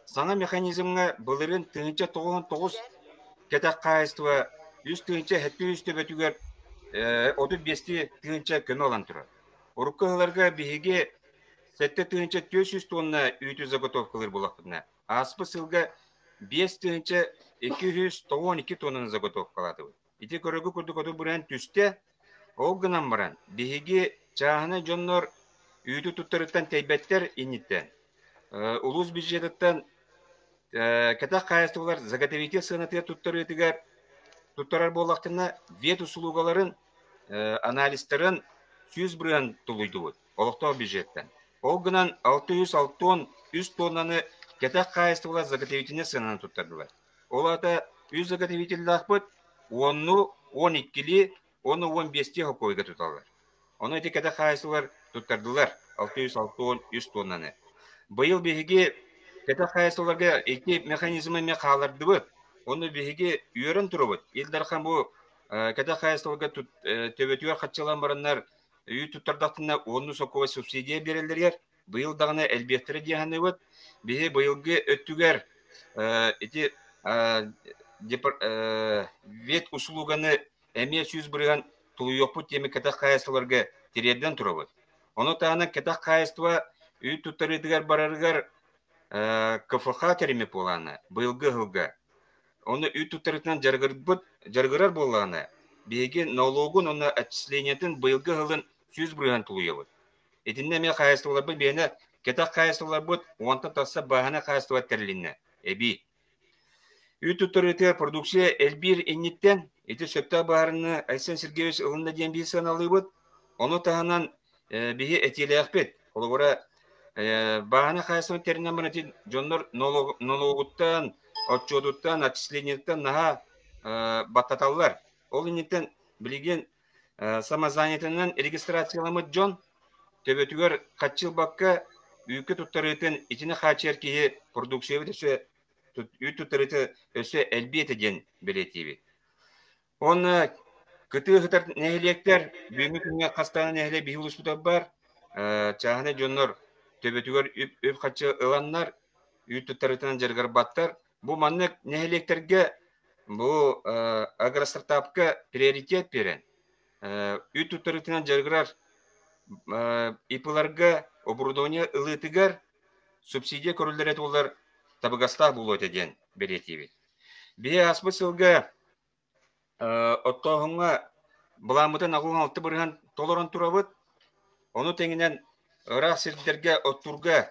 Саңа механизмға бұлырын тыңынча 9 кәтәк қайыстыва, үз тыңынча әтті үз төбетігер 35 тыңынча көмі олан тұрар. Ұрыққығыларға бейге сәтті тыңынча 400 тонна үйті заготовкалар болақпына. Аспы сылға 5 тыңынча 212 тоннаны заготовкалады. Ити көрігі күрді бұрын түсте, олғынан баран бейге чағына жонлар үйті тұттарыттан тәйбәттер инеттен. Улус бюджеттен кәтақ қайыстығылар заготовитель сынатыға тұттарар болақтына вет услугаларын, анализтерін 100 бірін тұлыйды олықтау бюджеттен. Олғынан 606 тоннаны кәтақ қайыстығылар заготовителіне сынаны тұттардылар. Олата 100 заготовителі ақпыт 10-12-ли, 10-15-те қойға тұталар. Оны әте кәтақ қайыстығылар тұттардылар 606 тоннаны. Бұйыл бейге кәтақ қайыстыларға екі механизмі ме қаларды бұд. Оны бейге үйерін тұры бұд. Елдархан бұл кәтақ қайыстыларға төбетуер қатшалан барынлар үй тұттардақтына оны соқуға субсидия берелдергер. Бұйыл дағына әлбеттірі дейханы бұд. Бейге бұйылғы өттігер вет услуғаны әме сөз бұрыған тұлы yok бұд темі кәтақ қайыстыларға терерден тұры бұд. Оны тағына кәтақ қайыстыға үй туттарыдыгар барарыгар КФХ теремеп боланы, быйылгы хылга. Оны үй туттарытынан жаргырар боланы, беге налогун оны отчислениятын быйылгы хылын 100 бұрыған тулуябыд. Этинне мен қайыстылар бұл бейіне кетақ қайыстылар бұд, онта тасса бағана қайыстылар тәрлінне. Эби. Үй туттарытыр продукция элбир энниттен, эти сөпта бағарыны Айсен Сергеевич ылында ден бейсен алыбыд, оны тағынан бейі әтелі ақпет. Олығыра бағана қайыстылар тәрінен бұны жонлар налогуттан, отчетуттан, отчислениеттен наға баттаталылар. Ол энниттен білеген самозанятынан регистрацияламыд жон, төбөтүгөр качыл бакка үйкі туттарытын итіне қачер кейі продукция өтісі үй туттарыты өсі әлбеті ден білетейбі. Оны күті ғытар нәхелектер бүйінгі күнге қастаны нәхеле бейхул ұспытап бар, чағыны жонлар төбөтүгөр өп қачы ыланнар үй туттарытынан жарғар баттар. Бұл маннық нәхелектерге бұл агростартапқа приоритет берен. Үй туттарытынан жарғырар ипыларға оборудование ылытыгар субсидия көрілдер әті олар табығастақ бұл өтеден беретейбет. Бе аспы сылға оттоғыңа бұламыдан ағуын алты бұрған толырын тұрабыд, оны тәңінен ұрақ сердерге оттурға,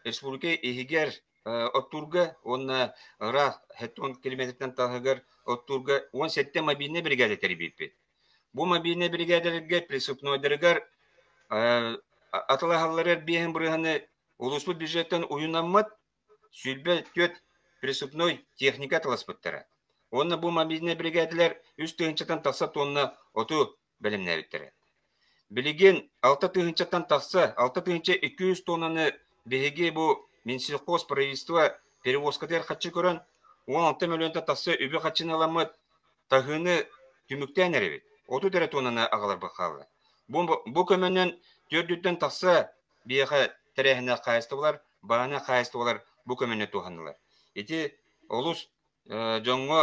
республика егер оттурға, оны ұрақ хеттон километрден тағығар оттурға 17 мобильне бригада тәрбейпет. Бұл мобильне бригадаларға преступнойдырығар атылағалары бейін бұрғаны ұлыспыт бюджеттен уйынаммат, сүлбе төт преступной техника таласпыттары. Оны бұл мобильне бригадалар үз түйінчаттан тақса тонна оту бәлімне өттірі. Білеген 6 түйінчаттан тақса, 6 түйінче 200 тоннаны бейге бұл Минсельхоз правительство перевозкатер қатшы көрін, 16 миллионта тақса өбі қатшын аламыд тағыны түміктен әребет. 30 дәрі тоннаны ағалар бұқалы. Бұл көмінен 4-ден тақса бейға тәрәхіне қайыстылар, бағына қайыстылар бұл көмінен туғанылар. Еті олыс жоңғы,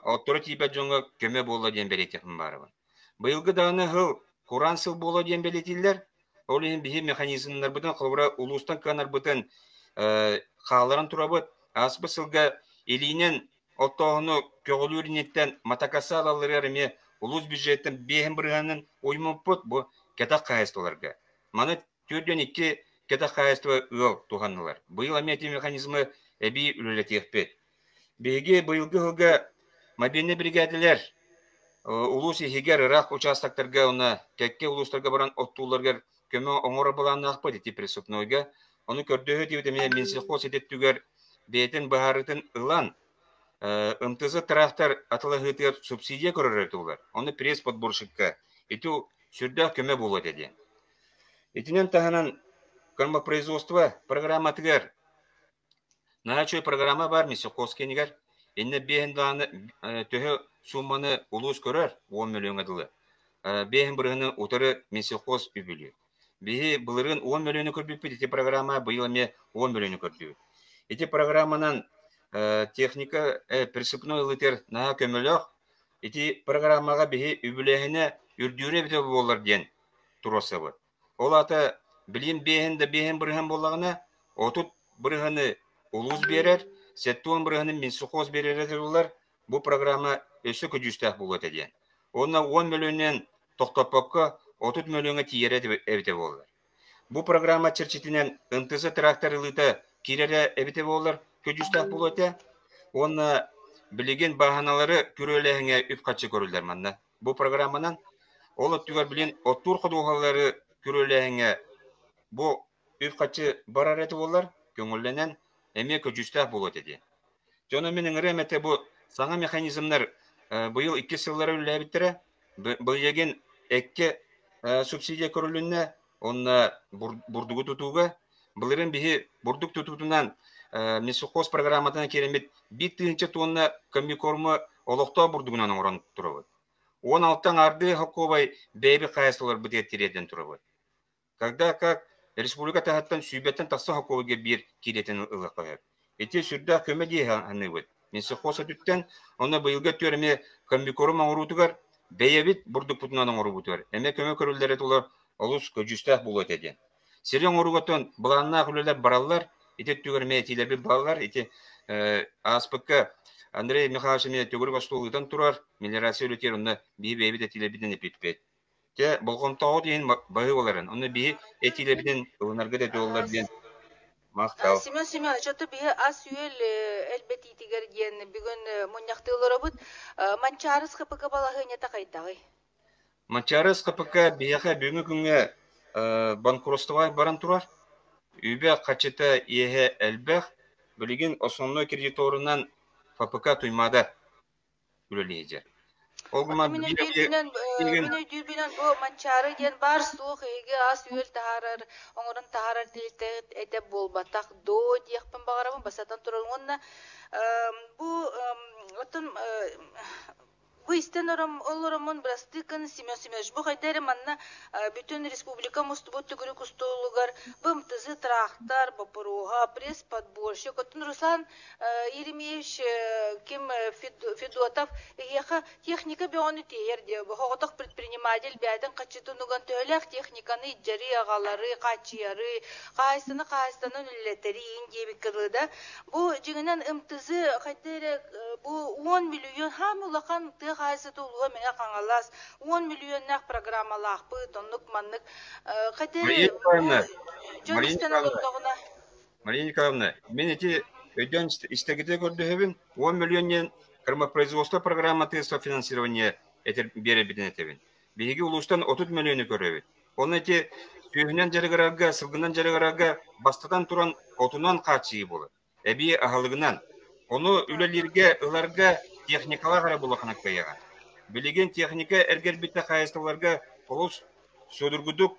оттыры тейбәт жоңғы көмі болы ден бәлетекім барыбын. Бұйылғы дағыны ғыл Құран сыл болы ден бәлетейлер, ол ең бейі механизмнар бұтын қылбыра ұлыстан қанар бұтын қаларын тұрабыд, аспы сылға елінен оттағыны көғілі өрінеттен матакаса алалары әріме улус бюджеттен бейін бірғанын оймын бұд бұл кетақ қайыстыларға. Маны 4-2 кетақ қайыстылы ұл туғанылар. Бұйыл әметі механизмы әбей үлілетекпет. Бейге бұйылғы ғылға мобильный бригадилер улус егер ұрақ участактарға оны кәкке улустарға баран оттуларғар көмі оңыры боланы ақпады ті преступнойға. Оны көрдігі деуді Минсельхоз ететтігер бейтін бағарытын ұлан ымтызы тарақтар атылығытыр субсидия көрір өтулар. Оны пресс подборщикка ету сүрдақ көмі болу деді. Етінен тағынан кормопроизводство программа тігер. Начой программа бар Минсельхоз кенігер. Енне бейін дағаны төхі сумманы улус көрір 10 миллион адылы. Бейін бірғыны ұтыры Минсельхоз үбілі. Бейі бұлырын 10 миллионы көрбеппет, еті программа бұйыламе 10 миллионы көрбеппет. Еті программанан техника преступной лытер наға көміліқ, еті программаға бейі үбілігіне үрдюре бітіп болар ден тұрасы бұд. Ол аты білім бейін бірген болағына, отут біргіні ұлыз берер, сәттуын біргіні Минсельхоз берер олар, бұл программа өсі күдістәк болады ден. Онына 10 миллионен тоқтапаққа 30 миллионға тиері әбіте болар. Бұл программа черчетінен ынтызы тракторлыты керері әбіте болар көдістәк болады. Оны білеген бағаналары көрелігіңе үп қатшы көрілдер манна. Бұл программанан олы түгер білен оттур құдуғалары көрелігіңе бұл үп қатшы барар әті болар көңілінен әме көдістәк болады де. Жоны менің рәметі бұл саңа механизмнар бұйыл 2 сыллары үлі әбіттірі білеген әкке субсидия көрілінне, оны бұрдығы тұтуға, бұлырын бігі бұрдық тұтуынан Минсельхоз программатына керемет 1 тонна комбикормы олықта бұрдығынан орын тұрығы. 16-тан арды хаққобай бәйбі қайсылар бұдеттереден тұрығы. Когда как республика тағаттан сүйбеттен тақсы хаққобайға бір керетін ұлық қағып. Эти сүрді көмі дейі ғаны бұд. Минсельхоз өтіттен, оны бұйылға төріме комбикорм аңырутығар, бәйәбет бұрдық бұтынан аңыру бұтығар. Әме көмі көрілдері тұлар олыс көжістәк бұл өтеден. Серен оруготон буланна хүлелер бараллар, ите түгөрмө этилеби баллар, ите АСПК Андрей Михайлович мен түгөр костуулудан турар, мелиорация үлетер онда бии беби этилебиден эпитпет. Те болгомтоо дейин баы боларын. Оны бии этилебиден ылынарга да жоллар ден мактал. Семен Семенович, это бие ас юэл элбети тигерген бүгүн моньяктылары бут манчарыс КПК балагыня такайдагы. Манчарыс КПК бияха бүгүнкү күнгө банкротствой баран турар. Үбе качыта ие элбех билген основной кредиторунан ФПК туймада үлелейдер. Мен дүйбүнөн бу манчары ден бар суох эге ас үөл тахарар, оңорун тахарар дилте эте болбатак до диякпын багарабын басатан туралгонна. Бу отун бу истен олоромон брастыкын Семен Семенович бу хайдары манна бүтүн республика мустубут түгүрү кустуулугар бымтызы трактар бапуруга пресс подборщик отун Руслан Еремеевич ким Федотов яха техника бионы тейер де хоготок предприниматель бяден качытынуган төлөк техниканы жары агалары качыяры кайсыны үллетери индеби кырыда бу жигинен ымтызы хайдары бу 10 миллион хамулахан хайсы тулуга мене каңалас 10 миллионнак программалак бы тоннук маннык кадери Мария Николаевна, мен эти өйдөн истегиде көрдөбүн 10 миллион кормопроизводство программа тестов финансирования этер беребитен этебин. Биги улустан 30 миллионы көрөбүт. Оны эти сүйүнөн жарыгарага, сылгынан жарыгарага бастадан туран отунан качы болот. Эби ахалыгынан оны үлелерге, ыларга техникалар гара булаканак кайган. Билеген техника эргербитте кайыстыларга полус сөдүргүдүк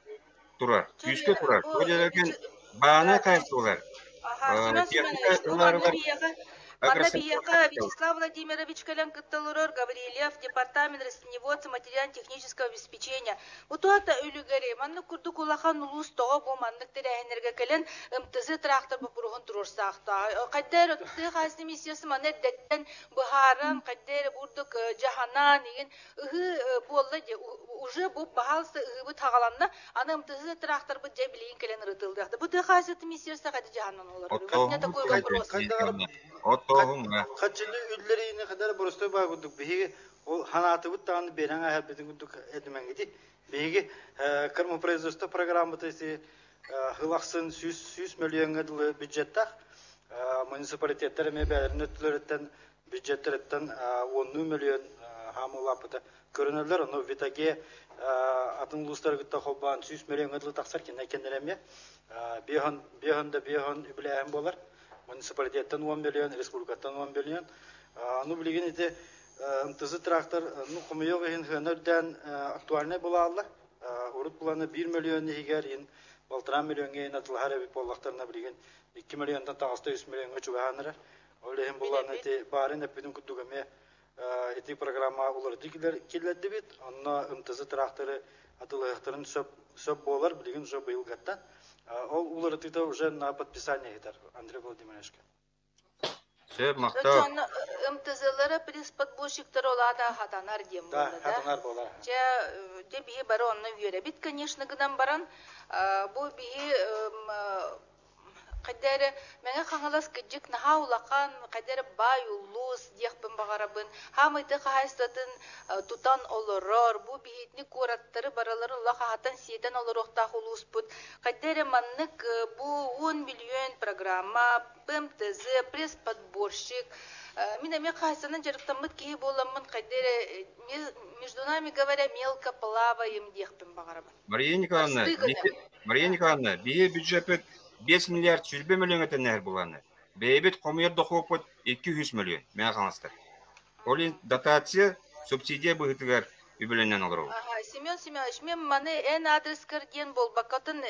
турар, күскө турар. Ойлерген баана кайыстылар. Вячеслав Владимирович Калян-Катталурор, Гаврилев, департамент растениеводства, материально-технического обеспечения. Вот это үлүгери, манны курду кулахан улус того, бу маннык терехенерге келен, МТЗ трактор бапуругун турурсакта. Кайдер ты хасны миссиясы манны деттен бухаран, кайдер бурдук жаханан, еген, болла де, уже бу бахалсы бу тагаланна, аны МТЗ трактор бу жебилейин келен рытылды. Бу ты хасны миссиясы кайда жаханан олар. У меня такой вопрос. Качылы үллерine kadar burası bağırdık. Bihi o hanatı buttan beren ahbedin guduk etmen gidi. Bihi kırmızı производство программы tesi hılaksın 100 milyon adlı bütçette munisipalitetlere mebelerin ötülerinden bütçetlerden 10 milyon hamulapıda görünürler. Onu vitagi atın uluslar gitti kolban 100 milyon adlı taksar ki ne kendilerine bihan übleyen bolar. Municipalitetten 10 milyon, respublikattan 10 milyon. Anu bilgin ite МТЗ трактор, ну кумuyog hin hönörden aktualne bulallar. Urut bulanı 1 milyon higer yin 6 milyon gen atıl harabi pollaktarına bilgin 2 milyondan tağısta 100 milyon uçuğanır. Öyle hem bulanı ite barın epidin kutugame ite programa ular dikiler killerdi bit. Anna МТЗ тракторы atıl hıhtırın söp bolar bilgin söp yılgattan. Ол уларытыда уже на подписание гитар Андрей Владимирович. Все, мактау. МТЗлары присподборщиктер олада хатанар дем болды, да? Да, хатанар болар. Же бии баронны веребит, конечно, гыдан баран. Бу бии кадәре мәңә хаңалас кыҗык наха улакан кадәре бай улус диякпын багарабын хамыты кайстатын тутан олорор бу бихитни кураттары баралары улаха хатан сиеден олорокта улус бут кадәре маннык бу 10 миллион программа МТЗ пресс подборщик Минами кайсанын жарыктамыт ки боламын кадәре между нами говоря мелко плаваем диякпын багарабын Мария Николаевна, бие бюджеты 5 миллиард 100 миллион этенер буланы. Бейбит комер дохопот 200 миллион. Мен канастыр. Олин дотация, субсидия быгытыгар үбеленен алыру. Семен Семенович, мен маны эн адрес кырден болбакатын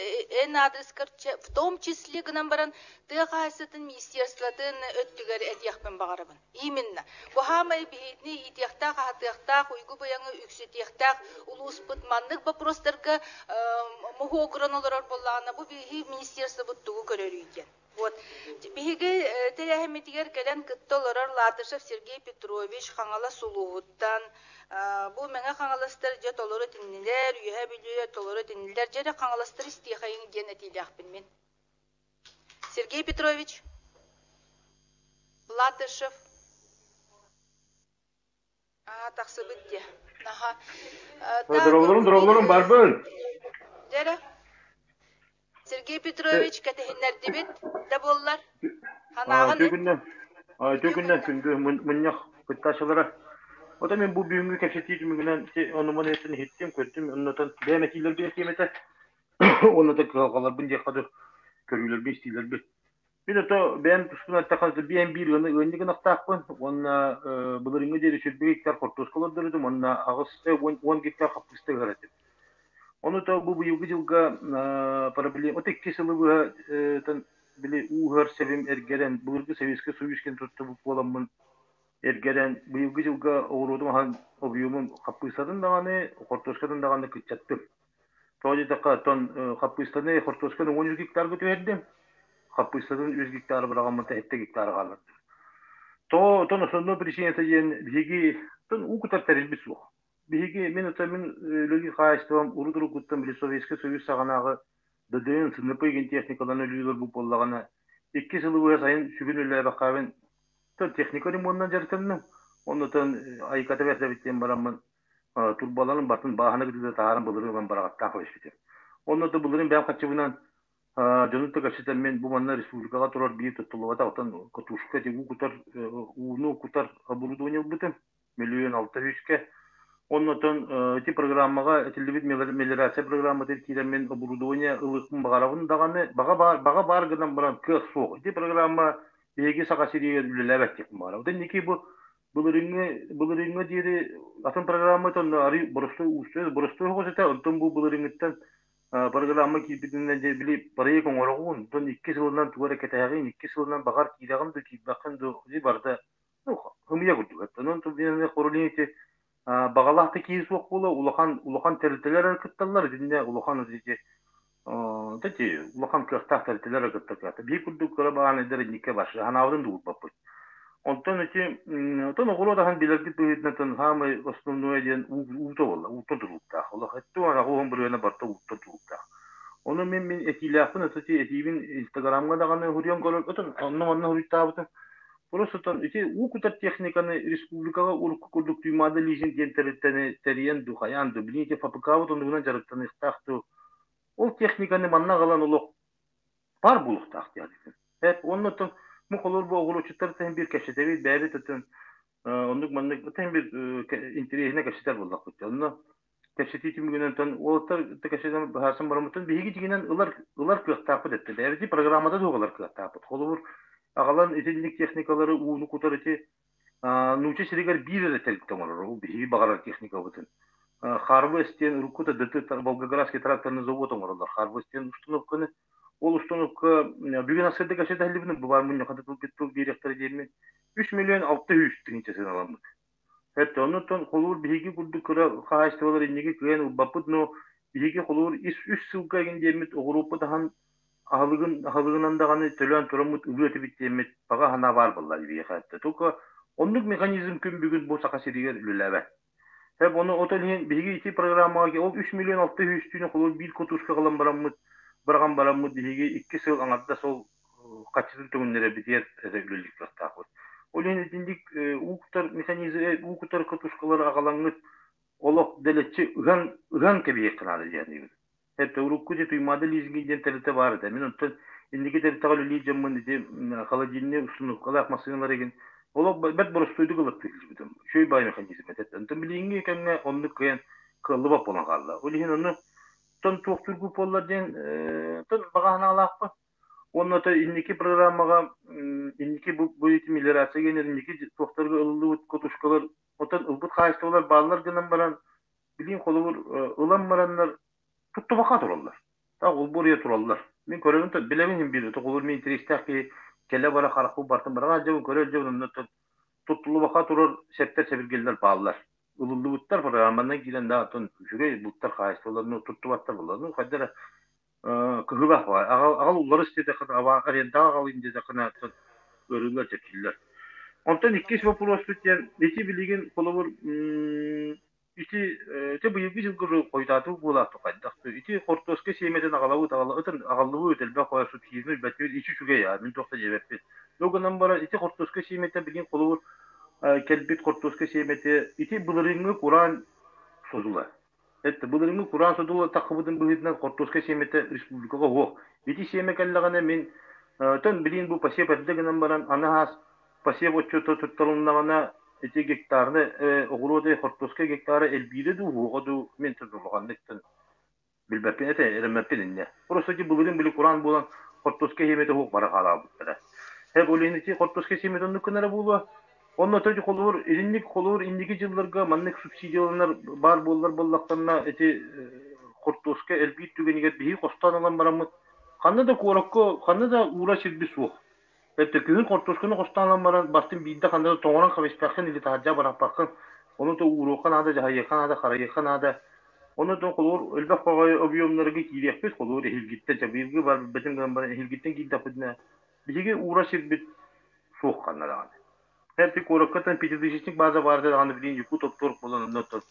эн адрес кыр в том числе гынан баран тыгайсытын министерствотын өттүгөр этияхпен багарабын. Именно. Бу хамай бейитни итяхта хатыхта уйгу бояңы үксетияхта улуспыт маннык вопростарга мухогранолор боллана бу бейи министерство буттугу көрөрүйген. Вот. Биһиги телеһемитигер келен кыттолорор Латышев Сергей Петрович хаңала сулууттан бу меңе хаңаластар же толору тиннилер, үйе билүе толору тиннилер же хаңаластар истихайын ген этилэхпин мен. Сергей Петрович Латышев тахсыбыт де. Дроглорун барбын. Жара. Сергей Петрович катехиннер дебит да боллар. Төгүннен күнгө мыннак кытташылары. Ота мен бу бүгүнкү кепсетиим менен ону мен этин хиттим көттүм. Оннотон бемекилерге кемете. Оннотон калгалар бун жакка көрүлөргө истилерге. Мен ото бем тушкунат таканды бем бир өндүгү нактакпын. Онна буларыңы дери чөтбөйүктөр кортосколор дөрүдүм. Онна агысты 10 гектар капысты гаратып. Оны то бу быйылгы жылга проблема. Ота кесилиби били угар себем эргерен булгы Советский Союзкен тутту боламын. Эргерен быйылгы жылга оорудум хан объемун капысатын даганы, кортоскадан даганы кытчаттым. Тоди така тон капыстаны кортосканы 10 гектар көтөрдүм. Капыстарын 100 гектар бараган 7 гектар калды. Тон основной причина деген биги тон укутар терилбис жок. Биги мен отамын лөги кайстам урудуру куттам били Советский Союз саганагы ДДН сыныпыген техникаланы лүйлөр бу боллагана 2 жылы сайын сүгүнүлөр бакабын то техника ремонтунан жарыктым. Онотон айката берсебиттен барамын. Турбаланын батын баахана гыдыда таарым булырын барагатта кылышты. Онотон булырын бәм качыбынан Жонутта кашитен мен бу манна республикага турар бир тоттулугата отан катушка деп укутар уну кутар оборудование бутем 1 600 Оннотон эти программага телевид мелиорация программа тиркиден мен оборудование ылыкмын багарабын даганы бага бар гынан баран кых сок. Эти программа эги сакасириге үлелебет деп бара. Одан неки бу булырыңы дири атын программа тон ари боростой госета онтон бу булырыңыттан программа кибидинен же били парай коңорогун тон 2 жылдан тугара кетагын 2 жылдан багар кидагын да кибакын да ди барда хымыя гүтү. Онон то бине королинте багалакты кийсок боло улахан терителер аркытталар динде улахан диже тати улахан кыртак терителер аркытталар. Бир күндүк карабаган эдер нике баш ханавдын дуу баппы. Онтон эти тон огородахан билерди бүйүтнөн хамы основной ден уто болду. Уто турукта. Алла хатту ана гон бирөөнө барта уто турукта. Оны мен этилафын эти этибин Инстаграмга даганы хурьон көрөп отон онно хуриттабытын. Просто тон эти укута техниканы республикага урукку курдук түймады лизин дентереттени териен духаян ду билите фабрикабы тонугунан жарыктаны такту. Ол техниканы манна калан улук бар булук такты. Хеп оннотон муколор бу оголучуттар тен бир кешетеби бери тетен ондук маннык тен бир интересне кешетер болдук бут. Онно кешетитим гүнөн тон олтар кешетен басын бармытын биги дигенен улар кыктапы детти. Бери программада да олар кыктапы. Холур агалан этилдик техникалары уну кутарыты нуча сиригер бир этелип томалар. Бу биги багарар техника бутун. Харвестен рукута ДТ Волгоградский тракторный завод оңоролар. Харвестен установканы ол установка бүгүн асырды кашеталибин бар муну катып кетип беректер дейми 3 миллион 600 теңчесин аламык. Хетте онтон колур биги курду кыра кайстылар инеге кыен бапыт но биги колур 3 жылга гендемит Европадан ахалыгынан даганы төлөн турамыт үгөтүп биттемит бага хана бар буллар биги хатта. Только ондук механизм күн бүгүн бу сакасырыгер үлелебе. Хеп оны отелин биги ити программага ол 3 миллион 600 түнө колур бир котушка калан барамыт. Барган барамы диги 2 жыл аңарда сол качырын төгүннөрө битер регулялык тактакы. Олен диндик укуттар механизм укуттар катушкалар агалаңыт олок делечи ыган кеби кынады дияни. Хетте урукку же туймады лизингден терете бар да. Мен онтон индиги тертагыл лижеммын де холодильник установ калак машиналар эген. Олок бет боростойду кылып келишбидим. Шөй бай механизм этет. Онтон билинги кемге онду кыен кылып болон калды. Олен оны тон токтургу поллар ден тон багана алакпы. Онното инники программага инники бу мелиорация генер инники токторго ыллы котушкалар отон ылбыт кайстылар баллар гынан баран билин колур ылам мараннар туттубака тураллар. Та ол бория тураллар. Мен көрөмүн билемин бир толур мен интерестаки келе бара каракбу бартын барга жабын көрөр жабын туттулубака турар септер себиргелдер баллар. Улулуттар программадан килен да тон жүрөй буттар кайстыларны туттубаттар булар. Кадера кыһыбах бар. Агал уллар истеде кына аренда агал инде де кына өрүлөр чекиллер. Онтон иккис вопрос бүтен эти билеген колобур ити те быйылгы жылгы койдатуу булат кайдакты. Ити кортоске семеден агалабы тагалы ытын агаллыбы өтөлбө коя субсидияны бәтүр ичи чүгө я. Мен токта жебеппит. Логонан бара ити кортоске семете билген колобур келбит кортоске семете ити былырыңы Куран созула. Это былырыңы Куран созула такыбыдын быйытынан кортоске семете республикага хо. Ити семекеллагана мен тон билин бу пасеп эрдегенен баран анахас пасеп отчото тутталыннагана эти гектарны огуроды кортоске гектары элбиде ду хогоду мен тузулгандыктан билбеппин эте эремеппин инне. Просто ки былырың били Куран болан кортоске семете хок бара калабыттара. Хеп олинити кортоске семете нукунара булу. Онна төҗи колур, илинник индики жылларга маннык субсидиялар бар боллар боллактарына эти кортоске элбит түгенигер бии костаналан барамыт. Канны да корокко, канны да ура сирби сук. Эте күн кортосканы костаналан баран бартын бидде канды тоңоран кабеспакын или тажа барапакын. Оны да урокан ада жайыкан ада карайыкан ада. Оны да колур элбак багай объемнарга кирекпес колур элгитте жабыргы бар бетин ган бар элгиттен киддапыдна. Биге ура сирби сук каннаран. Hep korokatan pitidişlik bazı vardı anı bilin yuku toptoruk bolan notor.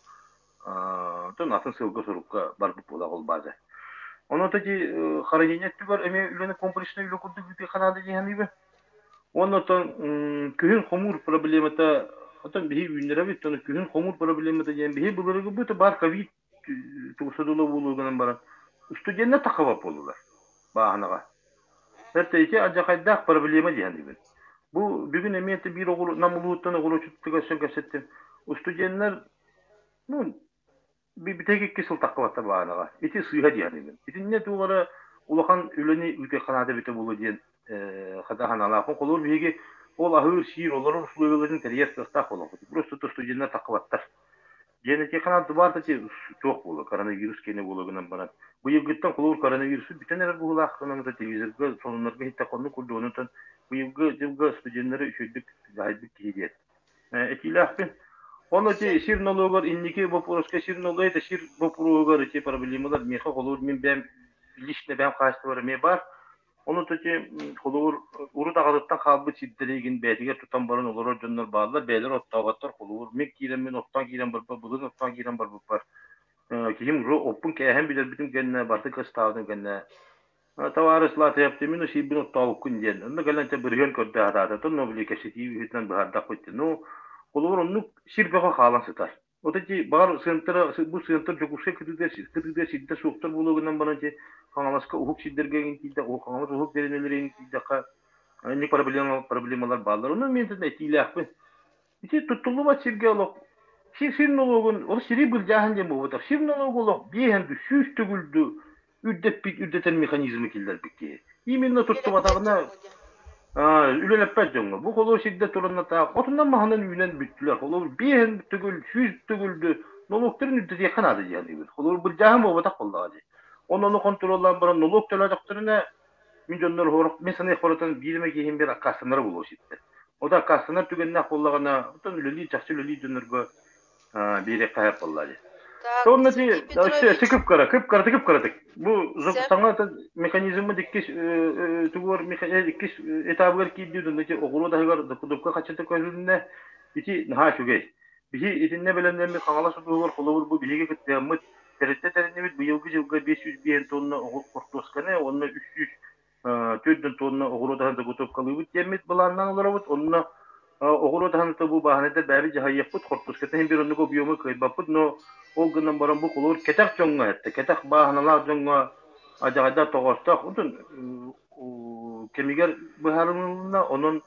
Ton atın sılgı sorukka barbup bola ol bazı. Onu da ki harayenetti var eme ülene kompleksine ülü kurdu bir kanada cihan gibi. Onu da kühün homur problemata atan bihi ünlere bit ton kühün homur problemata cihan bihi bulurgu bu da bar kavit tuğsadulu buluğunun bara. Üstügenine takavap olurlar. Bağanağa. Hatta iki acakaydak problema cihan gibi. Bu bugün emniyette bir oğul namuluğuttan oğul çuttuğa sökesettim. Ustujenler bir tek iki sıl takıvatta bağanağa. İti sıyha diyelim. İti ne tuğara ulakan üleni ülke kanada bite bulu diyen kadahan alakon kolur bihigi ol ahır şiir olur suluğuların teriyes kıstak olur. Burası ustujenler takıvattar. Geneti kanat duvarda çok bulu. Koronavirüs kene buluğundan bana. Bu yılgıttan kolur koronavirüsü biten erer bulu aklanımda televizörde sonunlarga hitta konu kurdu onundan bu yılgı stüdyenleri üşüdük zahidlik kihidiyet. Etilahpin. Onu ki şir nologar indiki bu poroska şir nologar da şir bu porogar ki problemalar meha kolur min ben lişne ben kaçtı var me var. Onu da ki kolur uru dağılıktan kalbı çiddilegin beytiger tutan barın olur onlar bağlar beyler ottağatlar kolur mek giren men ottan giren barba bulun ottan giren barba var. Kim ro opun ke hem bilir bitim genne bardı kıstavdın genne. Tavarıslat yaptığımın o şey bin ottağı kunjen. Onda gelen te birgen kodda hata. Ton nobili keşiti hütten baharda koydu. No kolor onu şirbeğe kalan satar. O da ki bağır sınıflara bu sınıflar çok uçak kıtıda şiddet soğuklar buluğundan bana ki kanalaska uhuk şiddergen kide o kanalas uhuk derinelerin kide ka ne problemalar bağlar. Onun menzilde etiyle akbı. İşte tutuldu var şirge oluk. Şirnologun o şiri bilcahan diye bu var. Şirnolog oluk bir hem düşüş tügüldü. Üddeten mekanizmi killer peki. İminle tuttu batağına ülenepet jonga. Bu kolu şiddet oranına ta otundan mahanan ülen büttüler. Kolu bir hem tügül, süz tügüldü. Nologların üddeti yakın adı yani. Kolu bir cahan bu batak oldu adı. Onu kontrollan bana nolog tölacaklarına milyonlar horak mesela ekbaratan birime giyim bir akasınları bulu şiddet. O da akasınlar tügenine kollağına otan üleli çakçı üleli dönürgü bir kayıp oldu adı. Sonra işte kıpkara. Bu sana da mekanizmi dikiş tuğur dikiş etablar ki diyordun ki oğlu da var dokka kaçtı koyduğunda içi ha şu gey. Bir itinne bilenler mi kanala tuğur kolur bu bilgi kitlemit terette bu yılgı 500 bin tonna oğul kortoskane onunla 300 400 tonna oğlu da dokka kalıyor demit bulandan olarak onunla oğlu da bu bahanede bari cahayyapıt kortoskate hem bir onu biyomu kaybapıt no o günden baran bu kolor ketak jonga etti. Ketak bahanalar jonga acayda toğustak. Onun kemiger buharına onun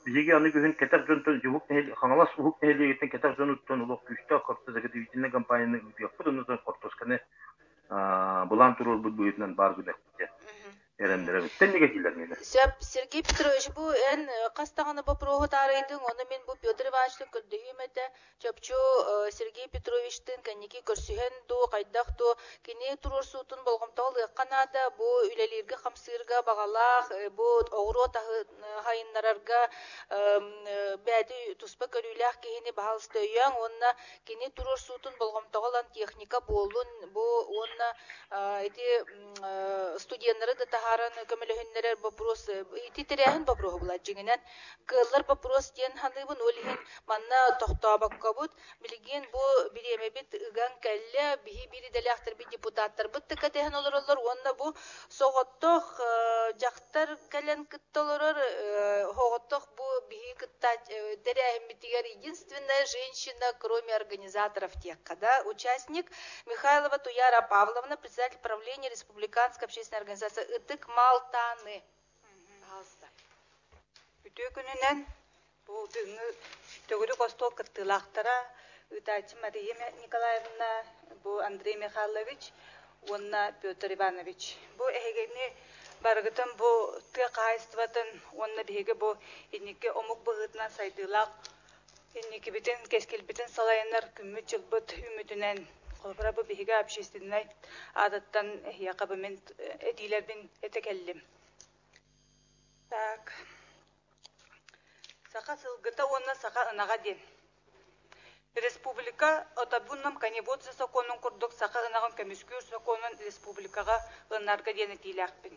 bilgi anı gözün ketak jonton cubuk nehli kanalas hukuk nehli gitten ketak jonutton uluk güçte korktu zakati vitine kampanyanı yaptı. Onun sonra kortoskane bulan turur bu büyütünden bar güdek. Erenlere bitten negatifler miydi? Sергey Petrovich bu en kastağını bu prohu taraydı. Onu men bu Pyotr Ивановичтың күлдейіметі, чөпчу Сергей Петровичтың кәнеки көрсіген ду, қайдақ ду, кені тұрорсуытын болғымтауыл ұққанада, бұ үлелерге қамсырға бағалақ, бұ оғыру хайынларарға бәді тұспа көріләқ кейіні бағалысты өйен, онына кені тұрорсуытын болғымтауылан техника болуын, бұ онына студенттері де тағарын көмілігінлерер вопрос, ититеряхын вопрос бұлад жеңінен, кыллар вопрос ден ханыбын олихин манна тоқтабаққа бұд, білген бұ біреме бит үган кәлі, бігі бірі дәліқтір бір депутаттар бұд тікәтеген олар, онна бұ соғыттық жақтар кәлен күтті олар, хоғыттық бұ бігі күтті дәрәхім бітігер единственная женщина, кроме организаторов тех, когда участник Михайлова Туяра Павловна, председатель правления Республиканской общественной организации «Итык Малтаны». Бүтө күнінен бұл дүңі төгірі қостол кіртілақтара Үтачы Мария Николаевна, бұл Андрей Михайлович, онна Петр Иванович. Бұл әйгені барғытын бұл тұй қайыстыватын, онна бейгі бұл енеке омық бұғытынан сайдылақ, енеке бітін кескел бітін салайынар күммет жылбыт үмітінен қолбыра бұл бейгі общественный адаттан яқабымен әдейлербен әтекәлім. Так. Сақа сылгыта онна сақа ынаға ден. Республика отабуннам коневодцы законын құрдық сақа ынағын көміскүр законын республикаға ынарға дені тиләқпін.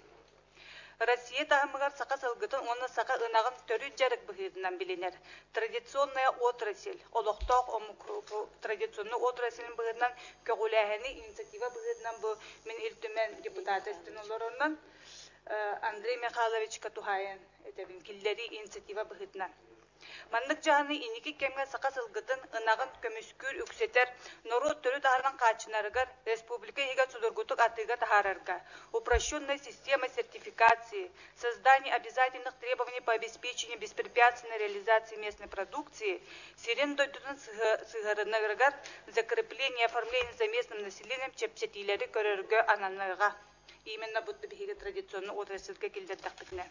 Россия тағымығар сақа сылгытын онна сақа ынағын төрі жарық бұғырынан білінер. Традиционная отрасль, олықтақ традиционный отраслін бұғырынан көгіләхені инициатива бұғырынан бұл мен үлтімен депутаты істін оларынан Андрей Михайлович Катухаян, этебин киллери инициатива быхытнан. Мандык жаны иники кемге сақа сылгытын ынағын көміскүр үксетер нору төрі тағарған қачынарығар республика егат судыргутық атыға тағарарға. Упрощенная система сертификации, создание обязательных требований по обеспечению беспрепятственной реализации местной продукции, сирен дойдудын сығарынарығар закрепление оформления за местным населением чепчетилері көріргі ананлыға. Именно будто беги традиционно отрасльга килдердак битне.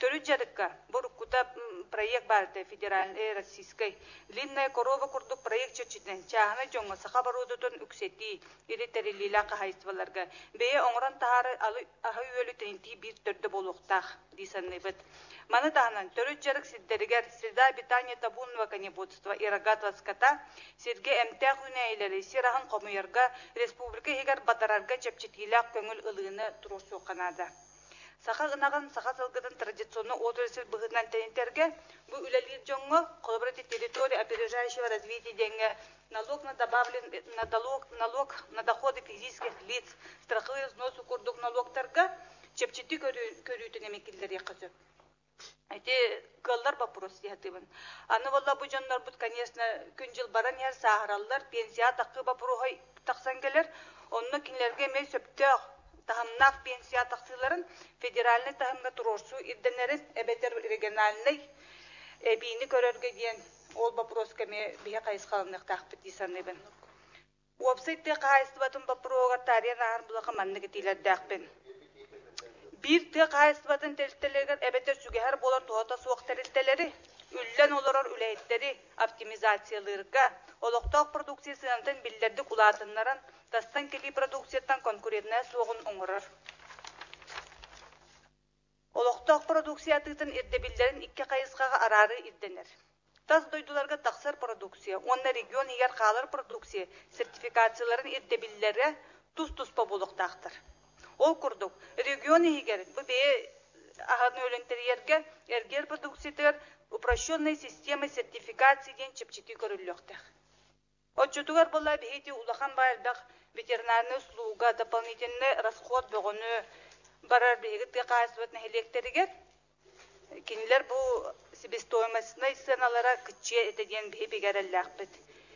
Төрү жарыкка буруккута проект барды федеральный российской. Длинная корова курдук проект чечитен. Чахана жоңго сака барудутун үксети иритерилила кахайстваларга. Бее оңран тахары ахы өлү тенти бир төрдө болуктах дисаныбыт. Маны таханан төрү жарык сиддеригер среда обитания табунного коневодства и рогатого скота Сергей Эмтях үнәйлери сирахан комуерга республика егер батарарга чепчетилак көңүл ылыны туросу канада. Саха ынаган саха сылгыдан традиционный отрасль быгынан тентерге бу үлелир жоңго коллаборатив территория опережающего развития деньги налог на доходы физических лиц страховой взнос курдук налогтарга чепчети көрүүтүн эмекилдер якызып. Эти кыллар вопрос диятыбын. Аны валла бу жоннор бут, конечно, күн жыл баран яр сахараллар пенсия такы бапурухай таксан келер. Онны кинлерге мей сөптөк тахымнак пенсия таксыларын федеральный тахымга турорсу ирденерин эбетер региональный эбини көрөргө диен ол вопрос кеме бия кайыскалынык такпыт дисаныбын. Уопсайтте кайыстыбатын вопрога тарихын арбулака манныгы тилердакпын. Bir tık hayıstvatın teristeleger ebete sügeher bolar tuhata soğuk teristleri, üllen olarar üleyetleri optimizasyalırga, oloqtaq produksiyasının billerdik ulatınların, tastan keli produksiyatan konkurentine soğun oңurar. Oloqtaq produksiyatının irdebillerin iki kayısqağı ararı irdenir. Tas doydularga taqsar produksiya, onna region eger qalır produksiya sertifikatsiyaların irdebillere tuz pobuluqtaqtır. Ol kurduk. Region егер bu be ahadın ölenteriyerge erger produksiyalar uprashonная система сертификации ден чепчити көрүлөктөр. Отчетугар болла бейти улахан байырдак ветеринарный услуга дополнительный расход бөгөнү барар бейгитке кайсыбытны электеригер кинилер бу себестоимостной ценалара кыче этеден бейбегереллакбыт.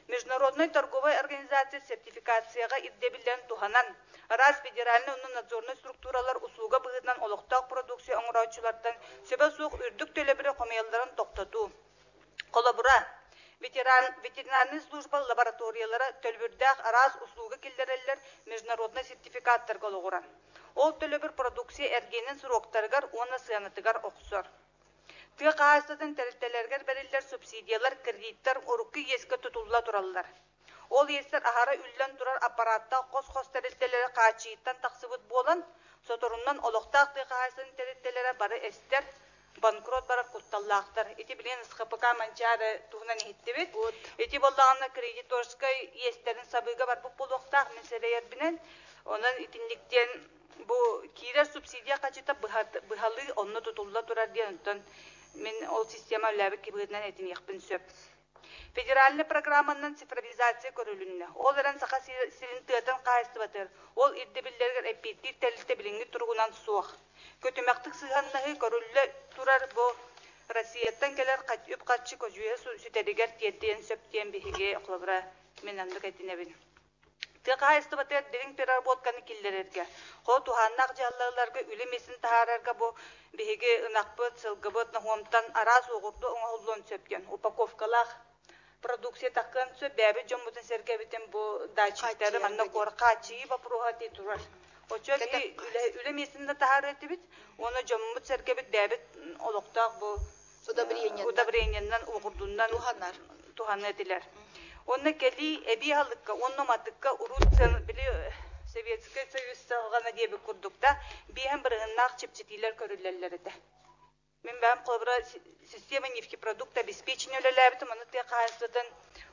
Международной торговой организации сертификацияга ирдебилен туханан раз федеральный надзорный структуралар услуга быгынан олоктак продукция оңраучулардан сөбө сук үрдүк төлөбүрө комуялдарын токтотуу. Колобура ветеринарный служба лабораториялары төлбүрдак раз услуга килдерелер международный сертификаттарга олгуран. Ол төлөбүр продукция эргенин суроктаргар, оны сыянытыгар оксор. Tüе kaastatan teritelerger beriller subsidiyalar, kreditler, urukku yeske tutulla turallar. Ol yeser ahara üllen durar aparatta kos teritelere kaçıyıttan taksıbıt bolan, sotorundan oloqtaq tüe kaastatan teritelere barı ester, bankrot barar kuttallaqtar. Eti bilen ıskapıka mançarı tuğunan ihittibit. Eti bollağına kreditorskay yesterin sabıga bar bu buluqtaq meseleyer binen. Onun itinlikten bu kirer subsidiya kaçıta bıhalı onu tutulla durar diyen. Men o sistema löbek kibirden etin yakpın söp. Federalne programından sifralizasiya körülünne. Olaran saqa silin tığatan qaysты batır. Ol irdebillerger epittir telite bilingi turgunan suaq. Kötümektik sığannağı körülle turar bu Rasiyattan keler üp qaççı kojuya süteriger tiyettiyen söptiyen bihige oqlabra menandık etinebin. Tı qaysты batır birin perar botkanı killererge. Qo tuhannak jallarlarga ülemesin tahararga bu bihige ınaqbıt, sılgıbıt, nahomtan aras oğurdu oğullon söpken. Upakovkalaq продукция таккан сө бәбе жомутун серкебитен бу дачиктары манна коркачы бапругати турар. Очо би үлемесинде тахаретибит, оны жомут серкебит бәбе олоктак бу удобренияндан угурдундан туханнетилер. Оны кели эби халыкка, онно матыкка урутсан били Советский Союз салгана дебе курдукта биһәм биргеннак чипчитилер көрүлләрләрдә. Мен бәм кылбыра система нефтепродукт обеспечения өлеләбит, моны тә кайсыдан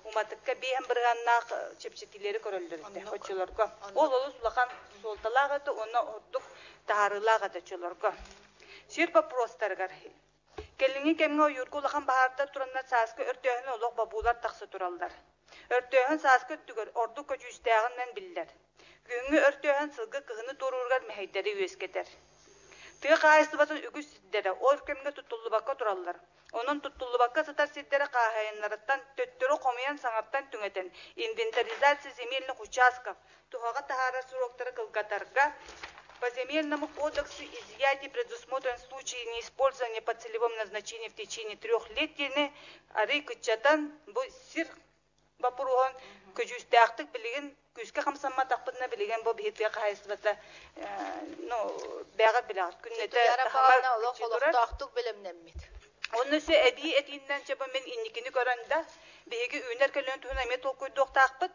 уматыкка бәм биргеннак чипчитиләре көрүлләрдә. Очыларга. Ол сулахан солталага да оны ордук тарылага да чыларга. Сирпа простаргар. Келинге кемге юргулахан баһарда тураннар саска өртөһөн олог бабулар таксы туралдар. Өртөһөн саска түгөр ордук көчүстәгеннән билләр. Күңгө өртөһөн сылгы кыгыны турургар мәһәйдәре үескетер. Тыга кайсты батын үгүс сиддере, ор кемге туттулубакка тураллар. Онун туттулубакка сытар сиддере кахайыннарыттан төттөрү комуян саңаптан түңетен инвентаризация земельных участков тухага тахара суроктары кылгатарга по земельному кодексу изъятие предусмотрен в случае неиспользования по целевому назначению в течение 3 лет тени ары кычатан бу сир бапуруган көжүстәктик билеген күскә хамсамма тақпытна билеген бу бихетке кайсыбата бәгат билат күннәтә ярапагына олоқтактык белемнәммит. Онысы әби этиннән чаба мен инникини көрәндә беге үнәр көлөн туна мет окуйдык тақпыт.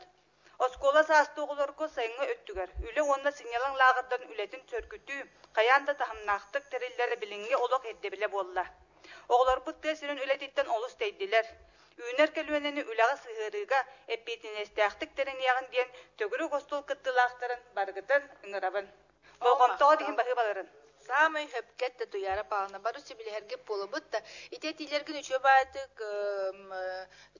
Оскола састыгыларга сайынга өттүгәр. Үле онда синялан лагырдан үлетин сөркүтү, каянда тахымнактык терилләре билинге олоқ этте биле болла. Оглар бу тесирен үлетиттен олус тейдиләр. Үнер көлөнени үләгә сыгырыга эппетинестәктик терен ягын диен төгүрү гостол кыттылактарын баргытын ыңырабын. Болгонтоо деген бахы баларын. Самый хөпкетте туяра пална бару сибилерге полубутта итетилерген үчө байтык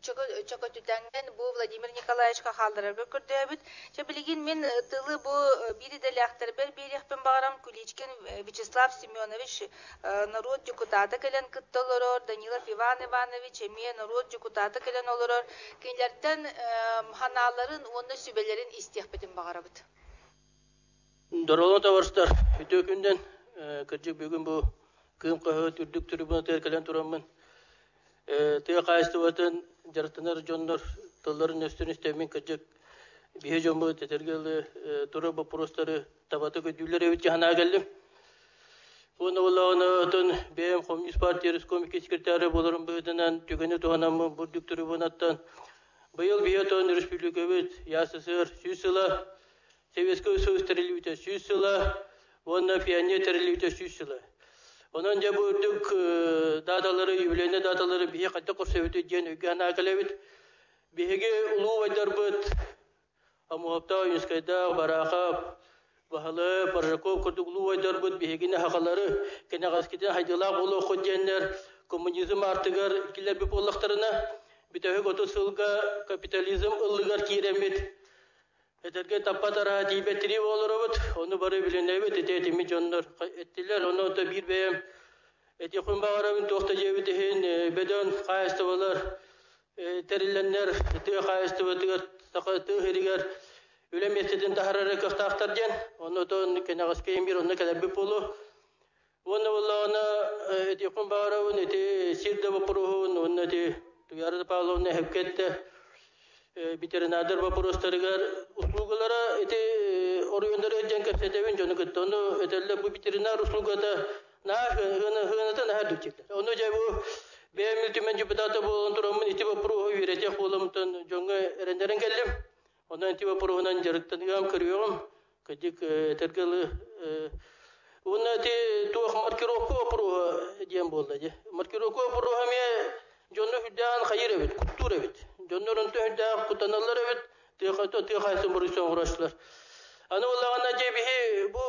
чоко түтәнген бу Владимир Николаевичка халдырга көрдөбүт. Чебилген мен тылы бу бири деляктар берехпен барам Куличкин Вячеслав Семенович народ депутаты келен кыттылорор, Данилов Иван Иванович эме народ депутаты келен олорор. Кинлерден ханаларын онда сүбелерин истехпетин багарабыт. Доролон таварстар өтөкүндөн кыржык бүгүн бу кым кыһы түрдүк трибуна теркелен турамын. Тыя кайсты ватын жарыктанар жоннор тылларын өстөн истемин кыржык бие жомбу тетергеле тура вопростары табаты көдүлөр өт жана келдим. Оны уланы отон БМ Коммунист партия республика секретары болорун быдынан түгөнү туганамын бурдук трибунаттан. Быйыл биятон республика бит ЯССР 100 сыла Советский Союз терилибите 100 сыла, онна пионер терилибите 100 сыла. Онан же бурдук даталары, юбилейный даталары бие катта көрсөбүтү жен үгана келебит. Биге улуу вайдарбыт. Амуапта Юнскайда барахап бахалы параков курдук улуу вайдарбыт бигене хакалары кене гаските хайдыла боло кодженнер коммунизм артыгар килер беп оллактарына битеге гото сылга капитализм ыллыгар киремет. Этерге таппатара дибетри болоробут, onu бары биленебит, этетими жоннор эттилер, onu да бир бем эти кумбарабын тохта жебитин бедон кайстыбалар терилленнер тыга кайстыбытыгар такаты херигер үлеместеден тахарары кыктактар ден, onu тон кенагаске эмир onu келебе болу. Onu валлана эти кумбарабын эти сирде бопурун, onu эти туярды паловны хепкетте ветеринар вопростарыгар услугалара эти орыйындары женкесетебин жону кеттону этелле бу ветеринар услугада hınatı nahar dükçekler. Onu cevabı beğenmiltümen cübedata boğulan turamın iti vapuru üretecek oğlamıtan jonga erenlerin geldim. Ondan iti vapuruğundan jarıktan yağım kırıyorum. Kadık tergalı Una ti tuh markiroko pro diam bolla je. Markiroko pro hamia jonno huddan khayir evet, kutur evet. Jonno ronto hudda kutanallar evet. Te khaysun burison uğraştılar. Ana vallahi je bihi bu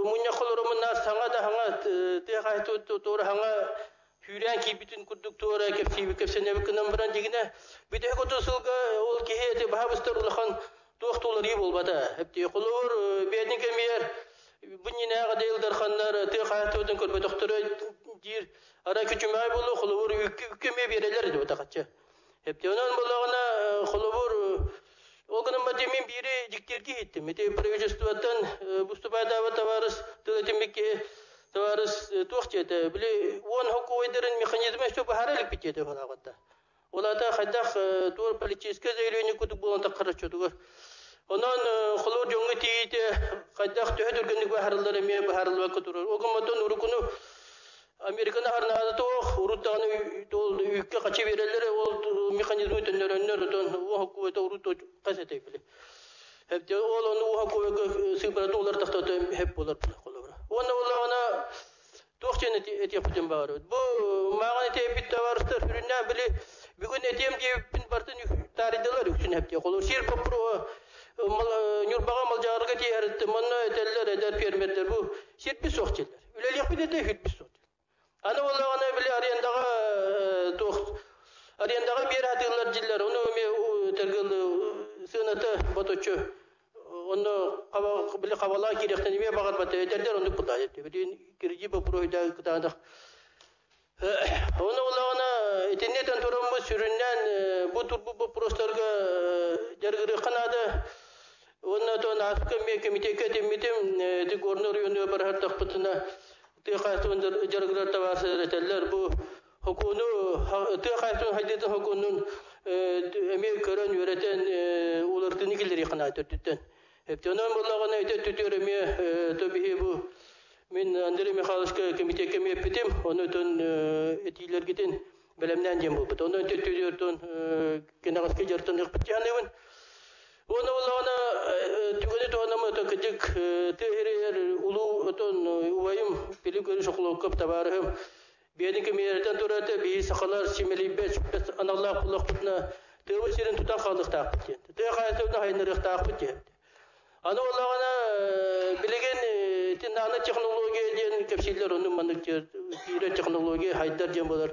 munya kholorumun nas hanga da hanga te khaytu tor hanga hüren ki bütün kurduk tora kepsi kepsene beknam baran jigine bide ko to sulga ol ki hete bahabstar ulhan toxtolar yi bolbada. Hep te khulur bedin kemiyer Bunina gadayıldır xanlar te hayatından körbe doktora dir ara küçümay bolu xulubur ükeme bereler de otaqatça. Hep de onun bolağına xulubur o günün batemin biri diktirki ettim. Mete правительстводан бустубайда товарыс тылетимки товарыс тоқчете. Били он хокуйдерин механизмы что бахаралик питете фалагатта. Олата хадах тур политическое заявление кутук болон таққарачотугар. Ondan xulur jongu tiyite qaddaq töhedürgünlük baharları me baharlı vakit durur. O gümmaton urukunu Amerikan harnada toq urutağını tol ülke qaçı verenler o mekanizmi tönlerenler ton o hukuvete urutu qasete bile. Hep de onu o hukuvete siprat olar taqta hep bolar xulur. Ona toqçene etiyaptım var. Bu mağane tepit tavarstır ürünne bile bugün etiyem diye bin partın tarideler üçün hep de xulur. Sir pro Nurbağa malcarıga diğerdi. Manna eteller eder fermerler bu. Şirpi soğçeler. Ülel yapıda da hütbi soğçeler. Ana vallahi bile arayandağa arayandağa bir hatırlar ciller. Onu tergil sınata batoçu. Onu bile kavala girekten bir bakar batı ederler onu kutlar etti. Bir kirici bu proyda kutladık. Onu vallahi internetten toramı süründen bu turbu bu prostarga jargırı kanada Ondan sonra askı mekemite temitim de gornor yönü bir her takpıtına te qaytun jargılar tavası eteller bu hukunu te qaytun hadide hukunun emek kören yöreten ulartını gileri qanat ettinden hep onun bollağına ete tütüreme tabii bu men Andrei Mikhailовska komite kemepitim onu ton etiler giden bilemden jem bu onu tütürtün kenaski jartan yapacağını Onu olana tügeni toğanama takıcık tehir ulu ton uvayım pilim görüş okulu kap tabarım. Beni ki miyerden turate bir sakalar simeli beş anallah kulak tutna tövbe sirin tutan kaldık takıcı. Tövbe hayatımda haynırık takıcı. Ana olana bilegen tinana teknoloji diyen kapsiller onun manıkçı kire teknoloji haydar cembolar.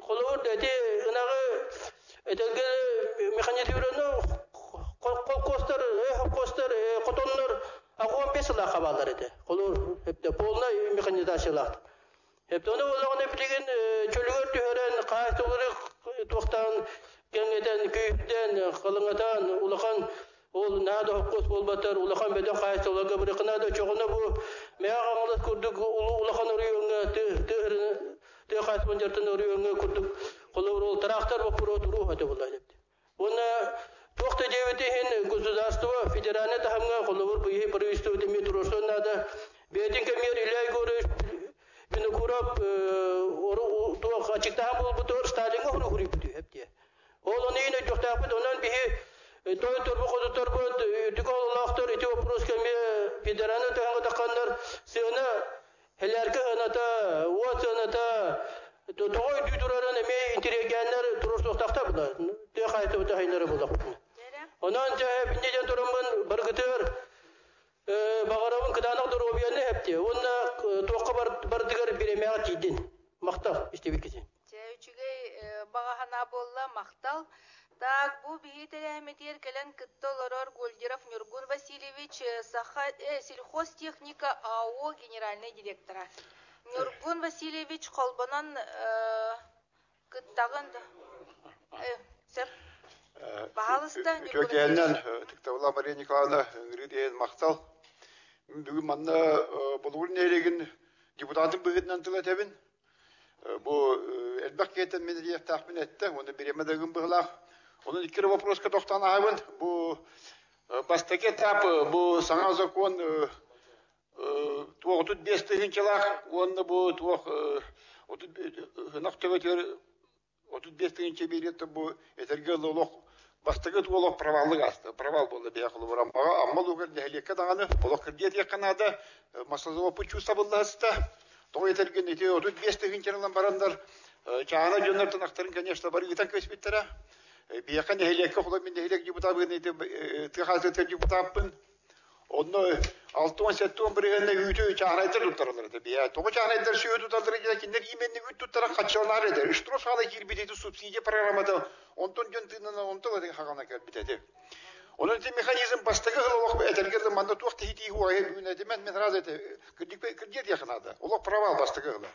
Kolor dediınağı etelge mekanizmlerini Kostar, kotonlar, akon pesla kaballar edi. Kolur hep de polna mekanizasyonlar. Hep de onu olağan bilgen çölgör tüheren qaytıları toqtan gengeden köyüpten qalыңatan ulaqan ol nada hokos bolbatar ulaqan beden qaytılarga bir qınada çoğuna bu meğanlat kurduk ulaqan oruyonga te qaytman jartan oruyonga kurduk. Kolur ol traktor bu proturu hadi bulaydı. Ona Тоқта жеветен государство федеральный тахамга холовор буйе правительство де метросон надо бедин кемер илай горыш винокурап то ачыкта бул бутор сталинга хури буту хепте ол оны ине жоктапы онан бихи той торбу коду торбу диколлахтор эти вопрос кеме федеральный тахамга такандар сына хелерке аната вот аната той дүйдүрөрөн эме интерегенler турус токтакта була те кайты өтө хайнары була Ondan cahip inceden durumun bargıtır bağıramın kıdanık durumu yanı hepti. Onda toqa bardıgar biremeğe çiydin. Maqtal işte bir kişi. Çevçüge bağahana bolla maqtal. Так, bu bihi telemetir kelen kıttoloror Goldirov Nurgun Vasilyevich сельхозтехника АО генеральный директора. Nurgun Vasilyevich kolbanan kıttağın sep Kökenden tıktavla Maria Nikolaevna Gridiyel Maqtal. Bugün manna bulurun eregin deputatın bugünden tılatebin. Bu elbak keten medeniye tahmin etti. Onu biremedegin bıhlaq. Onun ikiri voproska toxtana hayvan. Bu bastaki etapı bu sana zakon туох тут 5 тыгынчалах, онны бу туох хынак төбөтөр отут 5 тыгынча берет бу этерге лолох бастыгы туолох проваллык асты. Провал болду бия кылып барамага, амма лугар дехлекке даганы олох кирдет яканада масазова пучу сабылласта. То этерген эте отут 5 тыгынчалан барандар чаана жөнөртөн актарын, конечно, бары гитан көспеттера. Бияқан дехлекке кулап мен дехлек депутабын эте тыхазы депутабын. Onu 6-17 birine yüzü çağraydır tutarlar da biya. Toğu çağraydır şöyle tutarlar ki kinler yemenini güt tutarak kaçırlar eder. İşte sağda girbideti subsidiye programında ondan yöntünün ondan da hagana gelbideti. Onun için mekanizm bastığı olarak etergelde mandat vakti hiti huayı büyünedi men razete kırdık yakınada. Ola praval bastığı ola.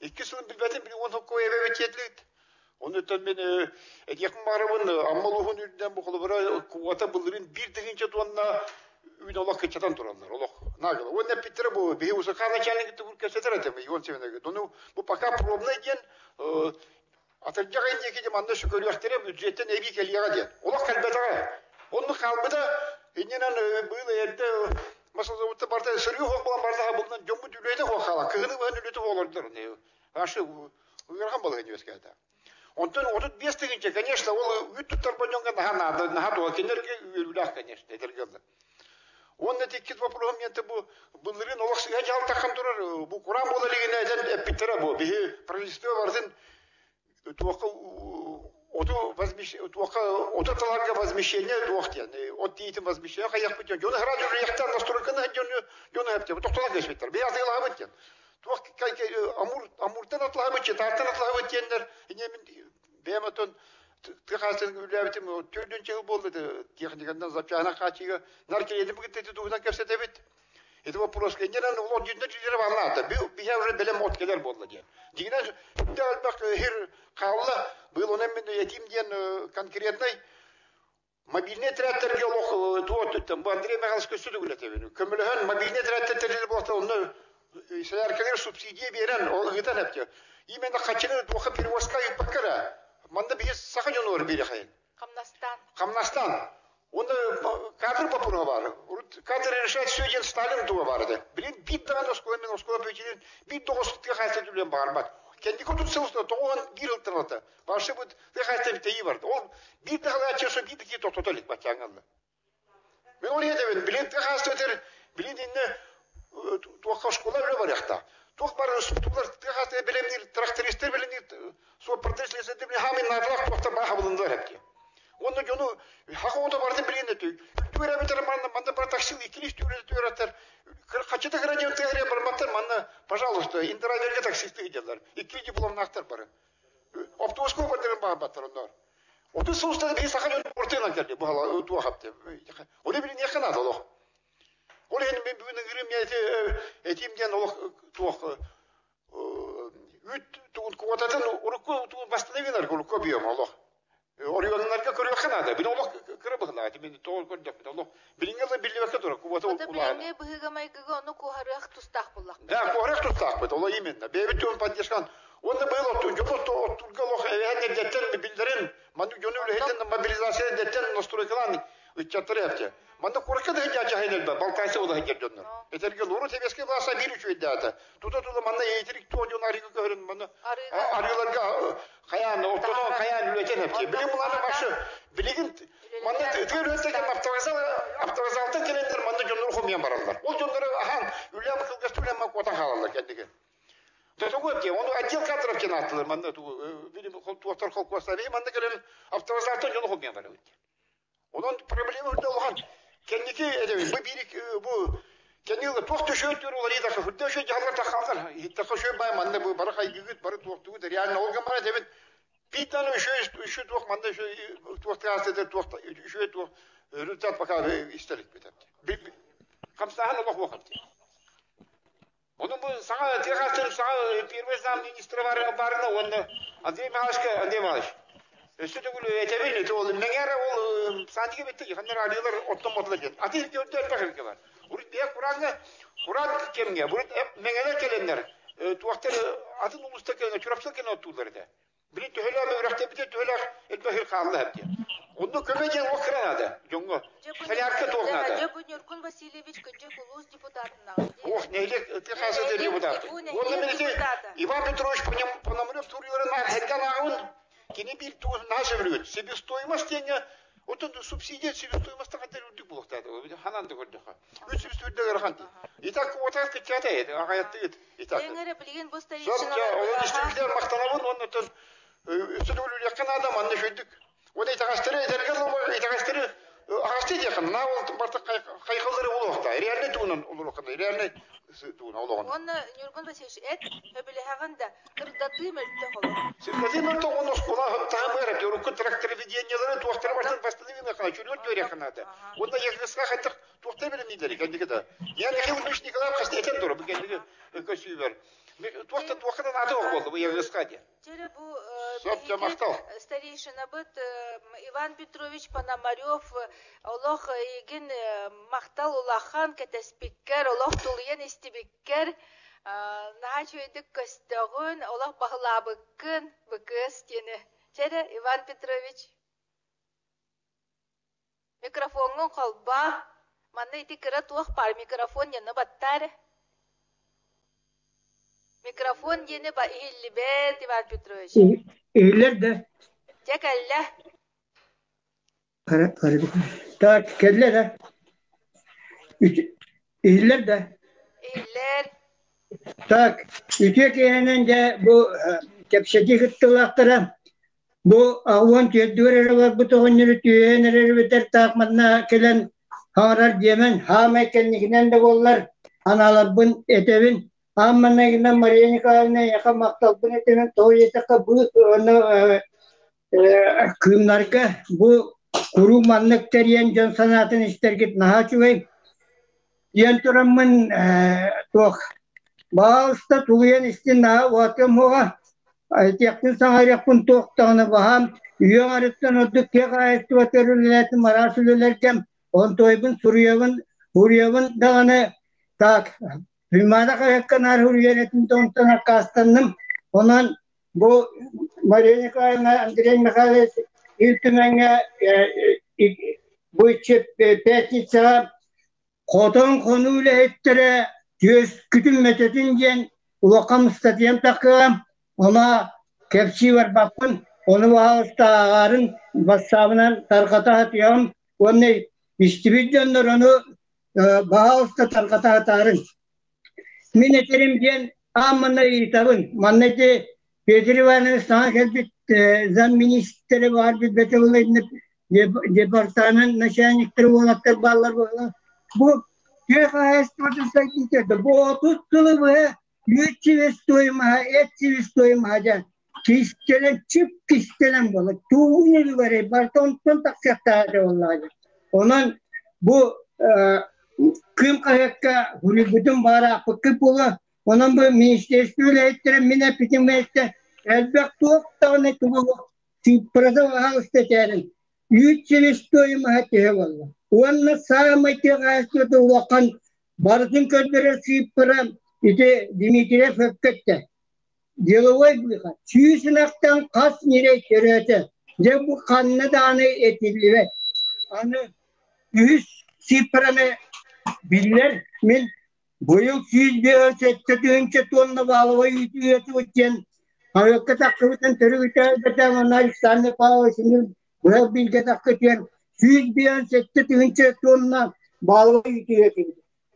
İkisinin bilbetin bir onu koyu eve çetlik. Onun için ben yakın marabın ammaluğun üründen bu kolubara kuvvata bulurun bir tıkınca donla Üyün Allah kaçatan duranlar, Allah nagıla. O ne bitir bu, bir uzakana начальник bu kaçatar etemi, yon sevene. Onu bu paka problem gen, atacak indeki de manda şu görüyorlar, ücretten evi geliyor diye. Allah kalbede. Onun kalbede, innen böyle yerde, mesela bu tabarda sürüyor olan barda bundan jomu düleyde hoşala, kığını ve düleyde olurlar ne. Aşı uyargan balığı diyoruz ki de. Ondan orada bir stekинче, конечно, o ütütler banyonga daha doğru kenarge yürüler, конечно, edelgelde. Onun etkisi problem yente bunların olaksı hacı altı kandurar bu Kur'an bolarıyla eden bitere bu bir правительство vardı tuvaqa otu talarga возмещение tuvaqa yani o diyetim возмещение kayak bitiyor. Jonu herhalde reyaktan nasturkanı jonu hepte bu doktorlar geçmekler. Beyaz yıla bitiyor. Tuvaqa amurtan atlağı bitiyor, tartan atlağı bitiyorlar. Yemin beğenmeton Tıkasın üllevitim o türdün çeği boldu teknikandan zapçağına kaçıya narkeledim bu gitti tuğdan kefset evet. Eti bu proske neren o cünde cüzere vanladı. Bir yavru belem ot kadar boldu diye. Digine de bak her kavla был он именно yetim diyen конкретный мобильный трактор yok tuğut там bu Andrei Mihайловский sütü gületebilir. Kömülühen мобильный трактор bolsa onu sayarkeler subsidiye veren o gıdan hep. Именно kaçını tuğu перевозка yapakara. Manda bir sakın olur bir hayal. Kamnastan. Onda kadr papunu var. Kadr решать все один Сталин tuğu vardı. Bilin bir tane oskola pöçülün bir doğusluğa hasretülen bağırmak. Kendi kontursuzluğu doğan giriltirdi. Başı bu hasret bir teyi vardı. O bir daha açıyorsa bir iki totolik bakyangalı. Ben oraya da ben bilin hasretler bilin inne tuğu oskola öyle var yakta. Tuğ barın tuğlar hasret bilemdir traktoristler bilemdir. So протестler de bir hamin nadlak tuğta baha bulundular hep diye. Onu jonu hakoda vardı bilin etü. Tüyre bitir manda bir taksil ikiliş tüyreter. Kaçta gradiyent tüyre barmatlar manda пожалуйста интернетке таксисти gidiyorlar. İkinci bulanaklar barı. Avtoskop barın bağbatlar onlar. O sonuçta bir sakın ortaya geldi bu hala tuğ hapte. Onu bilin yakın adı o. Onu benim bugün girim ya etimden o tuğ Tuğun kuvatatın tuğun bastığına verir kolu biyom Allah. Oriyonlarga körüyor kanada. Bir Allah kırabıqlar. Ben toğul gördüm. Allah bilinge billi vakit ora kuvata ulan. O da bilinge bıhıgamayga onu kuharaq tustaq bullaq. Da kuharaq tustaq bit. Allah imенно. Bebetön padişkan. Onda было то турга лох yani detten bildirin. Mandu gönüllü hedin mobilizasyon detten настройкалан ütçatırıptı. Manda korka da hecca hayır be. Balkaysa o da hecca dönür. Eterge loru tebeske varsa bir üç ödedi. Tuta manda yetirik toğun arıgı görün manda. Arıyorlar kayan ortadan kayan ületen hepti. Bilim bunların başı. Biligin manda tüyürünteken aptavazalta gelenler manda gönüllü komayan bararlar. O gönüllü ahan ülem kılgastı ülem makvatan halarlar kendine. Tutuğu onu отдел кадров kenattılar manda bilim tuğatar kolkvasta ve manda gelen aptavazalta gönüllü komayan bararlar. Onun problemi orada olan. Kendiki edebi bu kendini tohtu şöyle olayı da hırda şöyle hallar takallar. Hitta şöyle bay manda bu barakay gıgıt barı tohtu der yani olgan bana demin bir tane şu toh manda şu tohtu hastede tohtu şöyle toh rütat bakar istelik bitti. Kamsahan Allah vakti. Onun bu sana tekrar sana Первый министр varına onu Andrei Mihайлович Sütü gülü etevini de oldu. Mengere ol sanki bitti. Hanlar arıyorlar ottan motlayan. Atı dört bakır var. Burut bir Kur'an kemge. Burut mengeler gelenler. Tuvaktır atın ulustakene çorapsakene oturlar da. Biri tühela mevrakte bitti tühela elbahir kaldı hep diye. Onu kömeyeceğin o kıranada. Jongo. Salярка toğnada. Cebun Yurkun Vasilyevich Kıcık ulus deputatına. Oh neylik tıkası deputat. Onu meneki Иван Петрович Пономарев туруyorun herden ağın. Kini bir nasıl biliyor? Себестоимость yani отон субсидия себестоимость kadar ödük buluktadı. Hanandı gördük. Üç üstünde garantı. İtak otak kıçata edi. Ağayattı edi. İtak. Engere bilgin bu stayı için. Onun üstünde maktanavın ondan üstünde yakın adam anlaşıldık. O da itakastırı ederken o itakastırı ağastı yakın. Na oldu artık kaygıları bulukta. Realne tuğunun olurukta. Realne tuğun olurukta. Onu Yurgun Vasilyevich et öbüle hağında ırdatı mörtte olur. Sizin de onu ona tamam öyle diyor. O traktör videoları tuğaklara baştan başladı kana çürüyor diyor yakınada. Onda yakınsa hatta tuğakta bile nedir kendi kadar. Yani hilmiş ne kadar kastı eten doğru bu kendi köşüver. Tuğakta adı oldu bu yakınsa diye. Çere bu старейшина быт Иван Петрович Пономарев Олох еген мақтал улахан кетеспиккер Олох тулыен истибиккер Нахач өйдік көстөгін Олох бағылабықкын бұкыз дені. Чері Иван Петрович микрофонғын қолба Манна ити кіра туақ бар микрофон ені баттары Mikrofon yeni ba ihillibet Iván Petrovich. İyiler de. Çekelle. Tak kelle de. İyiler de. İyiler. Tak. Üçe keyenen de bu tepseki hıttılaktara bu avon tedbirleri var bu tohunları tüyenleri biter takmadına kelen harar diyemen hamekenlikinden de bollar analar bun etevin Amma negina Mariya Kahane yaka maktab bunu temen toyete ka bu kümlarka bu kuru manlık teriyen can sanatın istergit naha çuvay diyen turamın toh bağısta tuluyen istin naha vatem hoa aytiyaktın sangayak pun toh tağına baham üyen arıttan ödük kek ayetli vaterülületin marasülülerken on toybun suruyavın huriyavın dağını tak Hümada kayakkanar hürriyetin tontana kastanım. Ondan bu Mariya Kahane Andrei Mikhailovich iltümenge bu içip petitsa koton konuyla ettire göz kütüm metetince ulakam statiyem takım ona kepsi var bakın onu bağışta ağarın basabına tarkata atıyam onu istibidyanlar onu bağışta tarkata atarın. Mineterim diyen amına itabın. Manneti Pedrivan'ın sana geldik zam ministeri var bir betevulayın departmanın naşanlıkları olanaklar bağlar bağlar. Bu TKS tutulsaydı bu 30 kılı bu yüççi stoyma etçi stoyma haca kistelen çip kistelen balık tuğunu var barton taksatta vallahi. Onun bu Kım kayakka huri bütün bara pıkkı pula onun bu ministerstüyle ettiren mine pitim vette elbek tuğuk tağına tuğuk prasa vahalısta terin yüççilistoyum hatiye valla onunla sağmaytı gayestü tuğukan barısın kötülere sıyıpıram iti Dimitriyev öpkette Delovay buyka çüğüsünaktan kas nire kerete de bu kanına dağını etilli ve anı yüz sıyıpıramı Biller min bu yıl 100 tonla bağlı yüzüyorken havakka takıvıtan terörüten onlar İstanbul'da bağlı şimdi bu bilge takıtıyor 100 tonla bağlı yüzüyorken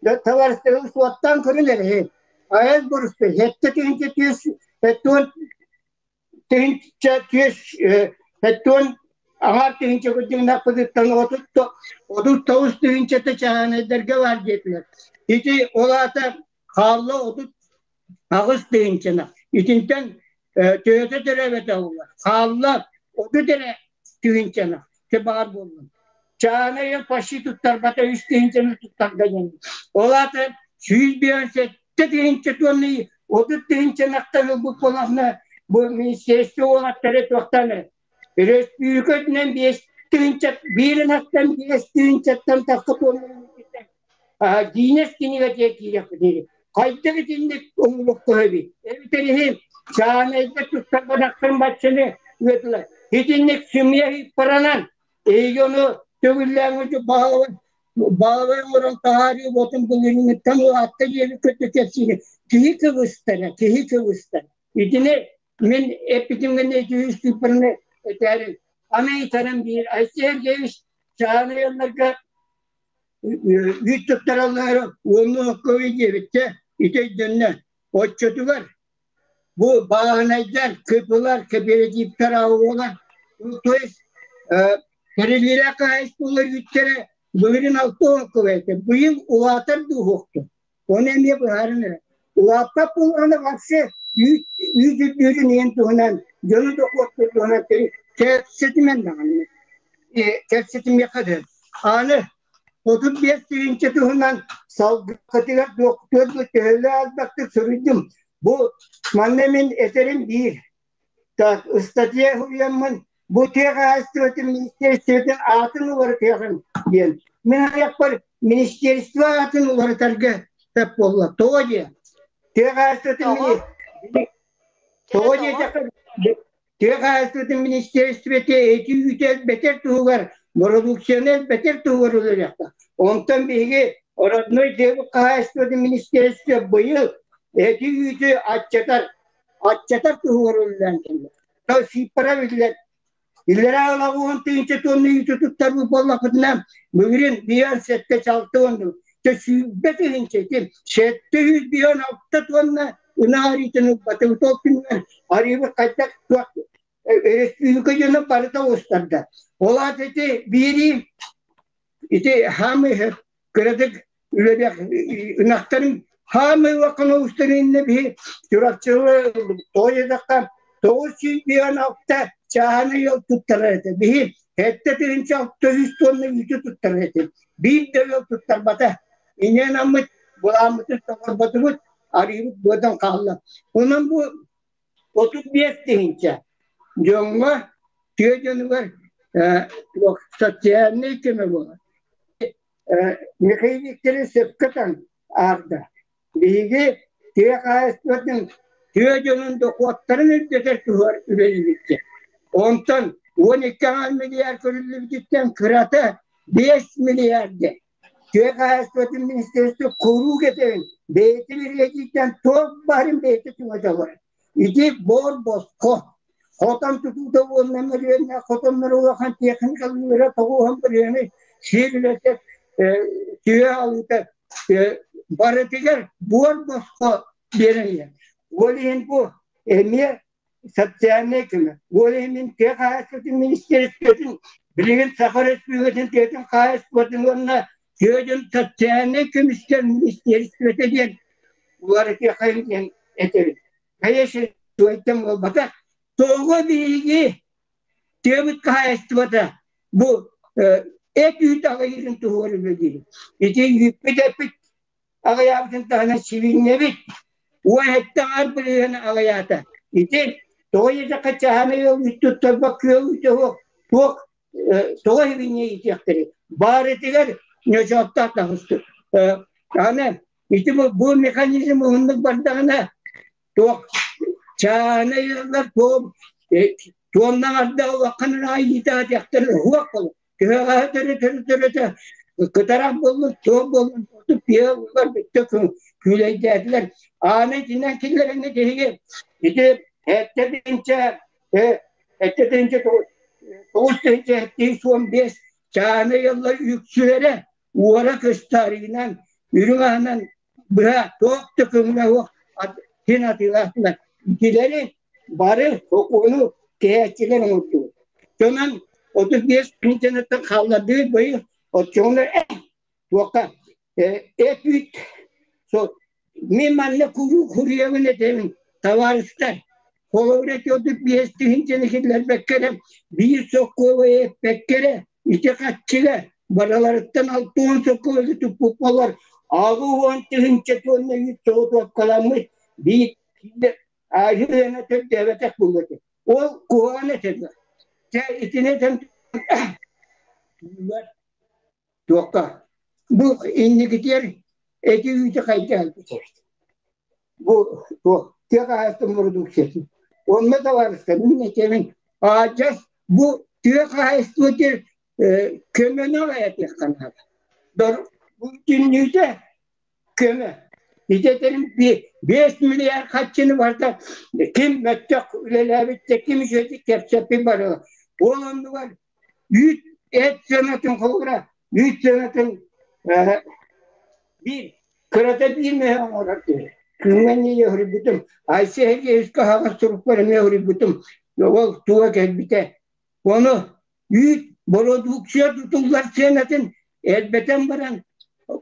da tavarstırıl suattan kırılır ayaz buruştu hette hetton Ağar tüyünce kucun nakıdıktan odut tavus tüyünce de çahane derge var dediler. İti olata havlu odut ağız tüyünce nak. İtinden tüyöte dereve davullar. Havlu odut dere tüyünce nak. Tebar bulun. Çahane yıl paşı tuttar bata üst tüyünce nak tuttar da yani. Olata 100 biyon sette tüyünce tonu odut tüyünce naktan bu kolakna bu ministersi olatları toktanı. Biraz büyük ödünen birin haktan tüyünçattan takıp onların Dines kini gecek yapıyor. Kayıtta gecinde onluk koyuyor. Evet, çağınızda tutsak bıraktım başını götürdüler. Hicinlik sümüye paranan Onu tövüllerimizi bağlı olan tarihi botun bugününü tam o hatta yeri kötü kesini. Kihi kıvıstara. İdine min epitimden ne cüyüz tüpürünü eterim. Amerika'nın bir ayser geviş çağını yanlarca YouTube tarafları onu koyu gevitte ite dönne. O çötüler. Bu bağınaylar, köpüler, kebireci tarafı olan toys kerelere karşı bunlar yüklere bugün altı kuvveti. Bu yıl uvatar duhuktu. O ne mi bu harine? Uvatar bunlarına karşı yüzü niyen tuğunan, yolu da korktu tuğunan tepsetimen dağını. Tepsetim yakadır. Anı 35 sürünce tuğunan salgıtılar doktor bu töhüle aldaktı sürdüm. Bu mannemin eserim değil. Tak ıstatiye huyanman bu teğastırıtın ministeristörden atın uları teğen diyen. Men ayakbar ministeristva atın uları targı tep bolla. Toğuya. Teğastırıtın teğastırıtın ministeristörde eti yütel beter tuğular. Produksiyonel beter tuğular olacakta. Ondan bilgi oradnoy devuk teğastırıtın ministeristörde bu yıl eti yüzü açatar tuğuruldan kendi. Tabi sipara bildiler. İllere ağlağı tığınca tonlu yüzü tuttar bu bolla kıdına. Bugün bir an sette çaltı ondu. Sübbe tığınca kim? Sette yüz bir an altta tonla ına haritını batı topinler. Arayıp kaçak tuak. Büyük acına parıta ostarda. Ola tete biri ite hamı kırdık öyle bir ınaktarım hamı vakına ustarinle bir süratçılı toyedakta toğuşu bir an altta çağını yol tuttarırdı. Bir hette birinci altta 100 tonla yüzü tuttarırdı. Bir de yol tuttar bata. İnen amıt bulamıtı takar batımıt arayıp buradan kaldı. Onun bu 35 deyince jonga tüyeceni var satçıyanı kime bu? Mekayikleri sepkatan ağırda. Bilgi tüye kayıstırdım. Tüyecenin dokutlarını deter tuğar ürelikçe. Ondan 12 milyar körülükten kırata 5 milyarda. Tüye kayıstırdım ministerisi kuru getirin. Beyti biriyecekten top barin beyti tüyece var. İki bor boz ko. Kotam tutuda onun emirlerine kotamları olakan teknik alımlara tavuğun biriyene şiirlete tüye alıda baratiler bor boz ko birine. Olihin bu emir satçıyanı kimi. Olihin tek hayatın ministerisinin bilgin sakar espriyetin tekin kayıstırdım onunla tüyecin satçıyanı kimişler ministerisinin diyen bunları tekayın eterim. Hayır tuvaletim olmadı. Doğu bilgi tevhid kayıstırdı. Bu et yüzde ağayırın tuğru bilgi. İti yüpü tepit ağayabın tane sivinle bit. O etten arpılığın ağayata. İti doğuya kaçağını yol üstü bakıyor üstü o doğu evinye yiyecekleri. Bağırtılar nöcatta atlamıştı. Yani işte bu mekanizma onluk bardağına doğu çağına yıllar doğumdan arda vakanın ayıda diyektir. Huvak olur. Tühe kıtaraf bulun, çoğu bulun. Piye var bitti küley derdiler. Ağını dinlen killerine değil. İşte hette deyince doğuz deyince hette son 5 çağına yıllar yüksülere uvara gösteriyle ürün ağından bıra doğuk tıkımına o hinatıyla ikileri barı onu tehditçiler unuttu. Sonra 35 internetten kaldırdığı boyu o çoğunlar vaka büyük mimarla kuruyevine demin tavarıslar koloreti 35 internetten bekkere bir sokuğu bekkere işte kaççılar baralarından altın sokuğu tupukmalar ağı on tığınca tonla yüz soğutu kalanmış bir ahirine tüm devletek buldu. O kuvane tedler. İçine tüm Doka. Bu indikatör eti yüzü kaydı. Bu tek hayatın produksiyonu. Onda da var işte. Minnetemin ağacız. Bu tek hayatın kömeni alayat yakana. Bu günlüğde köme. Gidelim 5 milyar kaçını var da kim metlak ülelabette kim şöyle kepsepi var. Oğlan var. 100 et senetin kovura. 100 senetin bir kırata bir milyon olarak diyor. Kümeni yahri butum. Ayşe herge üst kahava sorukları mehri butum. Yol tuğa gelbite. Onu 100 produksiyon tutullar senetin elbeten varan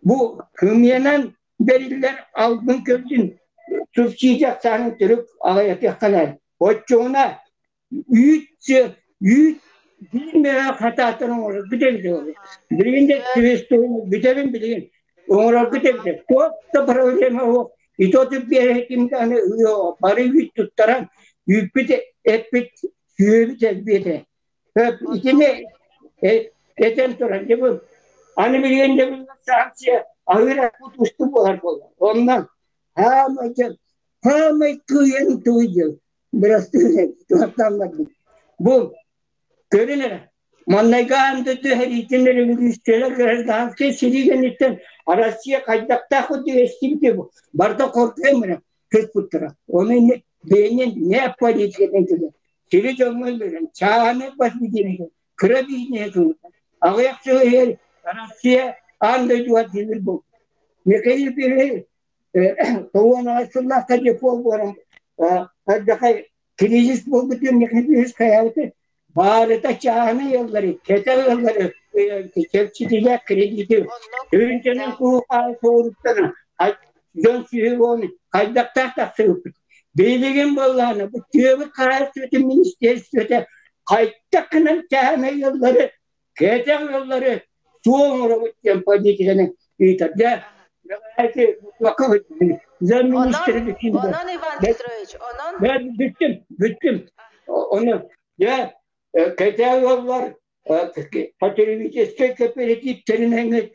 bu kümyenen belirler aldın kördün. Subsiyacak sanın türük ağayat yakalar. Hoççoğuna 100 bilmeyen hatatını olur. Güzel olur. Birinde tüvestoğunu güzelim bilin. Onlar güzel. Çok da problemi yok. İtotu bir hekimden yok. Parayı bir tuttaran yüpbite etbit yüpbite etbite. Hep içine eten turan. Hani bilin de bir sansiye ahire kutuştu bu harbolar. Ondan hamay kıyen tuyuyor. Biraz tuhatanmadım. Bu görünür. Manlaygan dedi her itinleri bir üsteler kadar ki siligen itten arasıya kaydakta kodu estimdi bu. Barda korkuyor mu? Kız putra. Onun beğenin ne yapar diyeceğini dedi. Sili canlı veren. Çağını bas bir diyene. Kırabi ne yapıyor? Ağayak söylüyor. Arasıya anda duvar dilir bu. Ne kadar bir Tuhan Allah kaca pol boram. Hadi kay kriz bu bütün ne kadar kayavte. Bağırta çağını yolları, ketel yolları, kepçiliğe kredi. Ülkenin kuğu soğurtlarına, jön suyu onu, kaydakta taksırıp. Beylegen bollağına, bu tüyöbü karartı ministersiyete, kaytakının çağını yolları, ketel yolları, soğumura bütçen padiklerini itadı. Vakıf ministeri düşündü. Onun Ivan Petrovich, onun? Ben bütüm. Onu, ya, ketel yollar, Patriviceske kooperatif tenine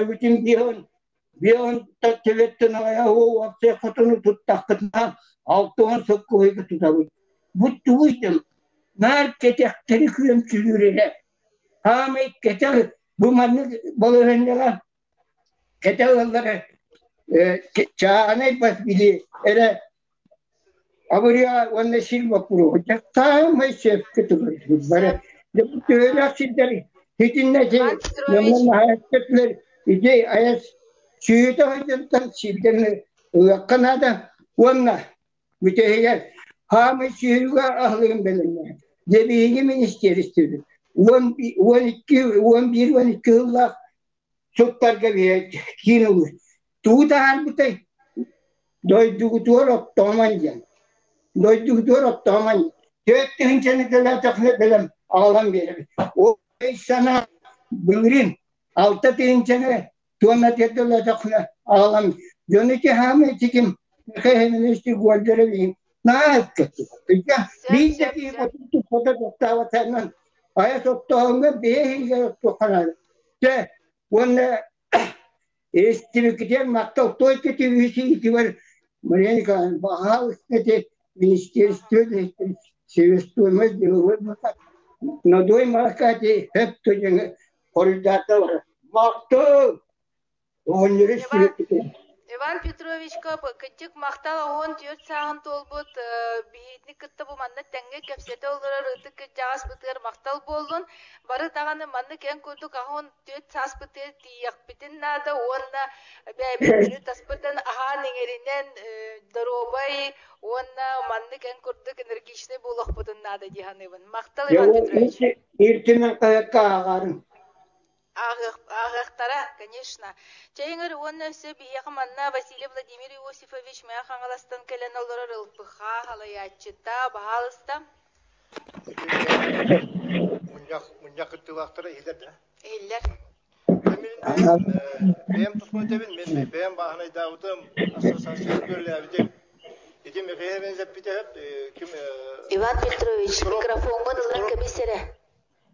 bütün bir on tevitten ayağı o vakti katını tuttakına altın sokuyu tutadı. Bu tuğuydum. Nar ketekleri kıyımçülüğüne. Hamit ketel bu manı balığındalar. Ketel yolları çağına bas bili. Ele Aburya onu silva kuru. Tamam şefkati var. Bu tüyler hiçinde şey yaman hayatlar ide ayas şuyda hajdan silden kanada ona mütehiyer hamı şuyga ahlım belenme cebiği ministeristedi 12 yıllar çoktar gibi kinu tuğdan butay doydu doğru tomancan Gökten cennetle takle belem ağlam verir. O sana bulurin altta tencene tuana tetle takle ağlam. Dönüşü hamı çekim kehemesti goldere bir naat. Bir de ki bu foto doktora senden ayet okutağında behiyle okunar. De onu estimikler makta toyketi visi var. Marianika bahal işte ministerstvo'da sevestuvimos diyor. Nadoy markati hep tujeng koridata var. Makto. Onları Иван Петрович кап кытчык мактал он түйөт сагын толбут биитни кытта бу манна теңге кепсете олорор ытык жаас бытыр мактал болдун бары таганы манны кен көрдүк ахон түйөт саас бытыр тияк битин нада онна бэбит таспытын аха неңеринен доробай онна манны кен көрдүк энергичный болох бутун нада диханыбын мактал Иван Петрович иртимен каякка агарын Агахтара, конечно. Чайгар он все биякманна Василий Владимир Иосифович мяхангаластан келен олорор ылпыха халаячыта баалыста. Муньяк кыттылактары илерде. Илер. Бем тусмутебин мен бем бахнай даудым ассоциация gördüm. Иди мехевен запитеп ким Иван Петрович микрофонго дылган комиссия.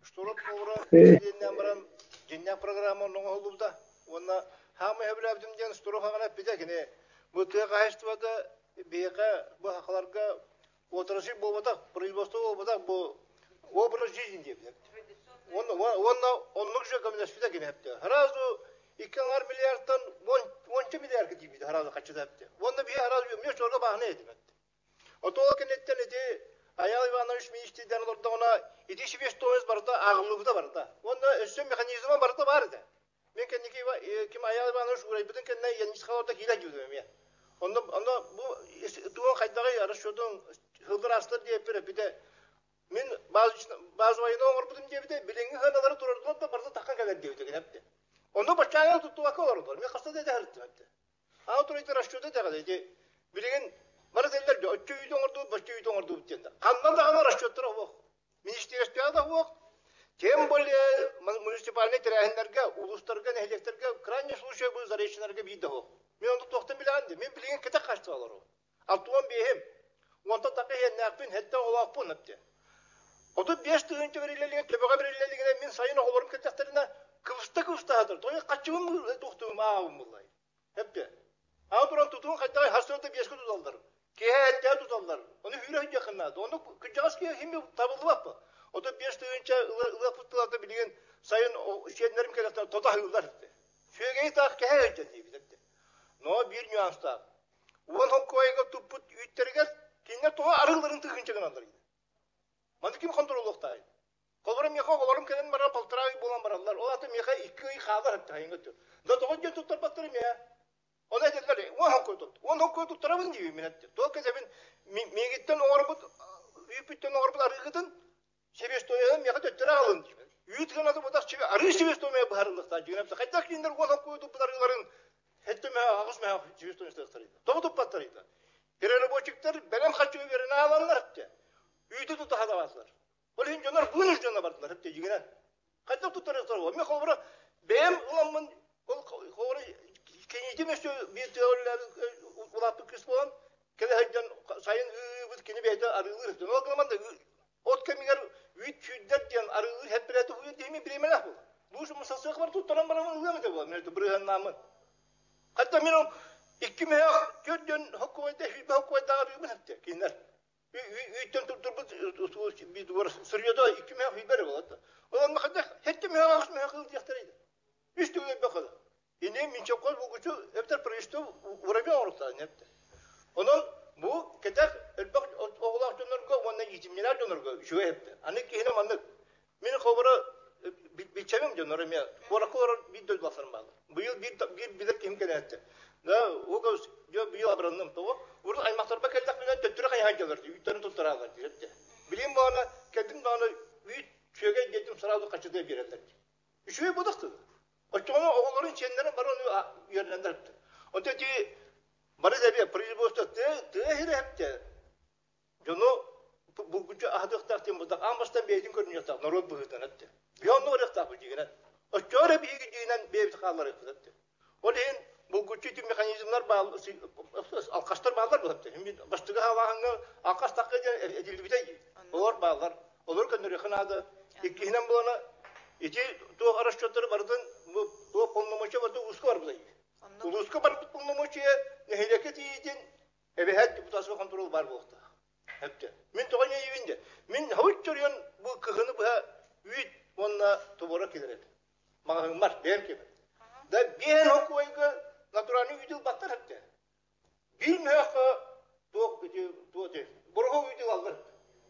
Штурот повра деннамрам Genel programının olduğunda ona hamı evladım diyen sturu falan bir de ne bu tüye kaçtıvada bir bu haklarga oturuşu bu da производство bu da bu o proje diye. onluk şu komünistler gene hepti. Harazu 2 milyardan 10 milyar gibi harazu kaçtı hepti. Onda bir harazu yok. Mes orada bahane edim hepti. O tokenetten edi Ayal Ivanoviç ministrden orada ona 25 toz barda ağırlığı barda. Onda üstün mekanizma barda vardı. Men kendiki kim Ayal Ivanoviç burayı bütün kendine yanlış kalorda hile gidiyorum ya. Onda bu tuğun kaydağı yarışıyordun hıldır astır diye bir de men bazı vayda oğurbudım diye bir de bilingi hanaları dururdu da barda takkan kadar diye hepti. Onda başçalar tuttu vakı olurdu. Men kasta dedi hırttı hepti. Autoriter aşıyordu da dedi. Bilingin bana dediler ki, ötçü yüzden ordu, başçı yüzden ordu bittiğinde. Kandan da kanar aşıyordur o. Ministeristiyada da o. Tem böyle munisipalne terahinlerge, uluslarga, nehletlerge, kranye случай bu zareyşinlerge bir de o. Men onu tohtan bile andi. Men bilingin kete kaçtı alır o. Altuğun beyim. Onta takı hen nakbin, hette olaq bu nepti. O da 5 tığınca verileliğine, köpeğe verileliğine men sayın oğullarım keteklerine kıvısta hadır. Toya kaçığım tohtuğum ağabım vallahi. Hepti. Ağduran tutuğun kaçtağın hasırda 5 kut uzaldır. Kehe tutallar. Onu hüyle yakınladı. Onu kıcağız ki hem tabıldı bak mı? O da 5 tığınca ılığa pıttılarda bilgin sayın şeylerim kelekler toda hıyırlar etti. Şöyle tak kehe hınca diye bildi. No bir nüans daha. Ulan hokkoyga tuput ütterger kinler toğa arıların tığınca gınallar. Mandı kim kontrol oktay? Kollarım yaka kollarım kelen bana paltırağı bulan barallar. O atım yaka 2 ay xağlar etti hayın götür. Da toğa gel tutar battırım ya. Ona dediler, on hokkoy tutturabın diyor minette. Toğa ben migitten orbut, yüpütten orbut arıgıdın, sebestoyam yaka töttüre alın diyor. Yütgen adı budak çivi, arı sebestoymaya baharılıkta diyor. Kaytak kinler on hokkoy tuttularıların, hetteme ağız meh sebestoymaya sığırıydı. Toğa tutbatlarıydı. Herere boçuklar, benim kaçığı verine alanlar hepti. Yütü tutu hadavazlar. Olayın canlar, bunun ucuna vardılar hepti yiginen. Kaytak tuttularılar o. Mek olbura, benim ulanmın, kovra, Kenidi mesela bir teoriler ulapı kısmı olan kele hacdan sayın bu keni beyde arılır. Ne o zaman da ot kemiler 300 diyen arılır hep birlikte huyu değil mi bilemeler bu. Bu şu masası var tuttaran bana mı da bu. Mesela bırıhan namı. Hatta benim 2 meyak gördün hukukta bir hukukta arıyor hep kinler. Üytten tuttur bir duvar sırıyordu 2 meyak hiber oldu. Olan hatta hep meyak diyorlardı. Üstü bir bakın. Yine minçakol bu gücü hepter projeto uğramaya ortada hepte. Onun bu ketek elbak oğlak dönerge ondan yetimler dönerge şu hepte. Hani ki hemen anlık. Benim kobra biçemem dönerim ya. Korakor bir döl basarım bağlı. Bu yıl bir bilir kim gelette. Da o göz diyor bir yıl abrandım tavu. Burada aymaklar bakeldak bile töttüre kayhancalar diyor. Ütlerini tutturalar diyor hepte. Bileyim bana kendim bana büyük şöyle gittim sırada kaçırdığı bir yerler. Şu bu da Oçoğlu oğulların içenlerin var onu yönlendirdi. O dedi, bana da bir производство tığır hepti. Onu bu gücü ahdıktak diye budak, ambastan bir edin görünüyorsak, narod bıhırdan etti. Bir onu oraya bu ciginen. Oçoğlu bir gücüyle bir evtikallar etti. O deyin, bu gücü tüm mekanizmler bağlı, alkaçlar bağlar bu hepti. Hem başlığı havağını alkaç takı edildi bir de olur bağlar. Olur ki nürü kınadı. İkihinen bulana İki doğu araştırmaları vardı, bu polnomoçya vardı, uska var bu da iyi. Uska var polnomoçya, nehleket iyiydin, evet deputasyon kontrol var bu vakta. Hepte. Min toğan yiyinde. Min havuç çörüyen bu kıhını bu üyüt onunla tubora gider. Mağın var, beğen gibi. Da bir hokuyga naturani üyüdül battar hepte. Bilmiyor ki doğu değil. Burhu üyüdül alır.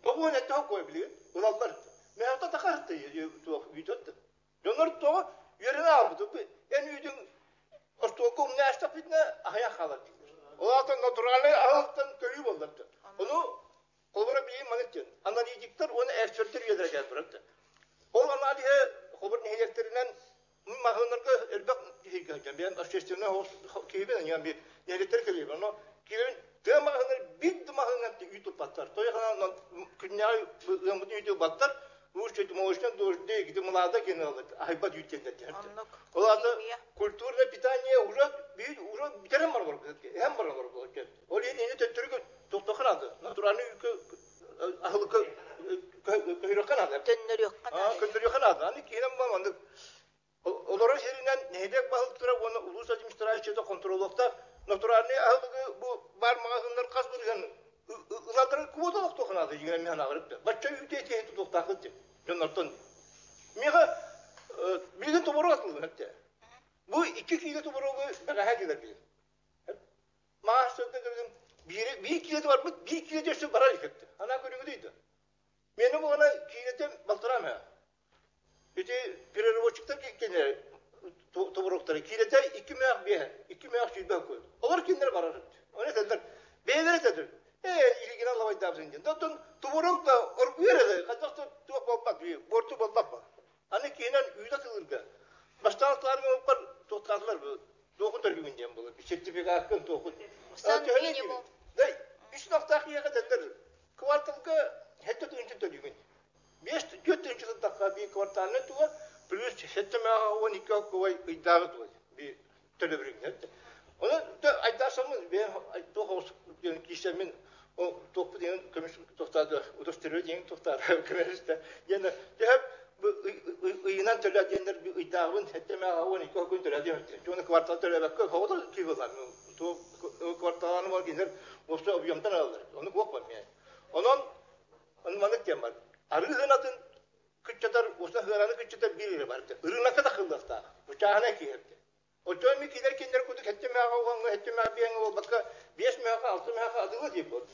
Doğu nette hokuy biliyor, ulallar hepte. Mehta takarttı yüdöttü. Onlar da yerine aldı. En yüdün ortokum ne açtı bitne ayak kalır. O da naturalne alttan köyü buldu. Onu kolbara bileyim manettin. Analitikler onu ekspertler yedirecek bıraktı. O analihe kolbar nehirlerinden mahınlarga elbak hikayem. Ben aşçısına keyben yani bir nehirler keliyor. Onu kimin de mahınlar bir mahınlar YouTube battar. Toyana künyay bu YouTube battar. Bu şey moğuştan doğru değil gidip mulada genelde aybat yükledi derdi. Olada kültürle pitaniye uğrak bir kere var var. Hem var var bu. Oraya yeni Türk doktor adı. Naturalni ahlık köyrakan adı. Dönür yok. Dönür yok adı. Hani ki hem var anlık. Onların şerinden nehdek balıktıra onu ulus administrasyon içinde kontrolokta naturalni ahlık bu var mağazınlar kas duruyor. Ulanların kuvoda doktor adı. Yine mi ana varıp. Başka yükleyeceği doktor adı. Jonathan. Mega bilgin tuburu atıldı hatta. Bu 2 kilo tuburu daha gider bilir. Maaşlarda dedim bir kilo var mı? 1 kilo diyorsun para yıkattı. Ana körüngü değildi. Benim ona kilodan baltıram ya. İşte pirarıvoçukta kendine tuburukları kiloda 2 meyak bir, 2 meyak şübbe koy. Olur kimler var? Öyle dediler. Beğenir dediler. İlgin Allah'a iddiasın diye. Döndün tuburuk da orkuyor dedi. Kaçakta tuğuk olmak bir, bortu olmak mı? Hani kinen üyde kılırga. Baştanlıklar mı var? Tuğutlarlar bu. Doğukunlar gibi diyeyim bu. Bir sertifika hakkın doğukun. Sen minimum. Dey, 3 nokta kıyaka dediler. Kvartalga hette dönüşü dönüyor. 5-4 dakika bir kvartalına tuğa. Plus hette meğe 12 kuvay iddiağı tuğa. Bir telebrik hette. Onu da aydarsam ben doğuz kişimin o topu diyen kömüş tohtadı. Udustırıyor diyen tohtadı. Kömüşte. Yani hep inan töle diyenler bir iddiağın hette meğe 12 kuvay töle diyor. Çünkü kvartal töle bakıyor. Havada kivolar. Tu kvartalını var gider. Boşta obiyamdan alır. Onu kokmam yani. Onun manık diyem var. Arı hınatın küçüler, usta hıranı küçüler bir yeri vardı. Irına kadar kıldık da. Uçağına ki hepti. O çoğun bir kiler kuduk hette meğe oğanı, hette meğe bir o bakka 5 meğe 6 meğe adılı deyip oldu.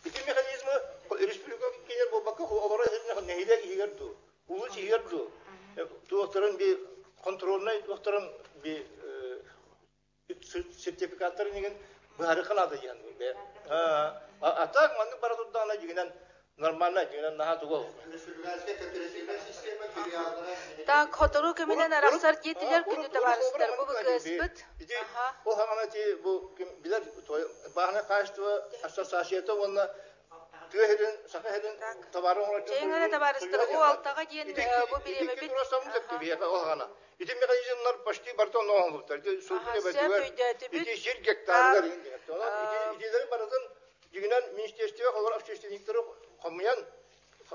İki mekanizma Respublika kiler bu bakka olara nehile iğirdi. Uluç iğirdi. Doktorun bir kontrolüne, doktorun bir sertifikatlarının harika adı yani. Atak mandık para tuttuğuna giren normalna giren daha tuğu. Так, хотору кеминен арахсар диетилер күнү табарыстар. Бу кыспыт. O hamameti bu bilir bahane kaçtı asosiyete onunla tüyheden sakheden tabarın olarak. Çeyngene tabarыстар. O altaga diyen bu bireme bit. O hana. İti mekanizmler başti barton no oldular. Sözüne bediler. İti şirketler indi. Ona itileri baradın Yine Ministerство общественникleri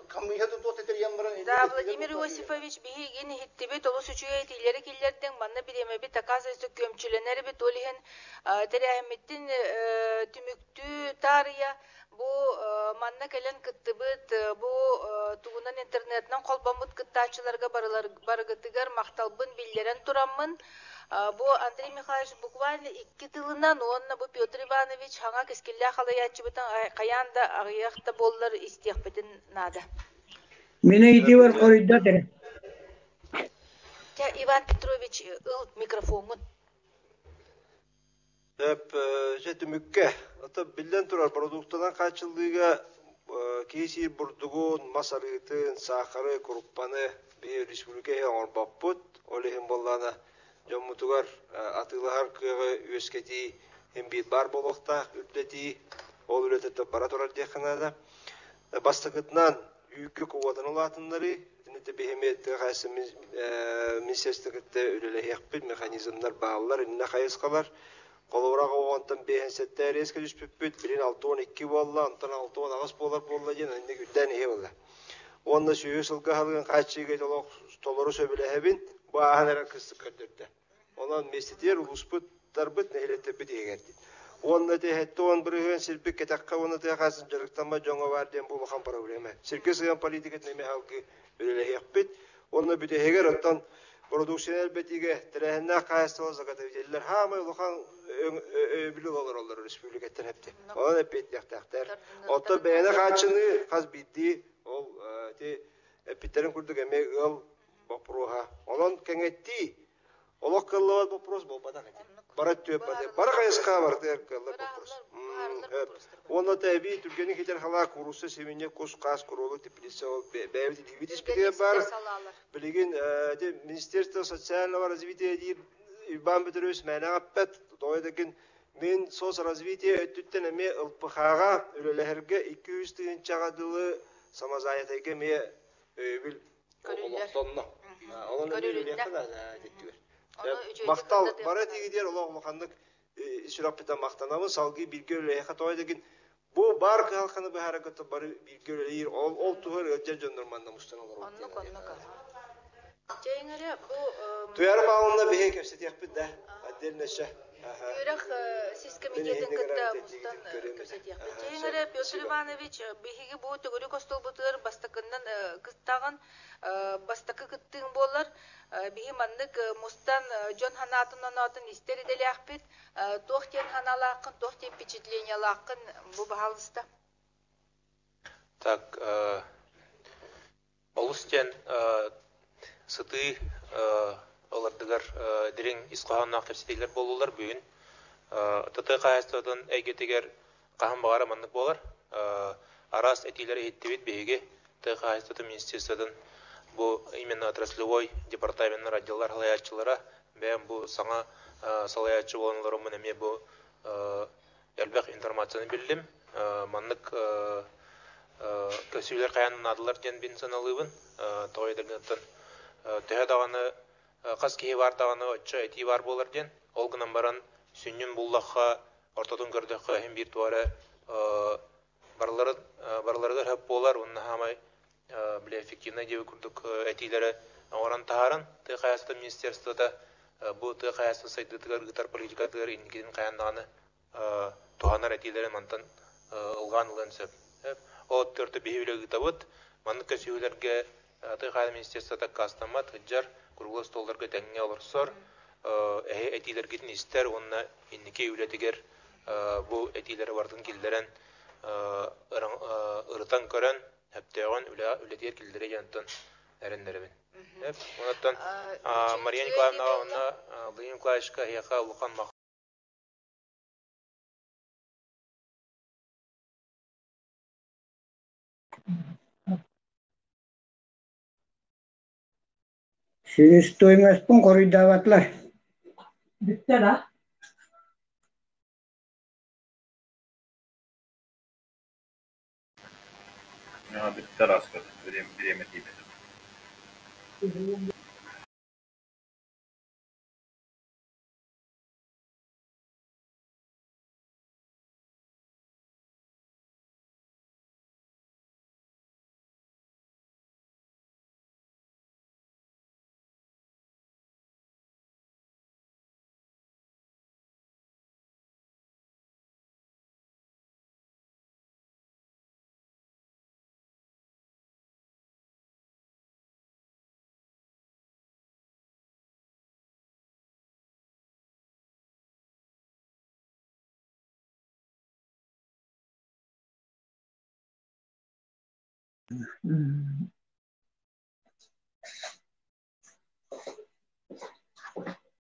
kamuya da dost eter yanmaran. Да, Владимир Иосифович бигин хиттебет олус үчүгө тилери киллерден манна биреме бит таказы көмчүленери бит олиһен терәһметтин түмүктүү тария бу манна келен кыттыбыт бу тугунан интернеттен колбомут кыттаачыларга барыгытыгар макталбын биллерен тураммын. Бу Андрей Михайлович буквально 2 тылынан онна бу Петр Иванович хаңа кескилле халаячыбытын каянда агыякта боллар истехбетин нада. Мене идивар коридда тере. Я Иван Петрович ыл микрофонун. Hep жетімікке. Ата білден тұрар продуктынан қачылдыға кейсир бұрдығын, масарытын, сақары, құруппаны бір республикаға орбап бұд. Олеген болланы жомутугар атылығар күйігі өскеті хембет бар болуқта үрлеті, ол үрлетті бара тұрар дейқінады. Бастықытынан үйкі қуадан олатындары, дінеті бейхеметті қайсы министерстігітті үлелі еқпіл механизмдар бағылар, үніне қайысқалар. Қолуыраға оғантын бейхенсеттер ескі жүспіппіт, білін 6-12 болла, антын 6-10 болар болла ден, үніне күлден ие болла. Онда сүйі сылға қалған қайтшыға толыры сөбілі әбін, bu ağanlara kıstık kötürdü. Ondan mesleğler ulusputar bit nehlete bit egerdi. Onda da hatta on birigen silpik ketakka onda da kasıncılıktan jonga var diyen bu bakan problemi. Sirkesiyen politika neme halkı öyle yapbit. Onda bir de heger attan prodüksiyonel betige terehne kayıstı zakat ediler. Ha mı bakan bilir olur Respublikadan hepti. Ona hep ettikler. Otta beyne kaçını kas bitti. Ol te Питерин курдук эме ыл вопроха. Олон кеңетти. Олок кыллыбат вопрос болбадан экен. Бара төп барды. Бара кайыска барды кыллы вопрос. Оны таби Түркияны хитер хала курсы семине кус кас курулу теплица бэвди дивидис бите бар. Билген Министерство социального развития дип Иван Петрович мәнәгәппәт дойдыгын мен соцразвитие өттүттен эме ылпыхага өлелерге 200 тыгын чагадылы самазаятайга ме bil olaqtanna. Onun öyle kadar diyor. Maqtal bara tigider olaqmaqandık isirapta maqtanamı salgı bir göle xatoydagin bu bar halkını bu harekatı bar bir göleler ol tuğur öce jondurmanda mustan olur. Onnuq. Ceyngere bu Tuyar bağında bir hekefset yapıp da addelneşe Юрах сис комитетин кытта мустан көрсетияк. Чейнгере Петр Иванович биһиги бу төгөрү костол бутыр бастакындан кыттаган бастакы кыттың болар. Биһи маннык мустан Жон ханатын онатын истери делякпит. Тохтен ханалакын, тохтен впечатлениялакын бу баалыста. Так, олустен сыты олардыгар дирин исқаһаннак тәфсирлер болулар бүгүн. Тыты кайыстыдан әйгетегер каһан багара маннык болар. Арас этилери хиттибит беге ты кайыстыды министрлыктан бу именно отраслевой департаменттин отделлар халаячылары бәм бу саңа салаячы болганлары менен ме бу элбек информацияны билдим. Маннык көсүлөр каянын адылар ден бин саналыбын. Тойдыргыттан төһәдаганы каски бар даганы очча эти бар болар ден. Ол гынан баран сүннүн буллахка ортодон көрдөккө hem bir туары барларга хөп болар. Унна хамай биле эффективно деп күрдүк этилери оран тааран ты каясты министерствода бу ты каясты сайдытыгар гитар политикатыгар ингидин каяндаганы туханар этилери мантан ылган ылынсып. О төртө бейбилеги табыт маннык көсүлөргө ты каясты министерствода кастамат хыджар кургул столдарга теңге олорсор этилергидин истер онна иннике үлетигер бу этилери бардын килдерен ырытан көрөн Хептеон үлетер килдере жантын әрендеребен. Онаттан Мария Николаевна онна Владимир Николаевичка яқа улуқан мақ. Сирис тоймаспын корuydavatlar. Bitti la. Ja, bitte raskat. Время тебе.